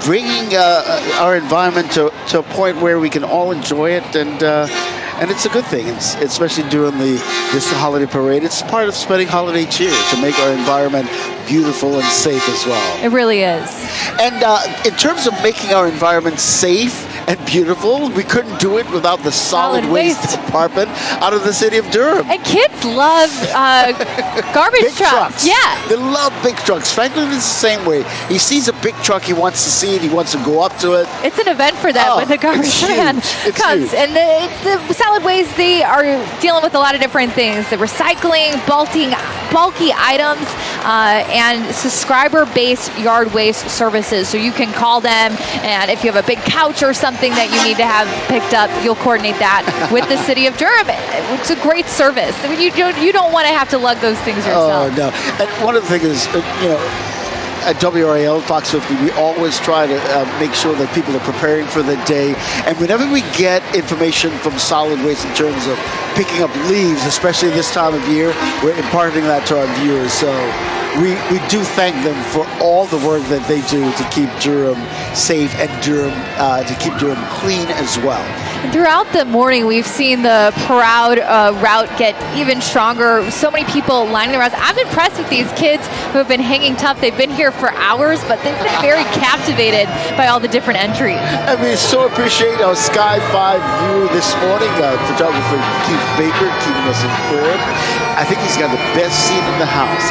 [SPEAKER 4] bringing our environment to a point where we can all enjoy it, and it's a good thing, especially during this holiday parade. It's part of spreading holiday cheer to make our environment beautiful and safe as well.
[SPEAKER 5] It really is.
[SPEAKER 4] And in terms of making our environment safe and beautiful, we couldn't do it without the solid waste department out of the city of Durham.
[SPEAKER 5] And kids love garbage
[SPEAKER 4] big trucks.
[SPEAKER 5] Yeah.
[SPEAKER 4] They love big trucks. Franklin is the same way. He sees a big truck, he wants to see it, he wants to go up to it.
[SPEAKER 5] It's an event for them when the garbage man comes.
[SPEAKER 4] Huge.
[SPEAKER 5] And the solid waste, they are dealing with a lot of different things. The recycling, bulky items, and subscriber-based yard waste services. So you can call them, and if you have a big couch or something that you need to have picked up, you'll coordinate that with the city of Durham. It's a great service. I mean, you don't want to have to lug those things yourself.
[SPEAKER 4] Oh, no. And one of the things is, at WRAL, Fox 50, we always try to make sure that people are preparing for the day. And whenever we get information from solid waste in terms of picking up leaves, especially this time of year, we're imparting that to our viewers. So we do thank them for all the work that they do to keep Durham safe and to keep Durham clean as well.
[SPEAKER 5] And throughout the morning, we've seen the proud route get even stronger. So many people lining the routes. I'm impressed with these kids who have been hanging tough. They've been here for hours, but they've been very captivated by all the different entries.
[SPEAKER 4] And we so appreciate our Sky 5 view this morning, photographer Keith Baker keeping us informed. I think he's got the best seat in the house.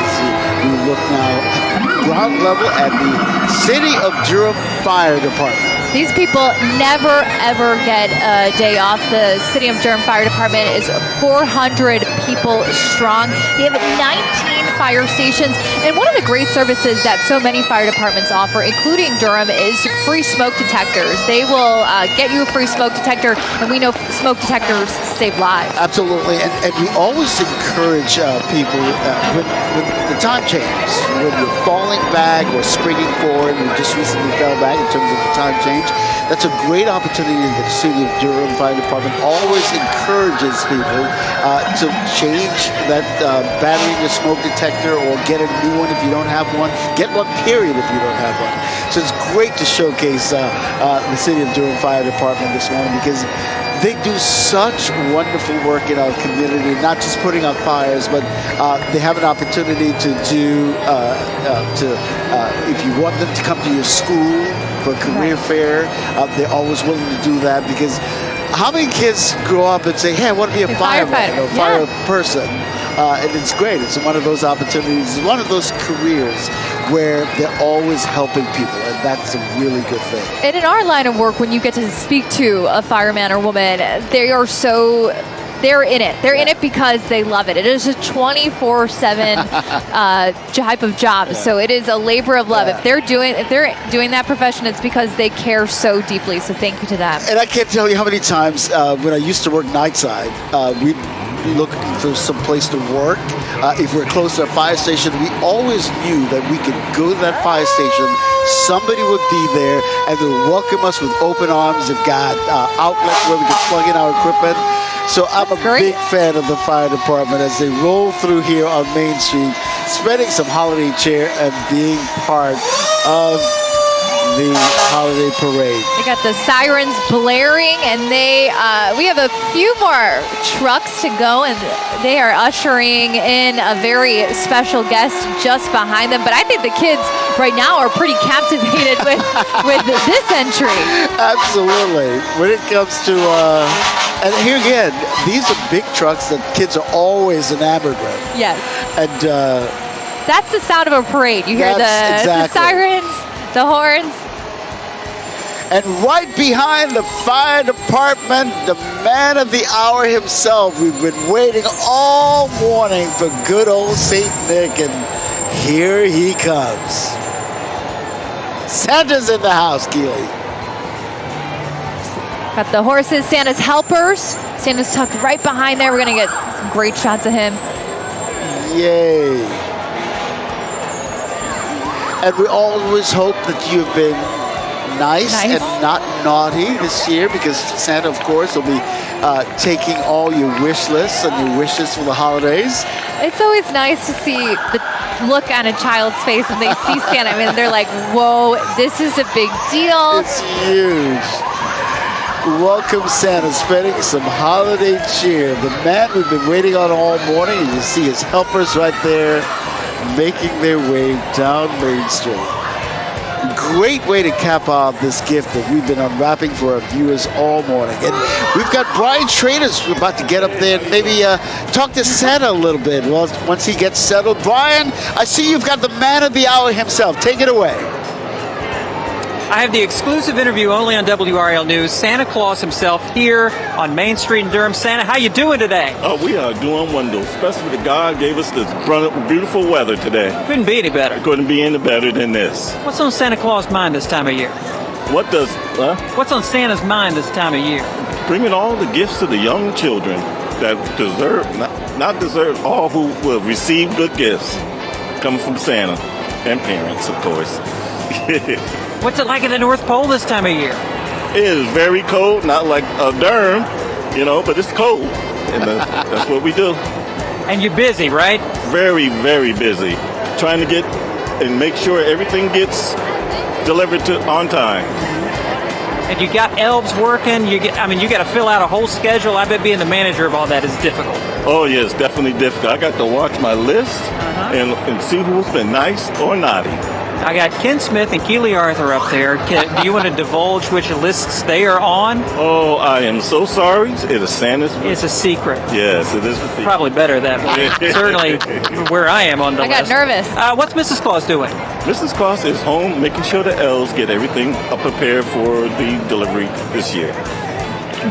[SPEAKER 4] We look now at the ground level at the City of Durham Fire Department.
[SPEAKER 5] These people never, ever get a day off. The City of Durham Fire Department is 400 people strong. They have 19 fire stations. And one of the great services that so many fire departments offer, including Durham, is free smoke detectors. They will get you a free smoke detector, and we know smoke detectors save lives.
[SPEAKER 4] Absolutely. And we always encourage people when the time changes, when you're falling back or springing forward, you just recently fell back in terms of the time change. That's a great opportunity that the City of Durham Fire Department always encourages people to change that battery in your smoke detector or get a new one if you don't have one. Get one, period, if you don't have one. So it's great to showcase the City of Durham Fire Department this morning because they do such wonderful work in our community, not just putting out fires, but they have an opportunity to do, if you want them to come to your school for a career fair, they're always willing to do that because how many kids grow up and say, hey, I want to be a fireman or a fire person? And it's great. It's one of those opportunities, one of those careers where they're always helping people, and that's a really good thing.
[SPEAKER 5] And in our line of work, when you get to speak to a fireman or woman, they're in it. They're in it because they love it. It is a 24/7 type of job. Yeah. So it is a labor of love. Yeah. If they're doing that profession, it's because they care so deeply. So thank you to them.
[SPEAKER 4] And I can't tell you how many times when I used to work nightside, we looking for some place to work. If we're close to a fire station, we always knew that we could go to that fire station. Somebody would be there, and they would welcome us with open arms. They've got outlets where we can plug in our equipment. So I'm a big fan of the fire department as they roll through here on Main Street, spreading some holiday cheer and being part of the holiday parade.
[SPEAKER 5] They got the sirens blaring, and we have a few more trucks to go, and they are ushering in a very special guest just behind them. But I think the kids right now are pretty captivated with this entry.
[SPEAKER 4] Absolutely. When it comes to and here again, these are big trucks that kids are always enamored with.
[SPEAKER 5] Yes.
[SPEAKER 4] And
[SPEAKER 5] That's the sound of a parade. You hear the sirens, the horns.
[SPEAKER 4] And right behind the fire department, the man of the hour himself. We've been waiting all morning for good old St. Nick, and here he comes. Santa's in the house, Keely.
[SPEAKER 5] Got the horses, Santa's helpers. Santa's tucked right behind there. We're going to get some great shots of him.
[SPEAKER 4] Yay. And we always hope that you've been nice and not naughty this year, because Santa, of course, will be taking all your wish lists and your wishes for the holidays.
[SPEAKER 5] It's always nice to see the look on a child's face when they see Santa. I mean, they're like, whoa, this is a big deal.
[SPEAKER 4] It's huge. Welcome, Santa, spreading some holiday cheer. The man we've been waiting on all morning, and you see his helpers right there making their way down Main Street. Great way to cap off this gift that we've been unwrapping for our viewers all morning. And we've got Brian Traders about to get up there and maybe talk to Santa a little bit once he gets settled. Brian, I see you've got the man of the hour himself. Take it away.
[SPEAKER 6] I have the exclusive interview only on WRAL News. Santa Claus himself here on Main Street in Durham. Santa, how you doing today?
[SPEAKER 8] Oh, we are doing wonders, especially that God gave us this beautiful weather today.
[SPEAKER 6] Couldn't be any better.
[SPEAKER 8] Couldn't be any better than this.
[SPEAKER 6] What's on Santa Claus' mind this time of year?
[SPEAKER 8] What's
[SPEAKER 6] on Santa's mind this time of year?
[SPEAKER 8] Bringing all the gifts to the young children that deserve, not deserve, all who will receive good gifts coming from Santa and parents, of course.
[SPEAKER 6] What's it like at the North Pole this time of year?
[SPEAKER 8] It is very cold, not like Durham, but it's cold. And that's what we do.
[SPEAKER 6] And you're busy, right?
[SPEAKER 8] Very, very busy. Trying to get and make sure everything gets delivered on time.
[SPEAKER 6] And you got elves working. You got to fill out a whole schedule. I bet being the manager of all that is difficult.
[SPEAKER 8] Oh, yes, definitely difficult. I got to watch my list and see who's been nice or naughty.
[SPEAKER 6] I got Ken Smith and Keely Arthur up there. Do you want to divulge which lists they are on?
[SPEAKER 8] Oh, I am so sorry. It is Santa's.
[SPEAKER 6] It's a secret.
[SPEAKER 8] Yes, it is a secret.
[SPEAKER 6] Probably better that way. Certainly where I am on the list.
[SPEAKER 5] I got nervous.
[SPEAKER 6] What's Mrs. Claus doing?
[SPEAKER 8] Mrs. Claus is home making sure the elves get everything prepared for the delivery this year.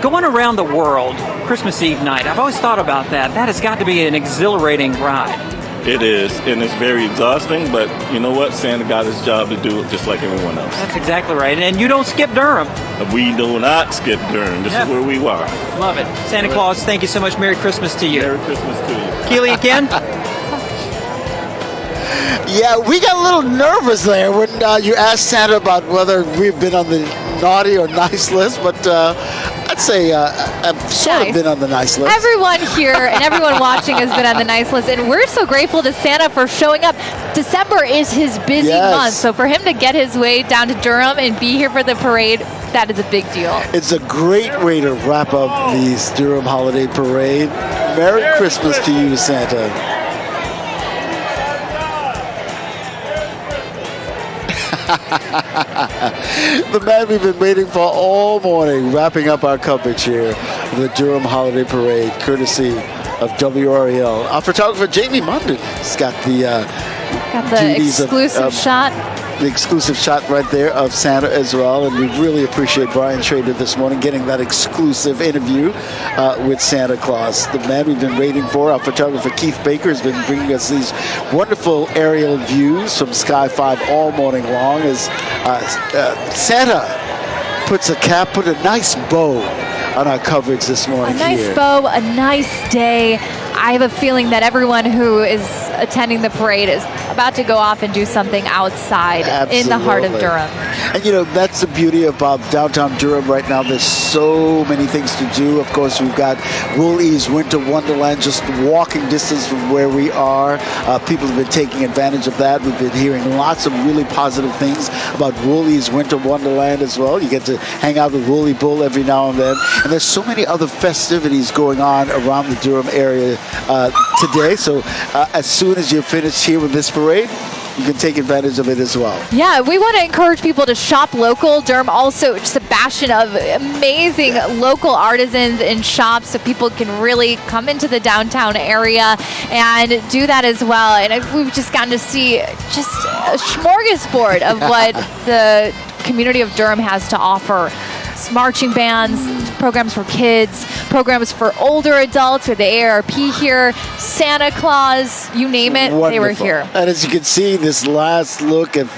[SPEAKER 6] Going around the world, Christmas Eve night, I've always thought about that. That has got to be an exhilarating ride.
[SPEAKER 8] It is, and it's very exhausting, but you know what? Santa got his job to do it just like everyone else.
[SPEAKER 6] That's exactly right. And you don't skip Durham.
[SPEAKER 8] We do not skip Durham. This is where we are.
[SPEAKER 6] Love it. Santa Claus, thank you so much. Merry Christmas to you.
[SPEAKER 8] Merry Christmas to you.
[SPEAKER 6] Keely, again?
[SPEAKER 4] Yeah, we got a little nervous there when you asked Santa about whether we've been on the naughty or nice list, but I'd say I've sort of been on the nice list.
[SPEAKER 5] Everyone here and everyone watching has been on the nice list, and we're so grateful to Santa for showing up. December is his busy month, so for him to get his way down to Durham and be here for the parade, that is a big deal.
[SPEAKER 4] It's a great way to wrap up the Durham Holiday Parade. Merry Christmas to you, Santa. The man we've been waiting for all morning, wrapping up our coverage here of the Durham Holiday Parade, courtesy of WRAL. Our photographer, Jamie Munden, has got the
[SPEAKER 5] exclusive shot.
[SPEAKER 4] The exclusive shot right there of Santa as well, and we really appreciate Brian Trader this morning getting that exclusive interview with Santa Claus, the man we've been waiting for. Our photographer Keith Baker has been bringing us these wonderful aerial views from Sky 5 all morning long as Santa put a nice bow on our coverage this morning.
[SPEAKER 5] A nice bow, a nice day. I have a feeling that everyone who is attending the parade is about to go off and do something outside in the heart of Durham.
[SPEAKER 4] And that's the beauty about downtown Durham right now. There's so many things to do. Of course, we've got Wooley's Winter Wonderland just walking distance from where we are. People have been taking advantage of that. We've been hearing lots of really positive things about Wooley's Winter Wonderland as well. You get to hang out with Wooley Bull every now and then. And there's so many other festivities going on around the Durham area today. So as soon as you're finished here with this parade, you can take advantage of it as well.
[SPEAKER 5] Yeah, we want to encourage people to shop local. Durham also just a bastion of amazing local artisans and shops, so people can really come into the downtown area and do that as well. And we've just gotten to see just a smorgasbord of what the community of Durham has to offer. Marching bands, programs for kids, programs for older adults with the AARP here, Santa Claus, you name it,
[SPEAKER 4] Wonderful.
[SPEAKER 5] They were here.
[SPEAKER 4] And as you can see, this last look of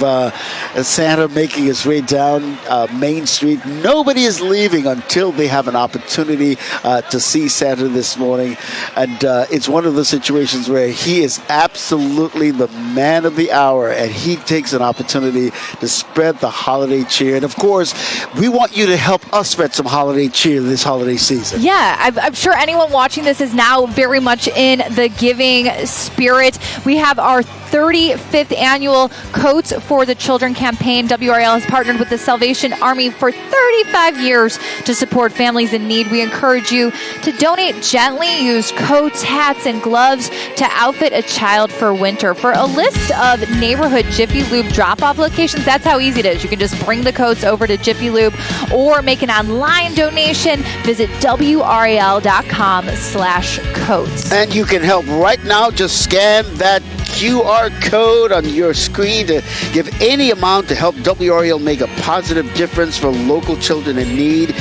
[SPEAKER 4] Santa making his way down Main Street, nobody is leaving until they have an opportunity to see Santa this morning. And it's one of those situations where he is absolutely the man of the hour, and he takes an opportunity to spread the holiday cheer. And of course, we want you to help us spread some holiday cheer this holiday season.
[SPEAKER 5] Yeah, I'm sure anyone watching this is now very much in the giving spirit. We have our 35th annual Coats for the Children campaign. WRAL has partnered with the Salvation Army for 35 years to support families in need. We encourage you to donate gently. Use coats, hats, and gloves to outfit a child for winter. For a list of neighborhood Jiffy Lube drop-off locations, that's how easy it is. You can just bring the coats over to Jiffy Lube or make an online donation. Visit WRAL.com/coats.
[SPEAKER 4] And you can help right now. Just scan that QR code on your screen to give any amount to help WRAL make a positive difference for local children in need.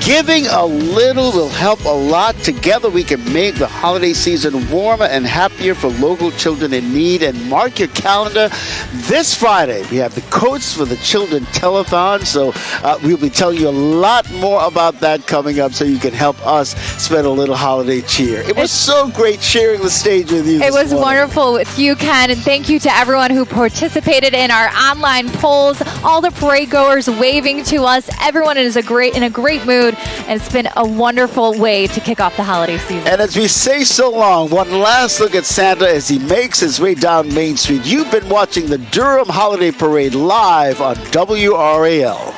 [SPEAKER 4] Giving a little will help a lot. Together we can make the holiday season warmer and happier for local children in need. And mark your calendar. This Friday, we have the Coats for the Children telethon. So we'll be telling you a lot more about that coming up so you can help us spread a little holiday cheer. It was so great sharing the stage with you.
[SPEAKER 5] It was wonderful with you, Ken, and thank you to everyone who participated in our online polls. All the parade goers waving to us. Everyone is in a great mood, and it's been a wonderful way to kick off the holiday season.
[SPEAKER 4] And as we say so long, one last look at Santa as he makes his way down Main Street. You've been watching the Durham Holiday Parade live on WRAL.